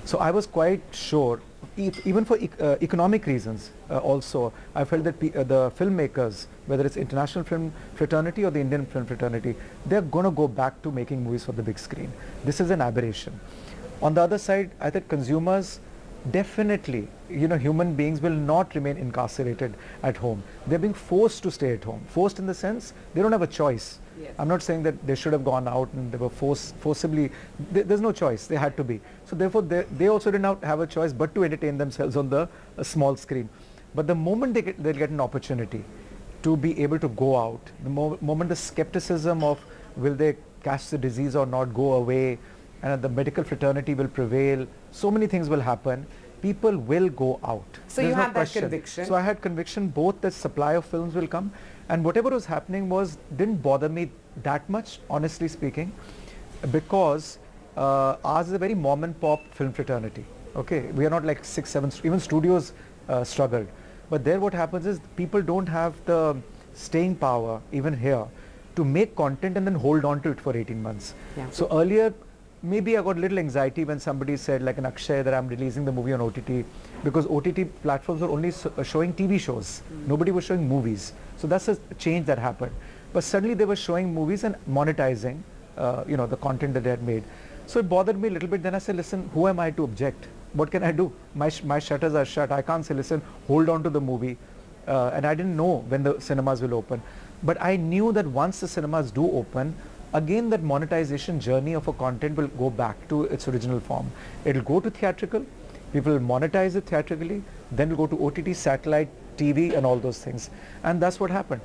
So I was quite sure, even for economic reasons also, I felt that the filmmakers, whether it's international film fraternity or the Indian film fraternity, they're going to go back to making movies for the big screen. This is an aberration. On the other side, I think consumers definitely, you know, human beings will not remain incarcerated at home. They're being forced to stay at home. Forced in the sense they don't have a choice. Yes. I'm not saying that they should have gone out and they were forcibly, there's no choice, they had to be. So therefore they also did not have a choice but to entertain themselves on the small screen. But the moment they'll get an opportunity to be able to go out, the moment the skepticism of will they catch the disease or not go away, and the medical fraternity will prevail, so many things will happen, people will go out. So you had that conviction? So I had conviction both that supply of films will come, and whatever was happening didn't bother me that much, honestly speaking, because ours is a very mom and pop film fraternity. Okay, we are not like 6, 7, even studios struggled. But there what happens is people don't have the staying power, even here, to make content and then hold on to it for 18 months. So earlier, maybe I got a little anxiety when somebody said, like an Akshay, that I'm releasing the movie on OTT, because OTT platforms were only showing TV shows. Nobody was showing movies. So that's a change that happened. But suddenly they were showing movies and monetizing the content that they had made. So it bothered me a little bit. Then I said, listen, who am I to object? What can I do? My shutters are shut. I can't say, listen, hold on to the movie. And I didn't know when the cinemas will open. But I knew that once the cinemas do open, again that monetization journey of a content will go back to its original form. It will go to theatrical, people will monetize it theatrically, then it will go to OTT, satellite, TV and all those things. And that's what happened.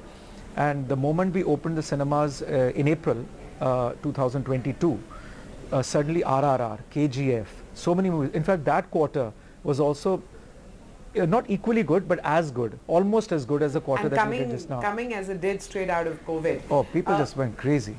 And the moment we opened the cinemas in April 2022, suddenly RRR, KGF, so many movies. In fact, that quarter was also not equally good, but as good, almost as good as the quarter that we did just now. Coming as it did straight out of COVID. Oh, people just went crazy.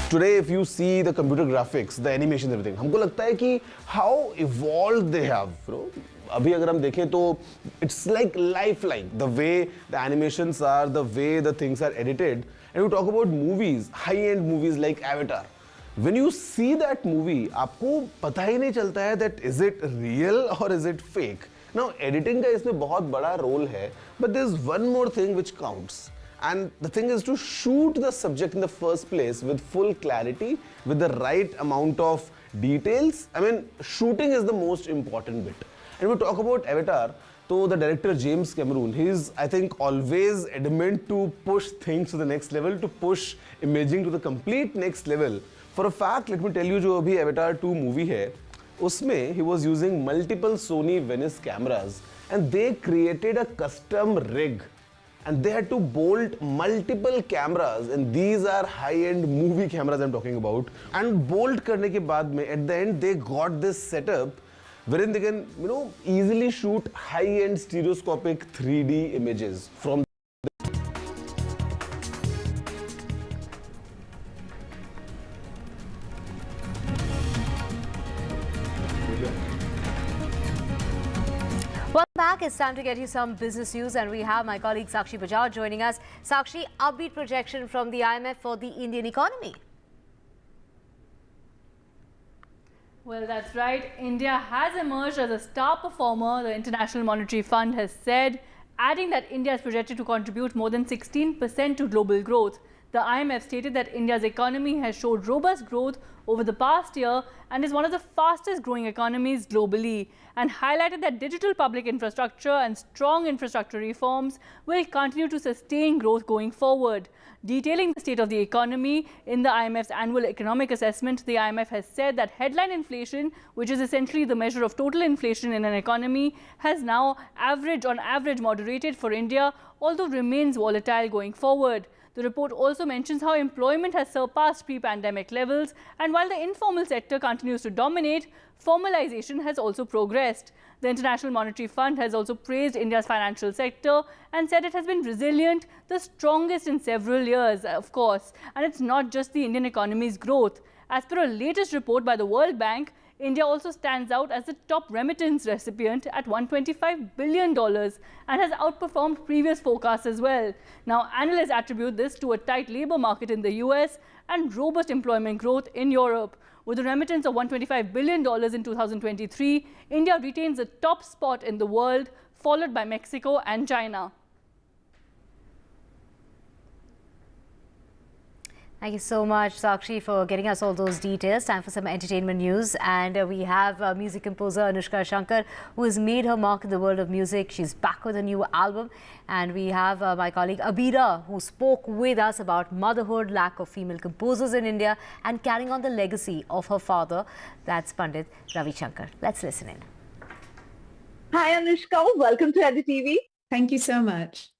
Today, if you see the computer graphics, the animation, everything, हमको लगता है कि how evolved they have, अभी अगर हम देखें तो it's like lifelike, the way the animations are, the way the things are edited. And we talk about movies, high-end movies like Avatar. When you see that movie, आपको पता ही नहीं चलता है that is it real or is it fake. Now, editing का इसमें बहुत बड़ा role है, but there's one more thing which counts. And the thing is to shoot the subject in the first place with full clarity, with the right amount of details. I mean, shooting is the most important bit. And we talk about Avatar, so the director James Cameron, he's, I think, always adamant to push things to the next level, to push imaging to the complete next level. For a fact, let me tell you, जो अभी Avatar 2 movie है, उसमें he was using multiple Sony Venice cameras, and they created a custom rig. And they had to bolt multiple cameras, and these are high-end movie cameras I'm talking about. And bolt करने के बाद में, at the end, they got this setup wherein they can, easily shoot high-end stereoscopic 3D images from. Welcome back. It's time to get you some business news, and we have my colleague Sakshi Bajaj joining us. Sakshi, upbeat projection from the IMF for the Indian economy. Well, that's right. India has emerged as a star performer, the International Monetary Fund has said, adding that India is projected to contribute more than 16% to global growth. The IMF stated that India's economy has showed robust growth over the past year and is one of the fastest growing economies globally, and highlighted that digital public infrastructure and strong infrastructure reforms will continue to sustain growth going forward. Detailing the state of the economy in the IMF's annual economic assessment, the IMF has said that headline inflation, which is essentially the measure of total inflation in an economy, has now on average moderated for India, although remains volatile going forward. The report also mentions how employment has surpassed pre-pandemic levels, and while the informal sector continues to dominate, formalization has also progressed. The International Monetary Fund has also praised India's financial sector and said it has been resilient, the strongest in several years, of course. And it's not just the Indian economy's growth. As per a latest report by the World Bank, India also stands out as the top remittance recipient at $125 billion and has outperformed previous forecasts as well. Now, analysts attribute this to a tight labor market in the US and robust employment growth in Europe. With a remittance of $125 billion in 2023, India retains the top spot in the world, followed by Mexico and China. Thank you so much, Sakshi, for getting us all those details. Time for some entertainment news. And we have music composer Anushka Shankar, who has made her mark in the world of music. She's back with a new album. And we have my colleague Abira, who spoke with us about motherhood, lack of female composers in India, and carrying on the legacy of her father. That's Pandit Ravi Shankar. Let's listen in. Hi, Anushka. Welcome to NDTV. Thank you so much.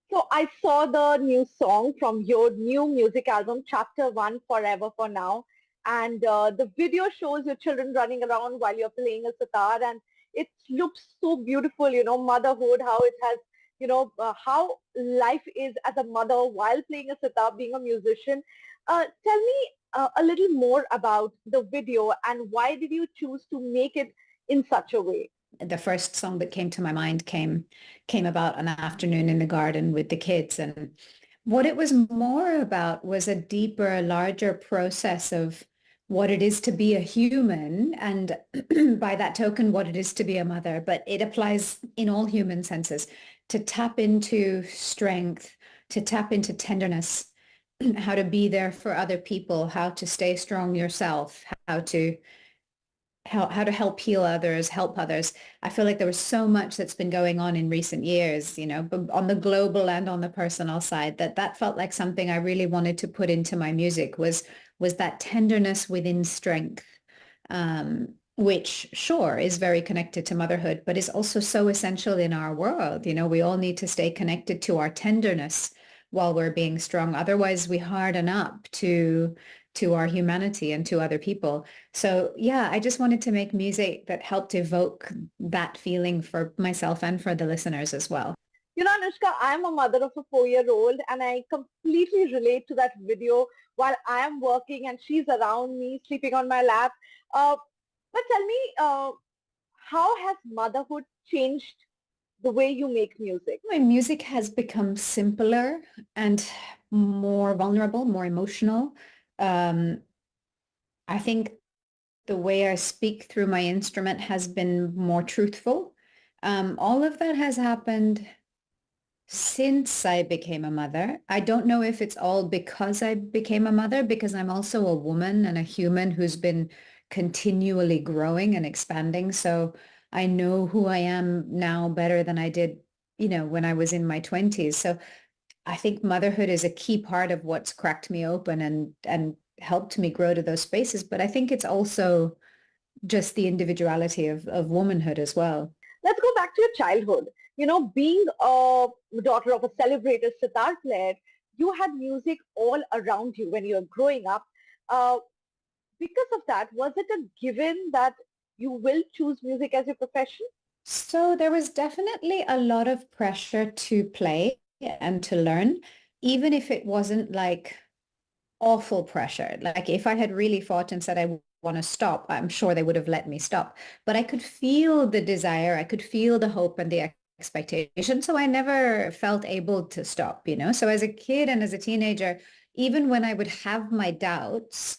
So I saw the new song from your new music album, Chapter 1, Forever for Now. And the video shows your children running around while you're playing a sitar. And it looks so beautiful, motherhood, how it has, how life is as a mother while playing a sitar, being a musician. Tell me a little more about the video and why did you choose to make it in such a way? The first song that came to my mind came about an afternoon in the garden with the kids, and what it was more about was a deeper, larger process of what it is to be a human, and by that token, what it is to be a mother. But it applies in all human senses, to tap into strength, to tap into tenderness, how to be there for other people, how to stay strong yourself, how to help heal others, help others. I feel like there was so much that's been going on in recent years, you know, on the global and on the personal side, that felt like something I really wanted to put into my music, was that tenderness within strength, which sure is very connected to motherhood, but is also so essential in our world. You know, we all need to stay connected to our tenderness while we're being strong. Otherwise, we harden up to our humanity and to other people. So yeah, I just wanted to make music that helped evoke that feeling for myself and for the listeners as well. You know, Anushka, I'm a mother of a 4-year-old and I completely relate to that video while I am working and she's around me, sleeping on my lap. But tell me, how has motherhood changed the way you make music? My music has become simpler and more vulnerable, more emotional. I think the way I speak through my instrument has been more truthful. All of that has happened since I became a mother. I don't know if it's all because I became a mother, because I'm also a woman and a human who's been continually growing and expanding. So I know who I am now better than I did, you know, when I was in my 20s. So I think motherhood is a key part of what's cracked me open and helped me grow to those spaces. But I think it's also just the individuality of womanhood as well. Let's go back to your childhood. You know, being a daughter of a celebrated sitar player, you had music all around you when you were growing up. Because of that, was it a given that you will choose music as your profession? So there was definitely a lot of pressure to play and to learn, even if it wasn't like awful pressure. Like if I had really fought and said I want to stop, I'm sure they would have let me stop. But I could feel the desire, I could feel the hope and the expectation. So I never felt able to stop, you know? So as a kid and as a teenager, even when I would have my doubts,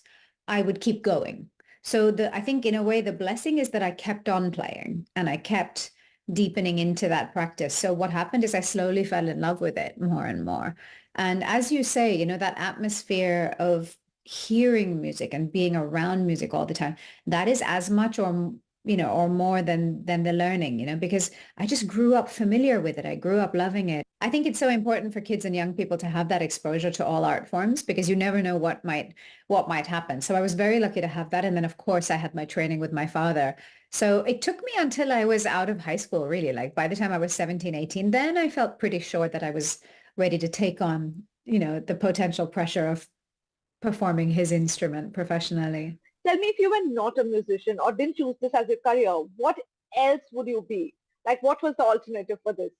I would keep going. So I think in a way, the blessing is that I kept on playing and I kept deepening into that practice. So what happened is I slowly fell in love with it more and more. And as you say, you know, that atmosphere of hearing music and being around music all the time, that is as much or, you know, or more than the learning, you know, because I just grew up familiar with it. I grew up loving it. I think it's so important for kids and young people to have that exposure to all art forms, because you never know what might happen. So I was very lucky to have that. And then of course I had my training with my father. So it took me until I was out of high school, really. Like by the time I was 17, 18, then I felt pretty sure that I was ready to take on, you know, the potential pressure of performing his instrument professionally. Tell me, if you were not a musician or didn't choose this as your career, what else would you be? Like, what was the alternative for this?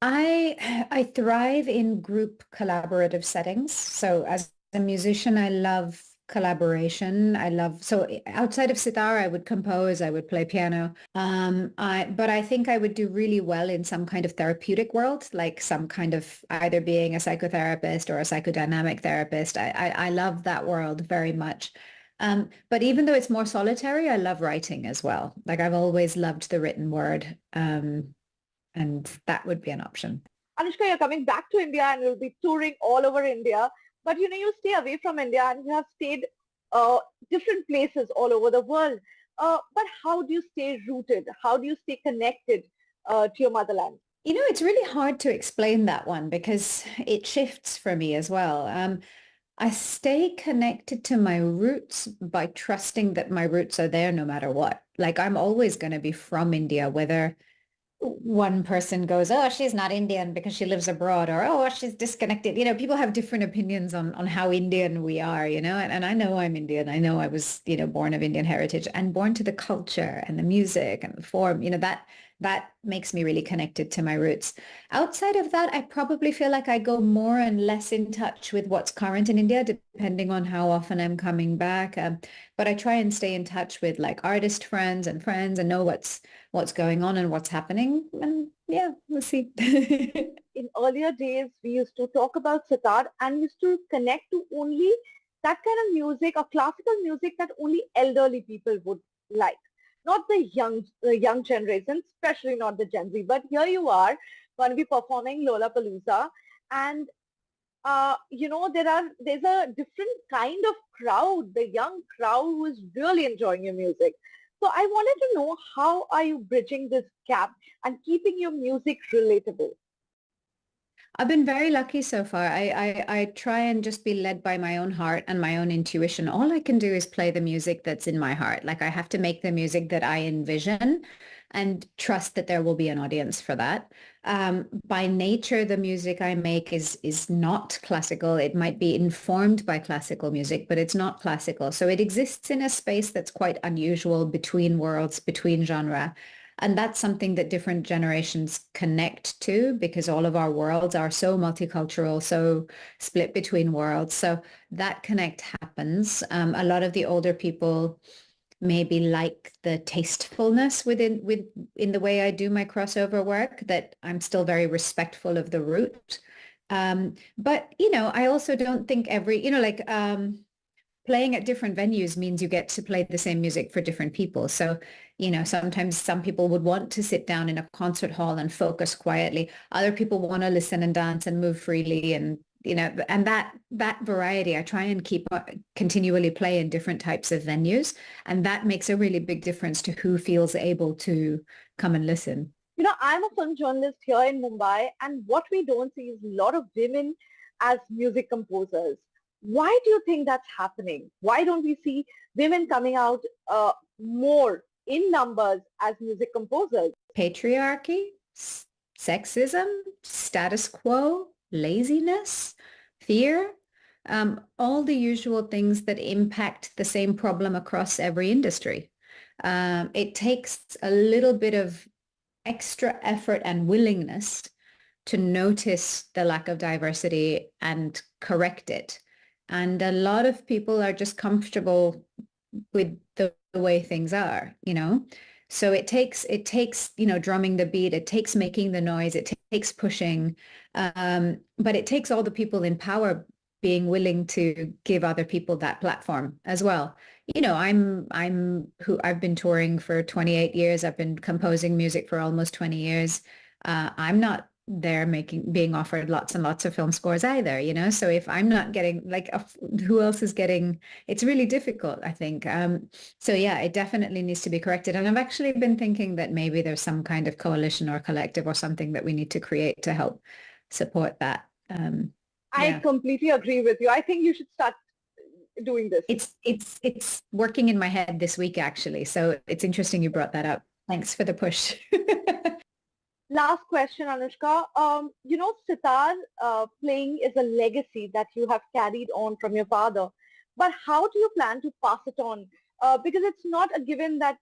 I thrive in group collaborative settings. So as a musician, I love collaboration. So outside of sitar, I would compose, I would play piano. But I think I would do really well in some kind of therapeutic world, like some kind of either being a psychotherapist or a psychodynamic therapist. I love that world very much. But even though it's more solitary, I love writing as well. Like I've always loved the written word. And that would be an option. Anushka, you're coming back to India and you'll be touring all over India. But you know, you stay away from India and you have stayed different places all over the world. But how do you stay rooted? How do you stay connected to your motherland? You know, it's really hard to explain that one because it shifts for me as well. I stay connected to my roots by trusting that my roots are there no matter what. Like I'm always going to be from India, whether one person goes, oh, she's not Indian because she lives abroad, or, oh, she's disconnected. You know, people have different opinions on how Indian we are, you know, and I know I'm Indian. I know I was, you know, born of Indian heritage and born to the culture and the music and the form, you know, that makes me really connected to my roots. Outside of that, I probably feel like I go more and less in touch with what's current in India, depending on how often I'm coming back. But I try and stay in touch with like artist friends and know what's going on and what's happening. And yeah, we'll see. In earlier days, we used to talk about sitar and used to connect to only that kind of music or classical music that only elderly people would like, not the young generation, especially not the Gen Z. But here you are going to be performing Lollapalooza, and there's a different kind of crowd, the young crowd who is really enjoying your music. So I wanted to know, how are you bridging this gap and keeping your music relatable? I've been very lucky so far. I try and just be led by my own heart and my own intuition. All I can do is play the music that's in my heart. Like I have to make the music that I envision and trust that there will be an audience for that. By nature, the music I make is not classical. It might be informed by classical music, but it's not classical. So it exists in a space that's quite unusual between worlds, between genre. And that's something that different generations connect to, because all of our worlds are so multicultural, so split between worlds. So that connect happens. A lot of the older people maybe like the tastefulness in the way I do my crossover work, that I'm still very respectful of the root. But, I also don't think playing at different venues means you get to play the same music for different people. So, sometimes some people would want to sit down in a concert hall and focus quietly. Other people want to listen and dance and move freely. And, and that variety, I try and continually play in different types of venues. And that makes a really big difference to who feels able to come and listen. I'm a film journalist here in Mumbai, and what we don't see is a lot of women as music composers. Why do you think that's happening? Why don't we see women coming out more in numbers as music composers? Patriarchy, sexism, status quo, laziness, fear, all the usual things that impact the same problem across every industry. It takes a little bit of extra effort and willingness to notice the lack of diversity and correct it. And a lot of people are just comfortable with the way things are, So it takes, drumming the beat, it takes making the noise, it takes pushing, but it takes all the people in power being willing to give other people that platform as well. I've been touring for 28 years. I've been composing music for almost 20 years. I'm not there being offered lots and lots of film scores either, so if I'm not getting, who else is getting, it's really difficult, I think. So yeah, it definitely needs to be corrected. And I've actually been thinking that maybe there's some kind of coalition or collective or something that we need to create to help support that. I completely agree with you. I think you should start doing this. It's working in my head this week, actually. So it's interesting you brought that up. Thanks for the push. Last question, Anushka. Sitar playing is a legacy that you have carried on from your father. But how do you plan to pass it on? Because it's not a given that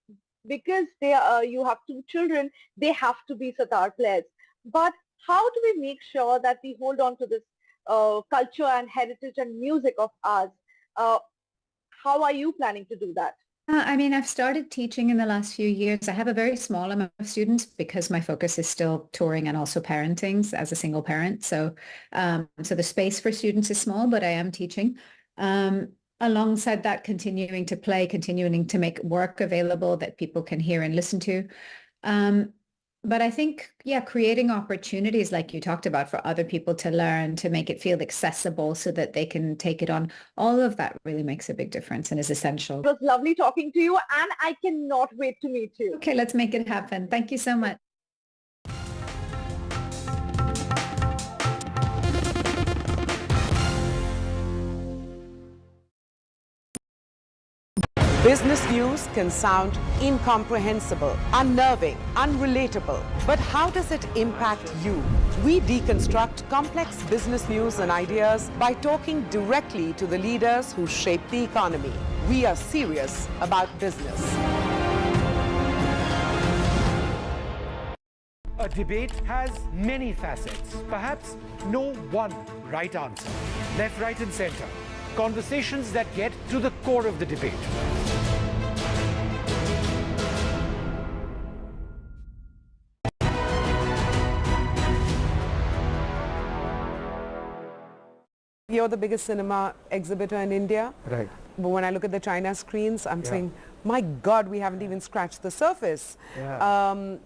because you have two children, they have to be sitar players. But how do we make sure that we hold on to this culture and heritage and music of ours? How are you planning to do that? I've started teaching in the last few years. I have a very small amount of students because my focus is still touring and also parenting as a single parent. So, so the space for students is small, but I am teaching. Alongside that, continuing to play, continuing to make work available that people can hear and listen to. But I think, creating opportunities like you talked about for other people to learn, to make it feel accessible so that they can take it on. All of that really makes a big difference and is essential. It was lovely talking to you, and I cannot wait to meet you. Okay, let's make it happen. Thank you so much. Business news can sound incomprehensible, unnerving, unrelatable. But how does it impact you? We deconstruct complex business news and ideas by talking directly to the leaders who shape the economy. We are serious about business. A debate has many facets. Perhaps no one right answer. Left, right, and center. Conversations that get to the core of the debate. You're the biggest cinema exhibitor in India. Right. But when I look at the China screens, I'm saying, my God, we haven't even scratched the surface. Yeah.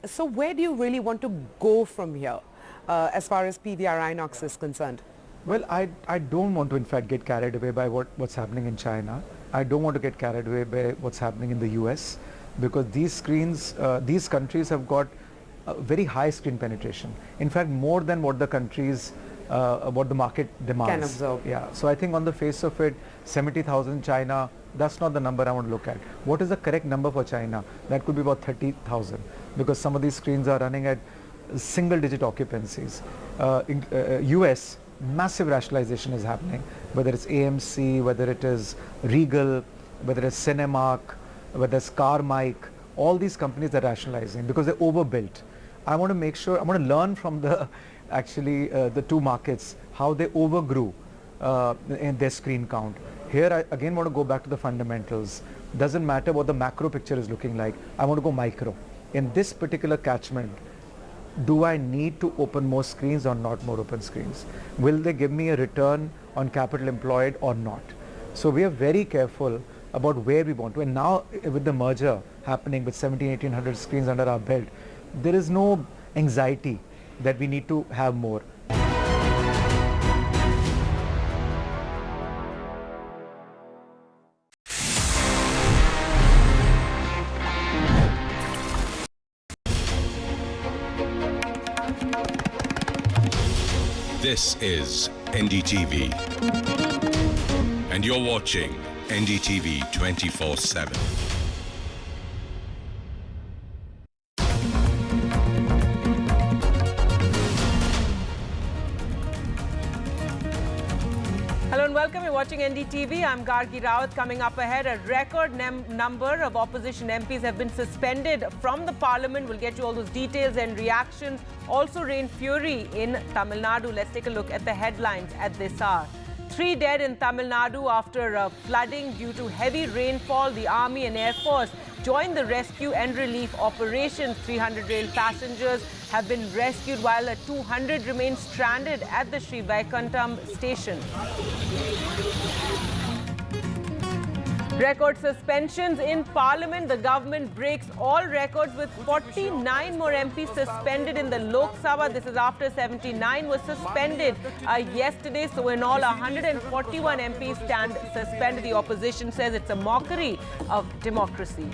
So where do you really want to go from here as far as PVR Inox is concerned? Well, I don't want to, in fact, get carried away by what's happening in China. I don't want to get carried away by what's happening in the US, because these screens, these countries have got very high screen penetration. In fact, more than what the countries, what the market demands. Can absorb. Yeah. So I think on the face of it, 70,000 China, that's not the number I want to look at. What is the correct number for China? That could be about 30,000, because some of these screens are running at single-digit occupancies. In US, massive rationalization is happening, whether it's AMC, whether it is Regal, whether it's Cinemark, whether it's Carmike, all these companies are rationalizing because they're overbuilt. I want to make sure, I want to learn from the the two markets, how they overgrew in their screen count. Here I again want to go back to the fundamentals. Doesn't matter what the macro picture is looking like, I want to go micro. In this particular catchment, do I need to open more screens or not more open screens? Will they give me a return on capital employed or not? So we are very careful about where we want to. And now with the merger happening with 1,700-1,800 screens under our belt, there is no anxiety that we need to have more. This is NDTV, and you're watching NDTV 24/7. Hello and welcome. You're watching NDTV. I'm Gargi Rawat. Coming up ahead, a record number of opposition MPs have been suspended from the parliament. We'll get you all those details and reactions. Also rain fury in Tamil Nadu. Let's take a look at the headlines at this hour. 3 dead in Tamil Nadu after flooding due to heavy rainfall. The Army and Air Force joined the rescue and relief operations. 300 rail passengers have been rescued while 200 remain stranded at the Sri Vaikuntham station. Record suspensions in Parliament. The government breaks all records with 49 more MPs suspended in the Lok Sabha. This is after 79 was suspended yesterday. So in all, 141 MPs stand suspended. The opposition says it's a mockery of democracy.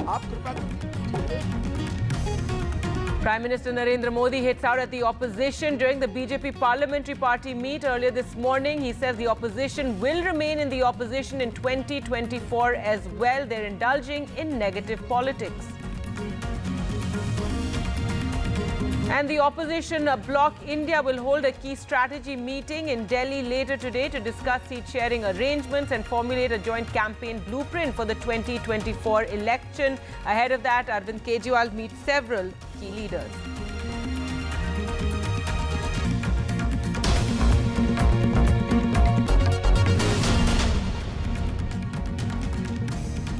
Prime Minister Narendra Modi hits out at the opposition during the BJP Parliamentary Party meet earlier this morning. He says the opposition will remain in the opposition in 2024 as well. They're indulging in negative politics. And the opposition bloc India will hold a key strategy meeting in Delhi later today to discuss seat-sharing arrangements and formulate a joint campaign blueprint for the 2024 election. Ahead of that, Arvind Kejriwal meets several key leaders.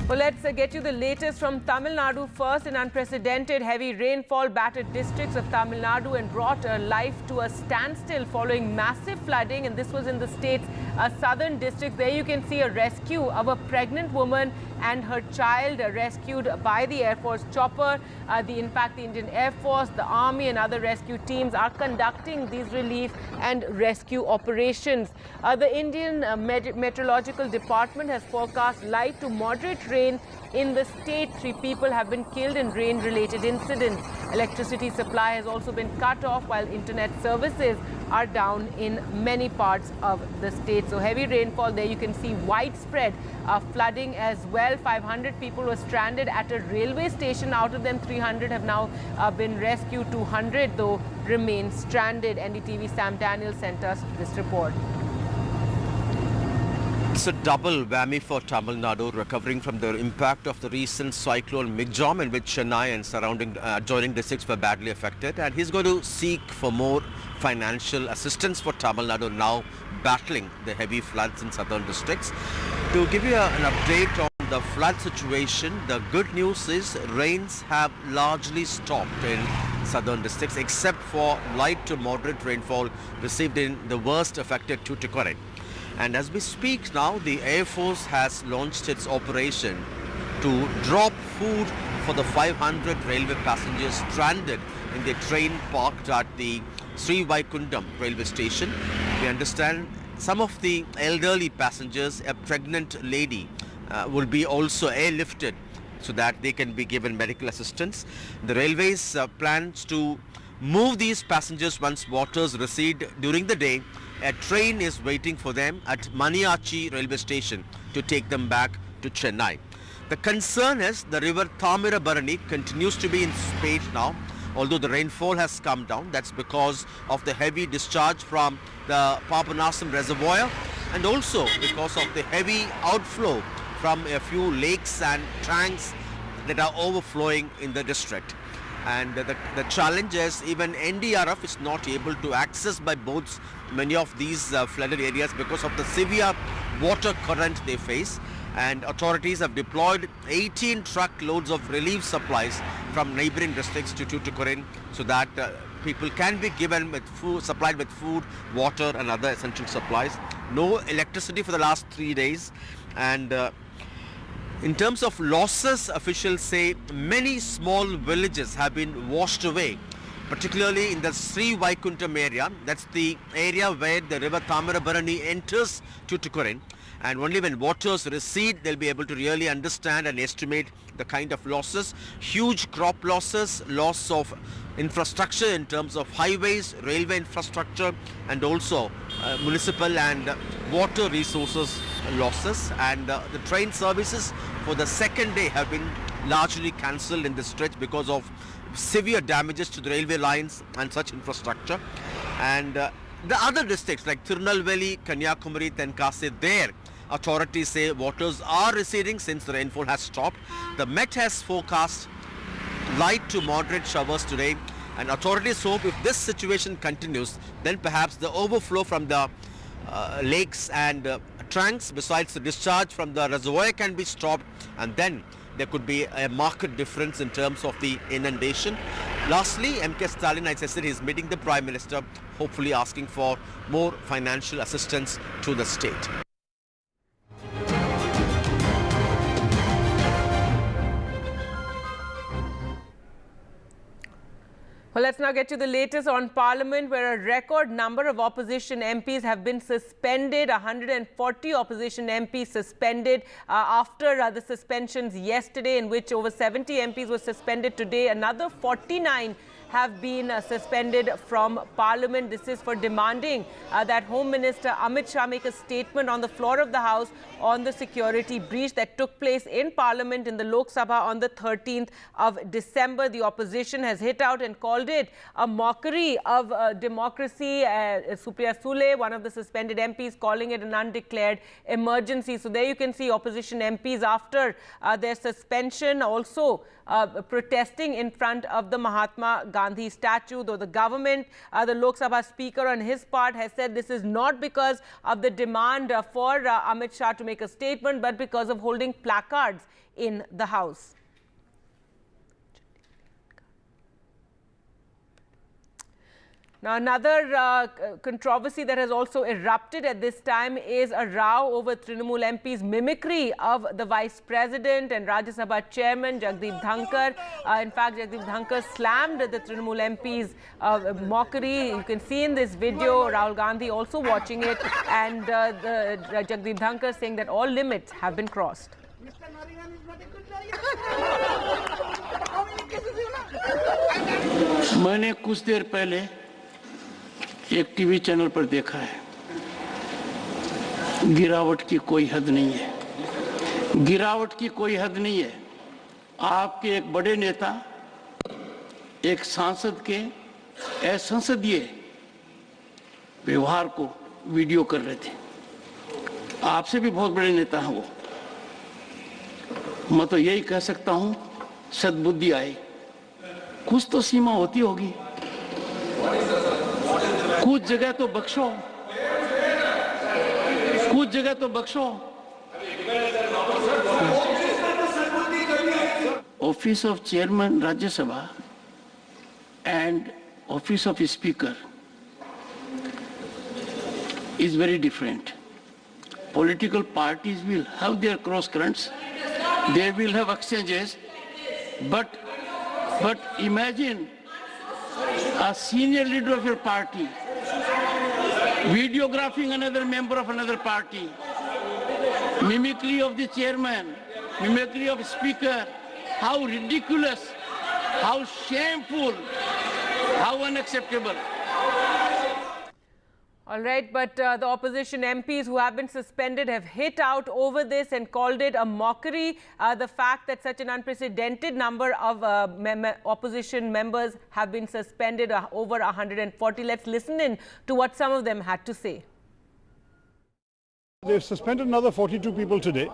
Well, let's get you the latest from Tamil Nadu first. An unprecedented heavy rainfall battered districts of Tamil Nadu and brought life to a standstill following massive flooding. And this was in the state's southern districts. There you can see a rescue of a pregnant woman and her child rescued by the Air Force chopper. In fact, the Indian Air Force, the Army and other rescue teams are conducting these relief and rescue operations. The Indian Meteorological Department has forecast light to moderate rain in the state. 3 people have been killed in rain-related incidents. Electricity supply has also been cut off while internet services are down in many parts of the state. So heavy rainfall there. You can see widespread flooding as well. 500 people were stranded at a railway station. Out of them, 300 have now been rescued. 200 though remain stranded. NDTV Sam Daniel sent us this report. It's a double whammy for Tamil Nadu, recovering from the impact of the recent cyclone Mijom, in which Chennai and surrounding adjoining districts were badly affected. And he's going to seek for more financial assistance for Tamil Nadu, now battling the heavy floods in southern districts. To give you an update on the flood situation, the good news is rains have largely stopped in southern districts, except for light to moderate rainfall received in the worst affected Tuticorin. And as we speak now, the Air Force has launched its operation to drop food for the 500 railway passengers stranded in their train parked at the Sri Vaikundam railway station. We understand some of the elderly passengers, a pregnant lady, will be also airlifted so that they can be given medical assistance. The railways plans to move these passengers once waters recede during the day. A train is waiting for them at Maniachi railway station to take them back to Chennai. The concern is the river Thamirabarani continues to be in spate now. Although the rainfall has come down, that's because of the heavy discharge from the Papanasam reservoir and also because of the heavy outflow from a few lakes and tanks that are overflowing in the district. And the challenge is even NDRF is not able to access by boats many of these flooded areas because of the severe water current they face. And authorities have deployed 18 truckloads of relief supplies from neighboring districts to Tuticorin so that people can be given with food, supplied with food, water and other essential supplies. No electricity for the last 3 days. And in terms of losses, officials say many small villages have been washed away, particularly in the Sri Vaikundam area. That's the area where the river Thamirabarani enters Tuticorin. And only when waters recede, they'll be able to really understand and estimate the kind of losses. Huge crop losses, loss of infrastructure in terms of highways, railway infrastructure, and also municipal and water resources losses. And the train services for the second day have been largely cancelled in this stretch because of severe damages to the railway lines and such infrastructure. And the other districts like Tirunelveli, Kanyakumari, Tenkasi, there authorities say waters are receding since the rainfall has stopped. The Met has forecast light to moderate showers today, and authorities hope if this situation continues, then perhaps the overflow from the lakes and trunks besides the discharge from the reservoir can be stopped, and then there could be a marked difference in terms of the inundation. Lastly, MK Stalin, as I said, is meeting the Prime Minister, hopefully asking for more financial assistance to the state. Well, let's now get to the latest on Parliament, where a record number of opposition MPs have been suspended. 140 opposition MPs suspended after the suspensions yesterday, in which over 70 MPs were suspended today. Another 49 have been suspended from Parliament. This is for demanding that Home Minister Amit Shah make a statement on the floor of the House on the security breach that took place in Parliament in the Lok Sabha on the 13th of December. The opposition has hit out and called it a mockery of democracy. Supriya Sule, one of the suspended MPs, calling it an undeclared emergency. So there you can see opposition MPs after their suspension also protesting in front of the Mahatma Gandhi statue, though the government, the Lok Sabha Speaker on his part has said this is not because of the demand for Amit Shah to make a statement, but because of holding placards in the House. Now, another controversy that has also erupted at this time is a row over Trinamool MP's mimicry of the Vice President and Rajya Sabha Chairman Jagdeep Dhankar. In fact, Jagdeep Dhankar slammed the Trinamool MP's mockery. You can see in this video Rahul Gandhi also watching it, and Jagdeep Dhankar saying that all limits have been crossed. मैंने कुछ देर पहले एक TV channel पर देखा है, गिरावट की कोई हद नहीं है, गिरावट की कोई हद नहीं है। आपके एक बड़े नेता एक सांसद के असंसदीय व्यवहार को वीडियो कर रहे थे। आपसे भी बहुत बड़े नेता हैं वो। मैं तो यही कह सकता हूं, सद्बुद्धि आए, कुछ तो सीमा होती होगी, कुछ जगह तो बख्शो, कुछ जगह तो बख्शो। Office of chairman Rajya Sabha and office of speaker is very different. Political parties will have their cross currents. They will have exchanges. But imagine a senior leader of your party videographing another member of another party, mimicry of the chairman, mimicry of speaker. How ridiculous, how shameful, how unacceptable. All right, but the opposition MPs who have been suspended have hit out over this and called it a mockery. The fact that such an unprecedented number of opposition members have been suspended, over 140. Let's listen in to what some of them had to say. They've suspended another 42 people today.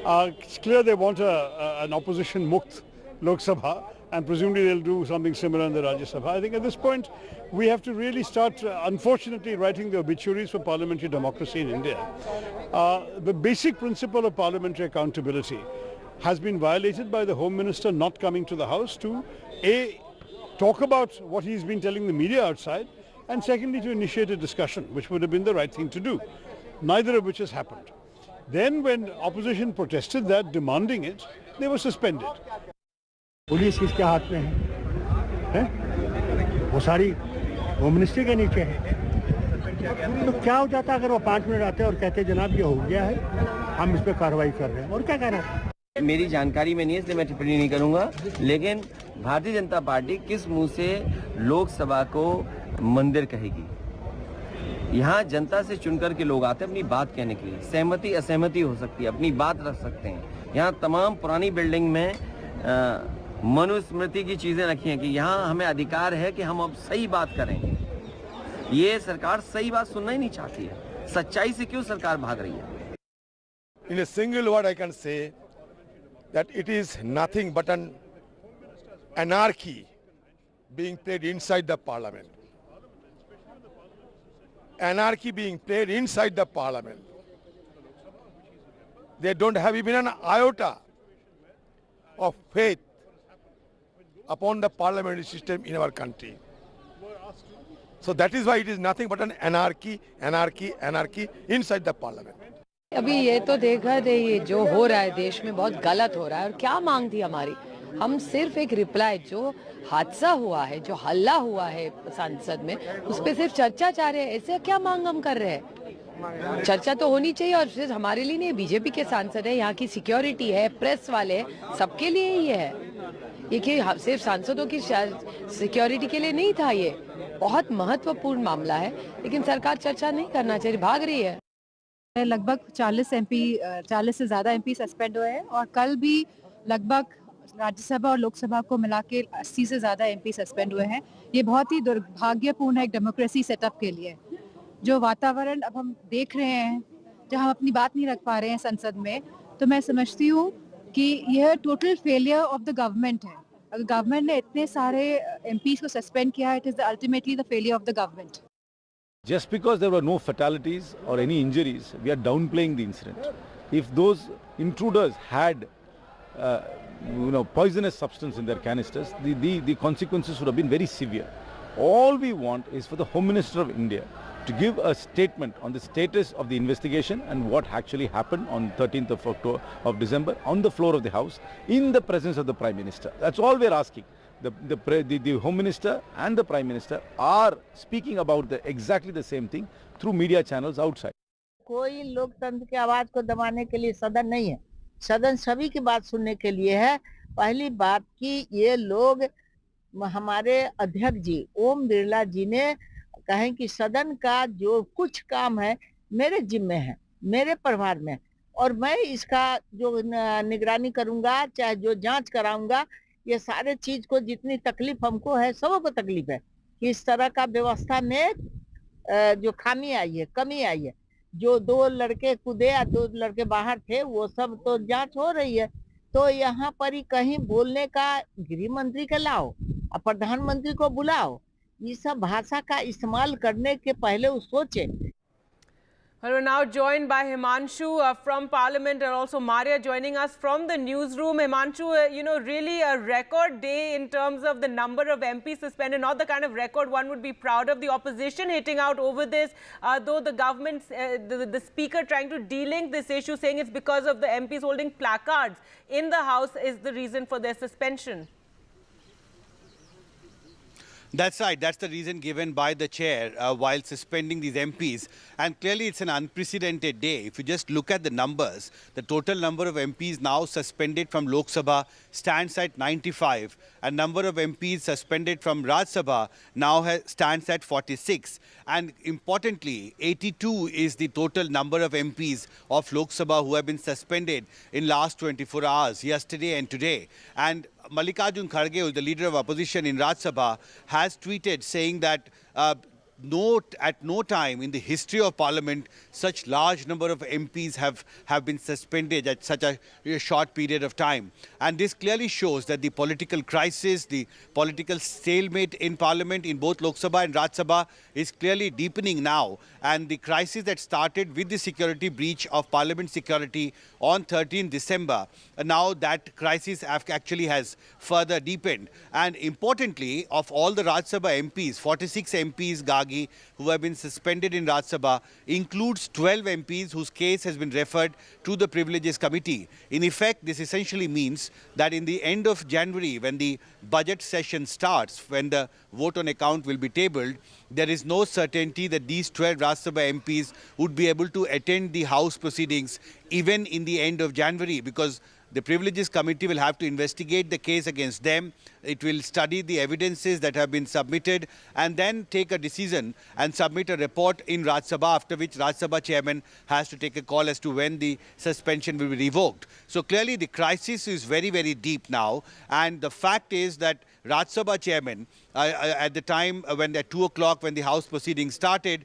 It's clear they want an opposition mukt Lok Sabha, and presumably they'll do something similar in the Rajya Sabha. I think at this point we have to really start, unfortunately, writing the obituaries for parliamentary democracy in India. The basic principle of parliamentary accountability has been violated by the Home Minister not coming to the House to A, talk about what he's been telling the media outside, and secondly to initiate a discussion, which would have been the right thing to do, neither of which has happened. Then when opposition protested that, demanding it, they were suspended. Police किसके हाथ में है? वो सारी home ministry के नीचे है। तो क्या हो जाता अगर वो 5 मिनट आते और कहते जनाब ये हो गया है, हम इस पे कार्रवाई कर रहे हैं, और क्या कहना है? मेरी जानकारी में नहीं है, इसलिए मैं टिप्पणी नहीं करूंगा, लेकिन भारतीय जनता पार्टी किस मुंह से लोकसभा को मंदिर कहेगी? यहाँ जनता से चुनकर के लोग आते हैं अपनी बात कहने के लिए, सहमति असहमति हो सकती है, अपनी बात रख सकते हैं। यहाँ तमाम पुरानी बिल्डिंग में मनुस्मृति की चीजें रखी हैं कि यहाँ हमें अधिकार है कि हम अब सही बात करें। ये सरकार सही बात सुनना ही नहीं चाहती है, सच्चाई से क्यों सरकार भाग रही है? In a single word, I can say that it is nothing but an anarchy being played inside the parliament. Anarchy being played inside the parliament. They don't have even an iota of faith upon the parliamentary system in our country. So that is why it is nothing but an anarchy inside the parliament. अभी ये तो देखा ये जो हो रहा है देश में बहुत गलत हो रहा है, और क्या मांग थी हमारी? हम सिर्फ एक रिप्लाई, जो हादसा हुआ है, जो हल्ला हुआ है संसद में, उस पर सिर्फ चर्चा चाह रहे हैं। ऐसे क्या मांग हम कर रहे हैं? चर्चा तो होनी चाहिए, और सिर्फ हमारे लिए नहीं, बीजेपी के सांसद है, यहाँ की सिक्योरिटी है, प्रेस वाले, सबके लिए ही है ये, कि सिर्फ सांसदों की सिक्योरिटी के लिए नहीं था। ये बहुत महत्वपूर्ण मामला है, लेकिन सरकार चर्चा नहीं करना चाहिए, भाग रही है। लगभग 40 से ज़्यादा एमपी सस्पेंड हुए हैं, और कल भी लगभग राज्यसभा और लोकसभा को मिला के 80 से ज़्यादा एमपी सस्पेंड हुए हैं। ये बहुत ही दुर्भाग्यपूर्ण है एक डेमोक्रेसी सेटअप के लिए। जो वातावरण अब हम देख रहे हैं, जहां हम अपनी बात नहीं रख पा रहे हैं संसद में, तो मैं समझती हूँ कि यह total failure of the government है। अगर गवर्नमेंट ने इतने सारे एमपीज को सस्पेंड किया है, it is ultimately the failure of the government. Just because there were no fatalities or any injuries, we are downplaying the incident. If those intruders had poisonous substance in their canisters, the consequences would have been very severe. All we want is for the Home Minister of India to give a statement on the status of the investigation and what actually happened on 13th of December on the floor of the House in the presence of the Prime Minister. That's all we're asking. The Home Minister and the Prime Minister are speaking about exactly the same thing through media channels outside. कोई लोकतंत्र की आवाज को दबाने के लिए सदन नहीं है, सदन सभी की बात सुनने के लिए है। पहली बात कि ये लोग, हमारे अध्यक्ष जी ओम बिरला जी ने कहें कि सदन का जो कुछ काम है मेरे जिम्मे है, मेरे प्रभार में, और मैं इसका जो निगरानी करूंगा, चाहे जो जांच कराऊंगा, ये सारे चीज को जितनी तकलीफ हमको है, सबको तकलीफ है कि इस तरह का व्यवस्था में जो खामी आई है, कमी आई है। जो 2 लड़के कूदे या 2 लड़के बाहर थे, वो सब तो जांच हो रही है। तो यहाँ पर ही कहीं बोलने का गृह मंत्री के लाओ और प्रधानमंत्री को बुलाओ, ये सब भाषा का इस्तेमाल करने के पहले वो सोचे। Well, we're now joined by Himanshu from Parliament and also Maria joining us from the newsroom. Himanshu, really a record day in terms of the number of MPs suspended, not the kind of record one would be proud of. The opposition hitting out over this, though the government, the speaker trying to de-link this issue, saying it's because of the MPs holding placards in the House is the reason for their suspension. That's right. That's the reason given by the chair while suspending these MPs. And clearly it's an unprecedented day. If you just look at the numbers, the total number of MPs now suspended from Lok Sabha stands at 95. And number of MPs suspended from Rajya Sabha now stands at 46. And importantly, 82 is the total number of MPs of Lok Sabha who have been suspended in last 24 hours, yesterday and today. And Mallikarjun Kharge, who is the leader of opposition in Rajya Sabha, has tweeted saying that at no time in the history of Parliament such large number of MPs have been suspended at such a short period of time. And this clearly shows that the political crisis, the political stalemate in Parliament in both Lok Sabha and Rajya Sabha is clearly deepening now. And the crisis that started with the security breach of Parliament security on 13 December, now that crisis actually has further deepened. And importantly, of all the Rajya Sabha MPs, 46 MPs, Gagi, who have been suspended in Rajya Sabha, includes 12 MPs whose case has been referred to the Privileges Committee. In effect, this essentially means that in the end of January, when the budget session starts, when the vote on account will be tabled, there is no certainty that these 12 Rajya Sabha MPs would be able to attend the House proceedings even in the end of January, because the Privileges Committee will have to investigate the case against them. It will study the evidences that have been submitted and then take a decision and submit a report in Rajya Sabha, after which Rajya Sabha chairman has to take a call as to when the suspension will be revoked. So clearly the crisis is very, very deep now. And the fact is that Rajya Sabha chairman, at the time when at 2 o'clock when the House proceedings started,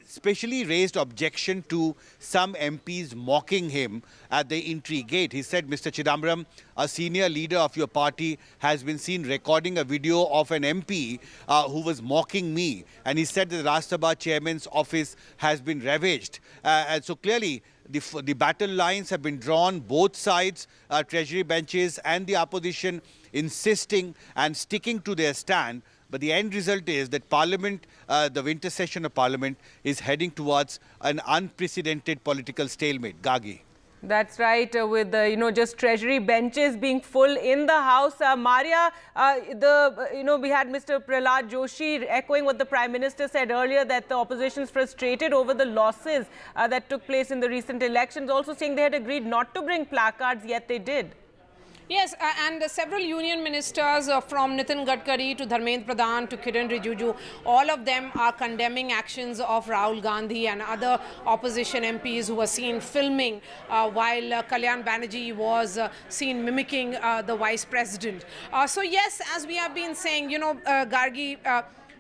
especially raised objection to some MPs mocking him at the entry gate. He said, Mr. Chidambaram, a senior leader of your party has been seen recording a video of an MP who was mocking me. And he said that the Rajya Sabha chairman's office has been ravaged. And so clearly, the battle lines have been drawn, both sides, treasury benches and the opposition insisting and sticking to their stand. But the end result is that Parliament, the winter session of Parliament, is heading towards an unprecedented political stalemate. Gagi. That's right, with just treasury benches being full in the House. Maria, we had Mr. Prahlad Joshi echoing what the Prime Minister said earlier, that the opposition is frustrated over the losses that took place in the recent elections, also saying they had agreed not to bring placards, yet they did. Yes, and several union ministers from Nitin Gadkari to Dharmendra Pradhan to Kiran Rijiju, all of them are condemning actions of Rahul Gandhi and other opposition MPs who were seen filming while Kalyan Banerjee was seen mimicking the vice president. So yes, as we have been saying, Gargi,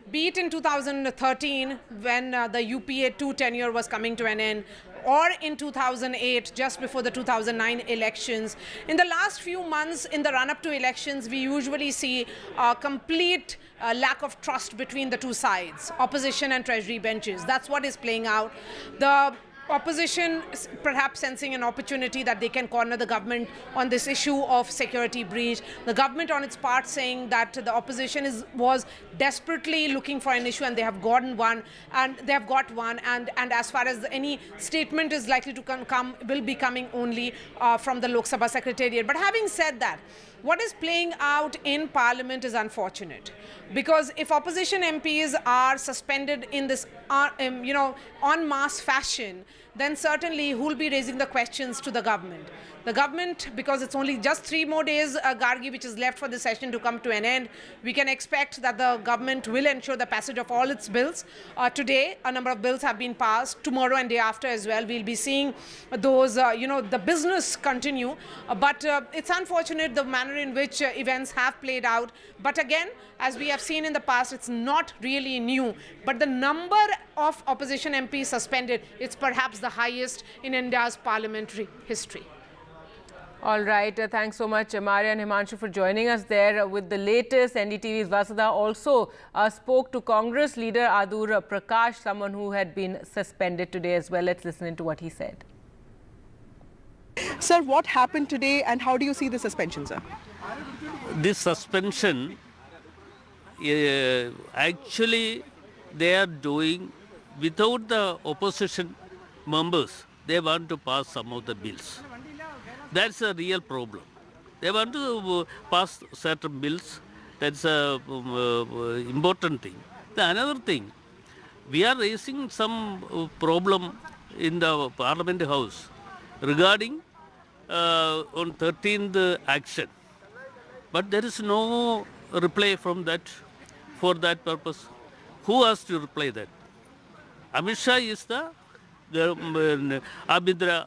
be it in 2013 when the UPA 2 tenure was coming to an end, or in 2008, just before the 2009 elections. In the last few months, in the run-up to elections, we usually see a complete lack of trust between the two sides, opposition and treasury benches. That's what is playing out. The opposition perhaps sensing an opportunity that they can corner the government on this issue of security breach. The government on its part saying that the opposition was desperately looking for an issue and they have gotten one, and they have got one, and as far as any statement is likely to come will be coming only from the Lok Sabha Secretariat. But having said that, what is playing out in Parliament is unfortunate, because if opposition MPs are suspended in this, en masse fashion, then certainly who will be raising the questions to the government? The government, because it's only just 3 more days, Gargi, which is left for the session to come to an end, we can expect that the government will ensure the passage of all its bills. Today, a number of bills have been passed. Tomorrow and day after as well, we'll be seeing those, the business continue. But it's unfortunate the manner in which events have played out. But again, as we have seen in the past, it's not really new. But the number of opposition MPs suspended, it's perhaps the highest in India's parliamentary history. All right. Thanks so much, Maria and Himanshu, for joining us there with the latest. NDTV's Vasudha also spoke to Congress leader Adur Prakash, someone who had been suspended today as well. Let's listen into what he said. Sir, what happened today and how do you see the suspension, sir? This suspension, actually, they are doing without the opposition members. They want to pass some of the bills. That's a real problem. They want to pass certain bills. That's a important thing. The another thing, we are raising some problem in the Parliament House regarding on 13th action. But there is no reply from that for that purpose. Who has to reply that? Amit Shah is the Abhidra,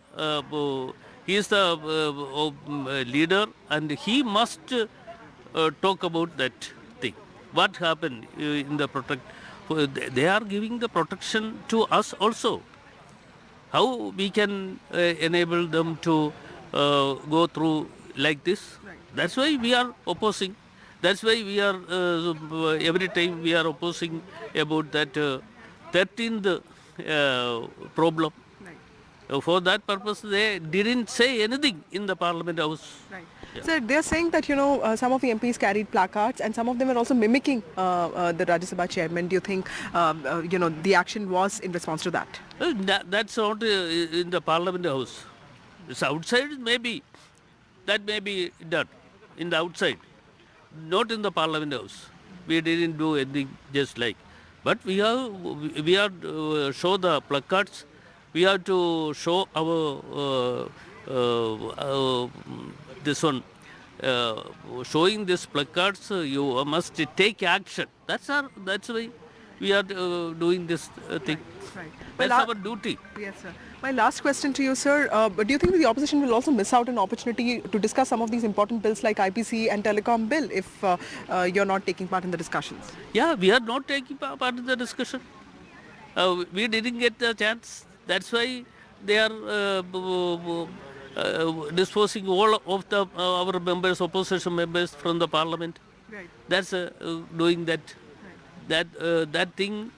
he is the leader and he must talk about that thing. What happened in the protect? They are giving the protection to us also. How we can enable them to go through like this? That's why we are opposing. That's why we are every time we are opposing about that 13th problem. For that purpose, they didn't say anything in the Parliament House. Right. Yeah. Sir, they're saying that, some of the MPs carried placards and some of them were also mimicking the Rajya Sabha chairman. Do you think, the action was in response to that? That's not in the Parliament House. It's outside, maybe. That may be done in the outside, not in the Parliament House. We didn't do anything just like. But we have show the placards. We have to show our this one. Showing these placards, you must take action. That's why we are doing this thing. Right. That's our duty. Yes, sir. My last question to you, sir. Do you think that the opposition will also miss out an opportunity to discuss some of these important bills like IPC and Telecom Bill if you're not taking part in the discussions? Yeah, we are not taking part in the discussion. We didn't get the chance. That's why they are disposing all of our members, opposition members from the parliament. Right. That's doing that. Right. That thing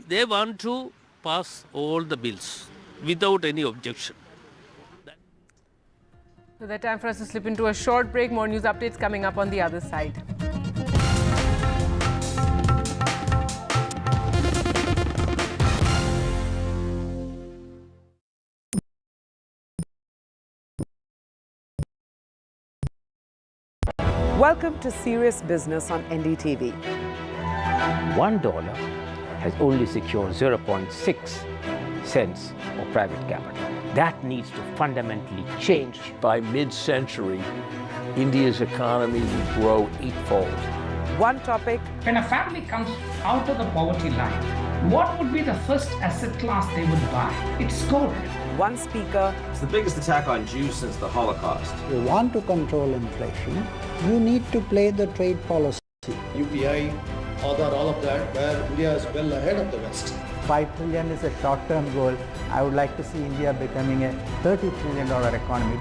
they want to pass all the bills without any objection. So that time for us to slip into a short break. More news updates coming up on the other side. Welcome to Serious Business on NDTV. $1 has only secured 0.6 cents of private capital. That needs to fundamentally change. By mid-century, India's economy will grow eightfold. One topic. When a family comes out of the poverty line, what would be the first asset class they would buy? It's gold. One speaker. It's the biggest attack on Jews since the Holocaust. If you want to control inflation, you need to play the trade policy. UPI, Aadhaar, all of that, where India is well ahead of the West. 5 trillion is a short-term goal. I would like to see India becoming a $30 trillion economy.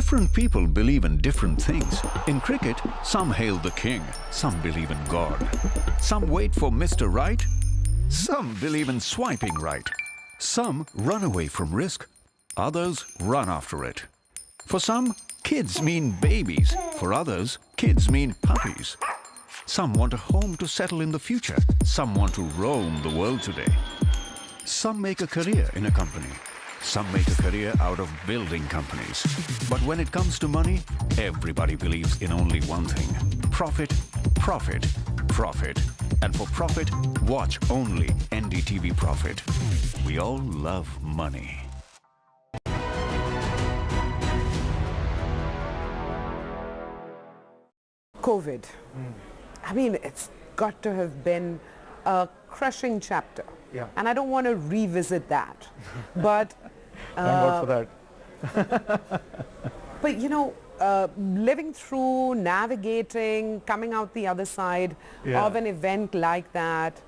Different people believe in different things. In cricket, some hail the king, some believe in God. Some wait for Mr. Right, some believe in swiping right. Some run away from risk, others run after it. For some, kids mean babies. For others, kids mean puppies. Some want a home to settle in the future. Some want to roam the world today. Some make a career in a company. Some make a career out of building companies. But when it comes to money, everybody believes in only one thing. Profit, profit, profit. And for profit, watch only NDTV Profit. We all love money. COVID. I mean, it's got to have been a crushing chapter. Yeah. And I don't want to revisit that. But Thank God for that. but you know, living through, navigating, coming out the other side of an event like that,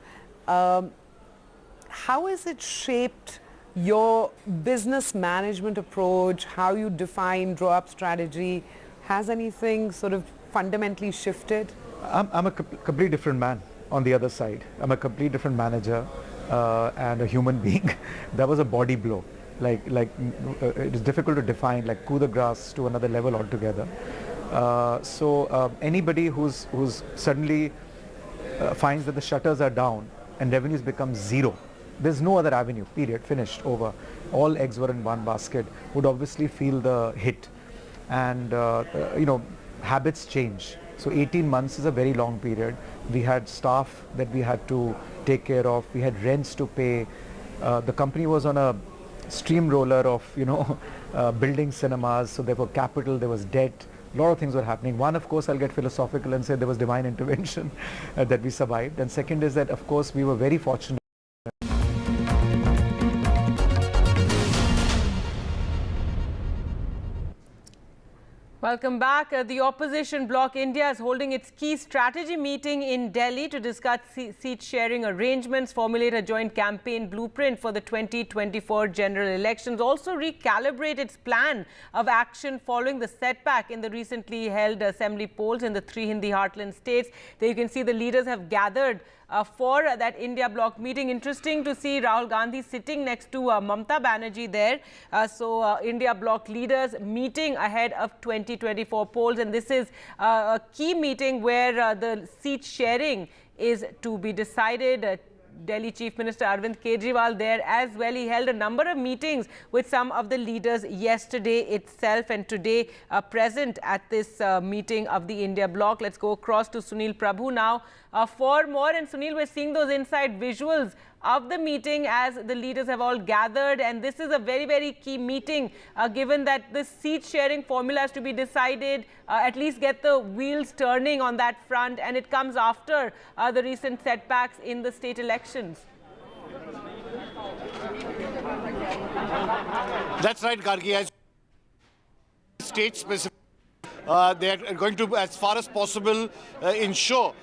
how has it shaped your business management approach, how you define draw-up strategy? Has anything sort of fundamentally shifted? I'm a completely different man on the other side. I'm a completely different manager and a human being. That was a body blow. It is difficult to define, like coup de grace to another level altogether. So anybody who's suddenly finds that the shutters are down and revenues become zero, there's no other avenue, period, finished, over. All eggs were in one basket, would obviously feel the hit. And habits change. So 18 months is a very long period. We had staff that we had to take care of. We had rents to pay. The company was on a steamroller of, building cinemas. So there was capital, there was debt. A lot of things were happening. One, of course, I'll get philosophical and say there was divine intervention that we survived. And second is that, of course, we were very fortunate. Welcome back. The opposition bloc India is holding its key strategy meeting in Delhi to discuss seat sharing arrangements, formulate a joint campaign blueprint for the 2024 general elections, also recalibrate its plan of action following the setback in the recently held assembly polls in the three Hindi heartland states. There you can see the leaders have gathered for that India bloc meeting. Interesting to see Rahul Gandhi sitting next to Mamata Banerjee there. India bloc leaders meeting ahead of 2024 polls, and this is a key meeting where the seat sharing is to be decided. Delhi Chief Minister Arvind Kejriwal there as well. He held a number of meetings with some of the leaders yesterday itself, and today present at this meeting of the India bloc. Let's go across to Sunil Prabhu now for more. And Sunil, we're seeing those inside visuals of the meeting as the leaders have all gathered, and this is a very, very key meeting given that the seat sharing formula has to be decided, at least get the wheels turning on that front, and it comes after the recent setbacks in the state elections. That's right, Karti. As state specific, they are going to, as far as possible, ensure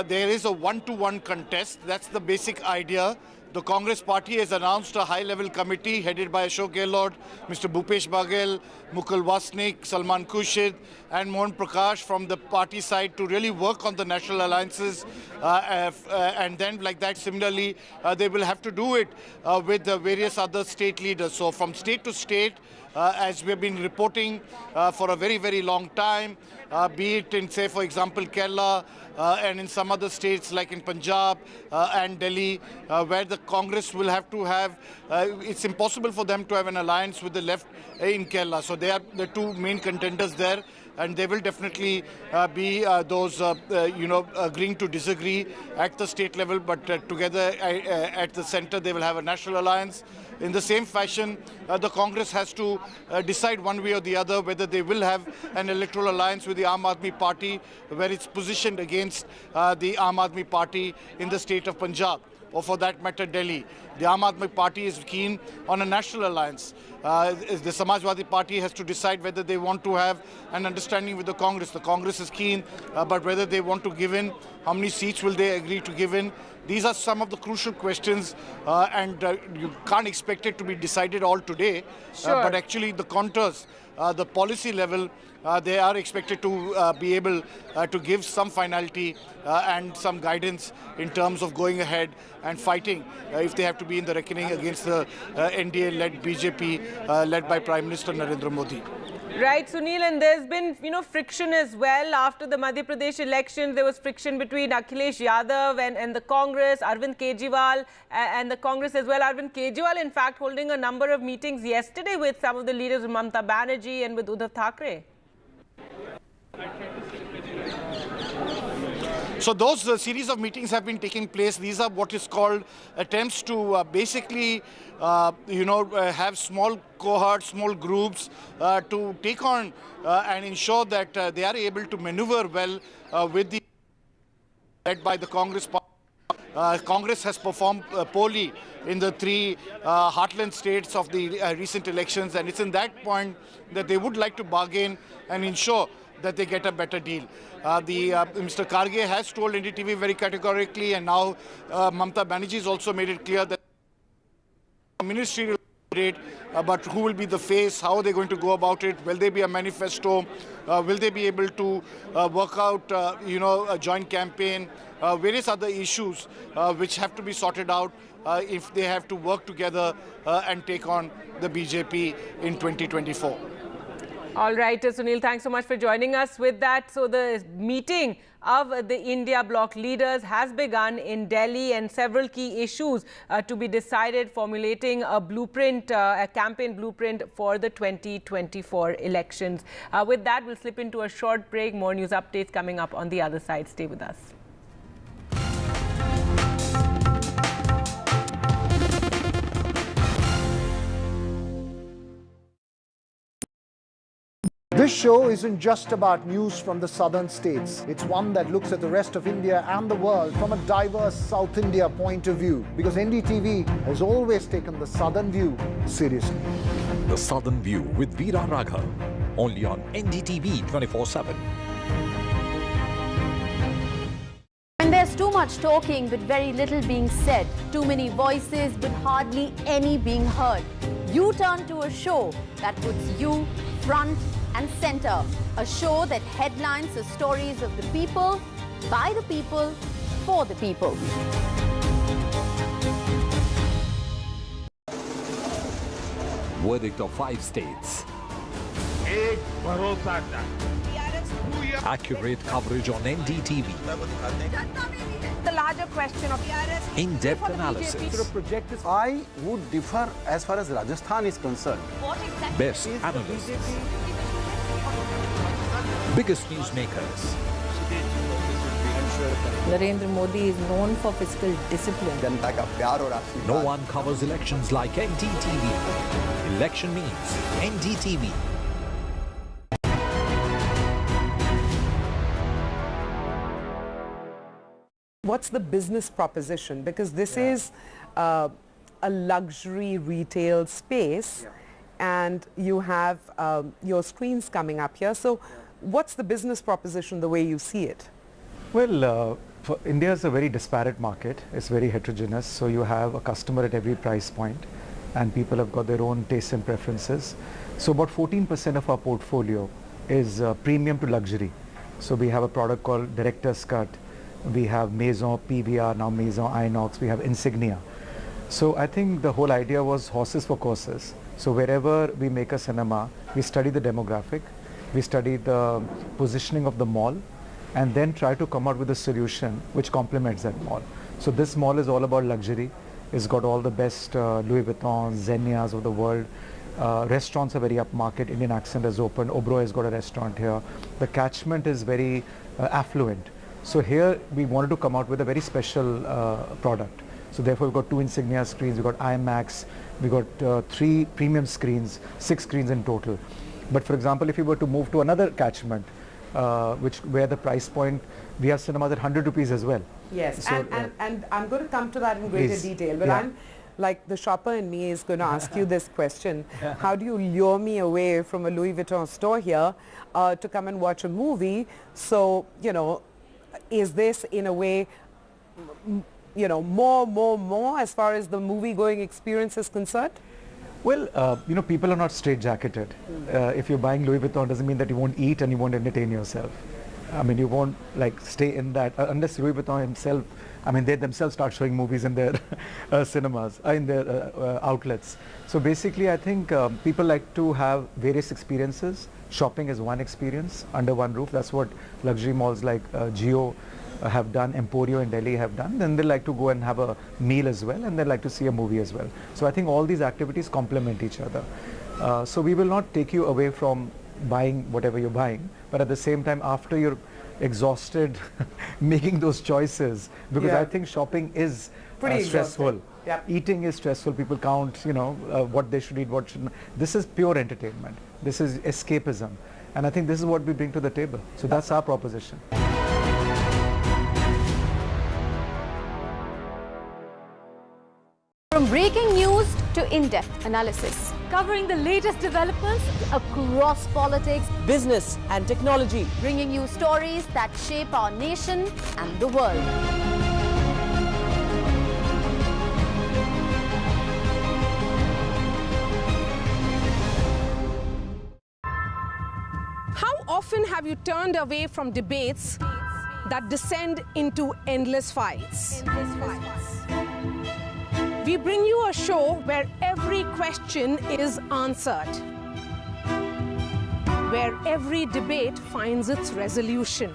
there is a one-to-one contest. That's the basic idea. The Congress party has announced a high-level committee headed by Ashok Gehlot, Mr. Bhupesh Baghel, Mukul Wasnik, Salman Khurshid and Mohan Prakash from the party side to really work on the national alliances. And then like that, similarly, they will have to do it with the various other state leaders. So from state to state, as we have been reporting for a very, very long time, be it in, say, for example, Kerala and in some other states like in Punjab and Delhi, where the Congress will have to have, it's impossible for them to have an alliance with the left in Kerala. So they are the two main contenders there, and they will definitely be those, agreeing to disagree at the state level, but together at the center they will have a national alliance. In the same fashion, the Congress has to decide one way or the other whether they will have an electoral alliance with the Aam Aadmi Party, where it's positioned against the Aam Aadmi Party in the state of Punjab, or for that matter, Delhi. The Aam Aadmi Party is keen on a national alliance. The Samajwadi party has to decide whether they want to have an understanding with the Congress. The Congress is keen, but whether they want to give in, how many seats will they agree to give in? These are some of the crucial questions, and you can't expect it to be decided all today. But actually the contours, the policy level, they are expected to be able to give some finality and some guidance in terms of going ahead and fighting if they have to be in the reckoning against the NDA-led BJP led by Prime Minister Narendra Modi. Right, Sunil, and there's been, friction as well after the Madhya Pradesh elections. There was friction between Akhilesh Yadav and the Congress, Arvind Kejriwal and the Congress as well. Arvind Kejriwal, in fact, holding a number of meetings yesterday with some of the leaders of Mamata Banerjee and with Uddhav Thackeray. So those series of meetings have been taking place. These are what is called attempts to basically, have small cohorts, small groups to take on and ensure that they are able to maneuver well with the led by the Congress party. Congress has performed poorly in the three heartland states of the recent elections, and it's in that point that they would like to bargain and ensure that they get a better deal. Mr. Karge has told NDTV very categorically, and now Mamata Banerjee has also made it clear that ministerial but who will be the face, how are they going to go about it, will there be a manifesto, will they be able to work out, a joint campaign, various other issues which have to be sorted out if they have to work together and take on the BJP in 2024. All right, Sunil, thanks so much for joining us with that. So the meeting of the India bloc leaders has begun in Delhi, and several key issues to be decided, formulating a blueprint, a campaign blueprint for the 2024 elections. With that, we'll slip into a short break. More news updates coming up on the other side. Stay with us. This show isn't just about news from the southern states. It's one that looks at the rest of India and the world from a diverse South India point of view, because NDTV has always taken the southern view seriously. The Southern View with Veera Raghav, only on NDTV 24/7. And there's too much talking but very little being said. Too many voices but hardly any being heard. You turn to a show that puts you front and center. A show that headlines the stories of the people, by the people, for the people. Verdict of 5 states. Accurate coverage on NDTV. The larger question of In-depth analysis. I would differ as far as Rajasthan is concerned. Best analysts. Biggest newsmakers. Narendra Modi is known for fiscal discipline. No one covers elections like NDTV. Election means NDTV. What's the business proposition? Because this is a luxury retail space, and you have your screens coming up here. So what's the business proposition the way you see it? Well, for India is a very disparate market. It's very heterogeneous. So you have a customer at every price point, and people have got their own tastes and preferences. So about 14% of our portfolio is premium to luxury. So we have a product called Director's Cut. We have Maison, PVR, now Maison Inox. We have Insignia. So I think the whole idea was horses for courses. So wherever we make a cinema, we study the demographic, we study the positioning of the mall, and then try to come out with a solution which complements that mall. So this mall is all about luxury. It's got all the best Louis Vuitton, Xenias of the world. Restaurants are very upmarket. Indian Accent has opened. Oberoi has got a restaurant here. The catchment is very affluent. So here we wanted to come out with a very special product. So therefore we've got 2 Insignia screens, we've got IMAX, we've got 3 premium screens, 6 screens in total. But for example, if you were to move to another catchment, where the price point, we have cinemas at 100 rupees as well. Yes, so, and I'm going to come to that in greater detail, but like the shopper in me is going to ask you this question. How do you lure me away from a Louis Vuitton store here to come and watch a movie? So, you know, is this in a way, you know, more as far as the movie-going experience is concerned? Well, you know, people are not straitjacketed. If you're buying Louis Vuitton, doesn't mean that you won't eat and you won't entertain yourself. I mean, you won't like stay in that unless Louis Vuitton himself, I mean, they themselves start showing movies in their cinemas, in their outlets. So basically, I think people like to have various experiences. Shopping is one experience under one roof. That's what luxury malls like Jio have done, Emporio in Delhi have done. Then they like to go and have a meal as well, and they like to see a movie as well. So I think all these activities complement each other. So we will not take you away from buying whatever you're buying, but at the same time, after you're exhausted making those choices, because I think shopping is pretty stressful. Yep. Eating is stressful. People count, you know, what they should eat, what should not. This is pure entertainment. This is escapism. And I think this is what we bring to the table. So that's our proposition. From breaking news to in-depth analysis, covering the latest developments across politics, business and technology, bringing you stories that shape our nation and the world. How often have you turned away from debates that descend into endless fights? We bring you a show where every question is answered, where every debate finds its resolution.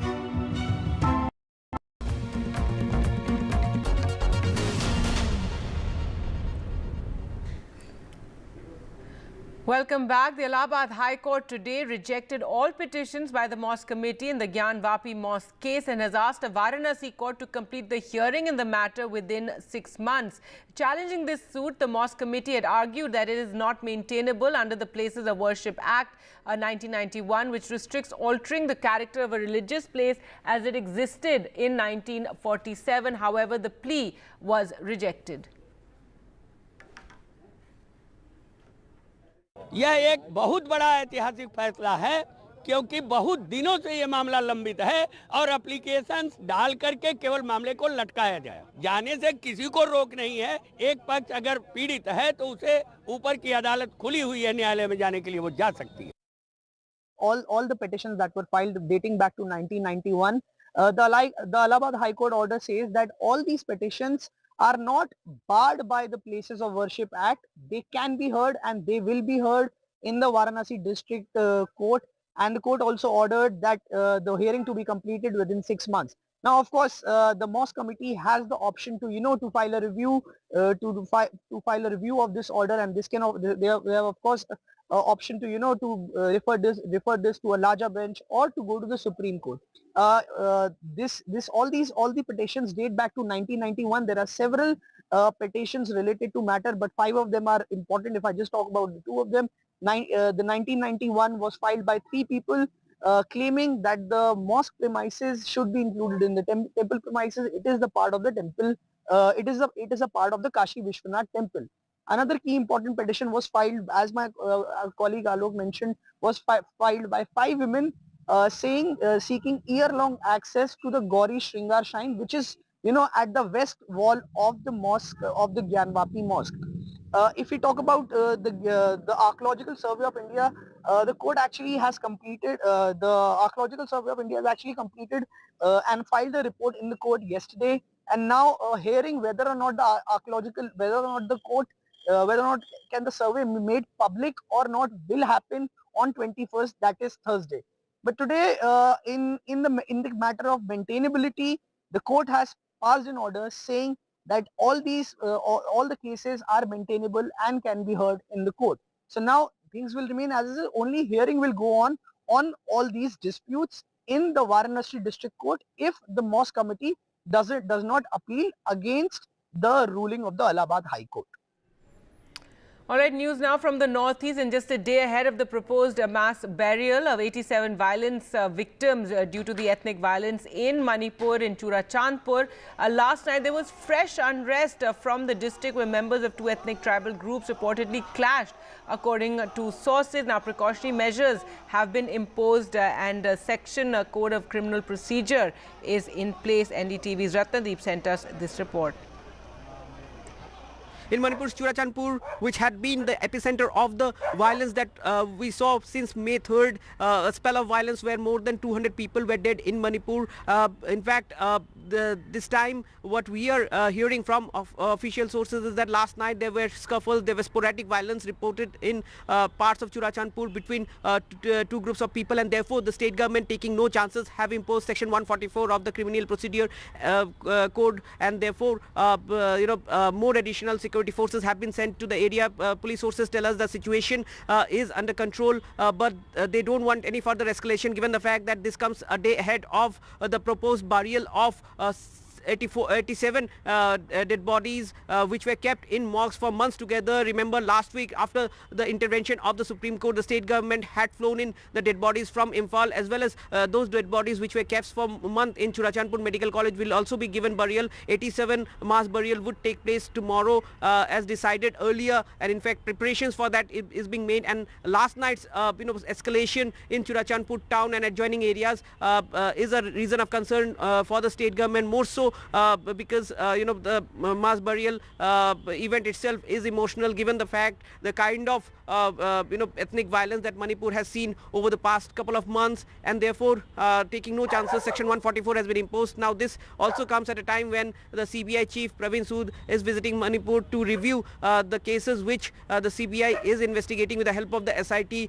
Welcome back. The Allahabad High Court today rejected all petitions by the Mosque Committee in the Gyan Vapi Mosque case and has asked a Varanasi court to complete the hearing in the matter within 6 months. Challenging this suit, the Mosque Committee had argued that it is not maintainable under the Places of Worship Act 1991, which restricts altering the character of a religious place as it existed in 1947. However, the plea was rejected. यह एक बहुत बड़ा ऐतिहासिक फैसला है क्योंकि बहुत दिनों से ये मामला लंबित है और एप्लीकेशंस डाल करके केवल मामले को लटकाया जाए जाने से किसी को रोक नहीं है एक पक्ष अगर पीड़ित है तो उसे ऊपर की अदालत खुली हुई है न्यायालय में जाने के लिए वो जा सकती है all the petitions that were filed dating back to 1991 the Allahabad High Court order says that all these petitions are not barred by the Places of Worship Act. They can be heard and they will be heard in the Varanasi District Court, and the court also ordered that the hearing to be completed within 6 months. Now, of course, the Mosque Committee has the option to, to file a review, to file a review of this order, and this can they have of course option to to refer this to a larger bench or to go to the Supreme Court. All the petitions date back to 1991. There are several petitions related to matter, but 5 of them are important. If I just talk about the 2 of them, the 1991 was filed by 3 people claiming that the mosque premises should be included in the temple premises. It is the part of the temple. It is a part of the Kashi Vishwanath temple. Another key important petition was filed, as my colleague Alok mentioned, was filed by 5 women seeking year-long access to the Gauri Shringar Shrine, which is at the west wall of the mosque of the Gyan Vapi Mosque. If we talk about the Archaeological Survey of India, the court actually has completed, the Archaeological Survey of India has actually completed and filed a report in the court yesterday, and now hearing whether or not the court, whether or not can the survey be made public or not will happen on 21st, that is Thursday. But today, in the matter of maintainability, the court has passed an order saying that all the cases are maintainable and can be heard in the court. So now things will remain as is. Only hearing will go on all these disputes in the Varanasi District Court if the Mosque Committee does not appeal against the ruling of the Allahabad High Court. All right, news now from the northeast, and just a day ahead of the proposed mass burial of 87 violence victims due to the ethnic violence in Manipur in Churachandpur. Last night there was fresh unrest from the district where members of two ethnic tribal groups reportedly clashed. According to sources, now precautionary measures have been imposed and a section code of criminal procedure is in place. NDTV's Ratnadeep sent us this report. In Manipur's Churachandpur, which had been the epicenter of the violence that we saw since May 3rd, a spell of violence where more than 200 people were dead in Manipur. In fact, this time what we are hearing from official sources is that last night there were scuffles, there was sporadic violence reported in parts of Churachandpur between two groups of people, and therefore the state government, taking no chances, have imposed section 144 of the criminal procedure code, and therefore more additional security forces have been sent to the area. Police sources tell us the situation is under control, but they don't want any further escalation given the fact that this comes a day ahead of the proposed burial of 87 dead bodies which were kept in morgues for months together. Remember, last week after the intervention of the Supreme Court, the state government had flown in the dead bodies from Imphal, as well as those dead bodies which were kept for a month in Churachandpur Medical College will also be given burial. 87 mass burial would take place tomorrow as decided earlier, and in fact preparations for that is being made. And last night's escalation in Churachandpur town and adjoining areas is a reason of concern for the state government, more so because the mass burial event itself is emotional given the fact the kind of ethnic violence that Manipur has seen over the past couple of months, and therefore taking no chances, section 144 has been imposed. Now this also comes at a time when the CBI chief Praveen Sood is visiting Manipur to review the cases which the CBI is investigating with the help of the SIT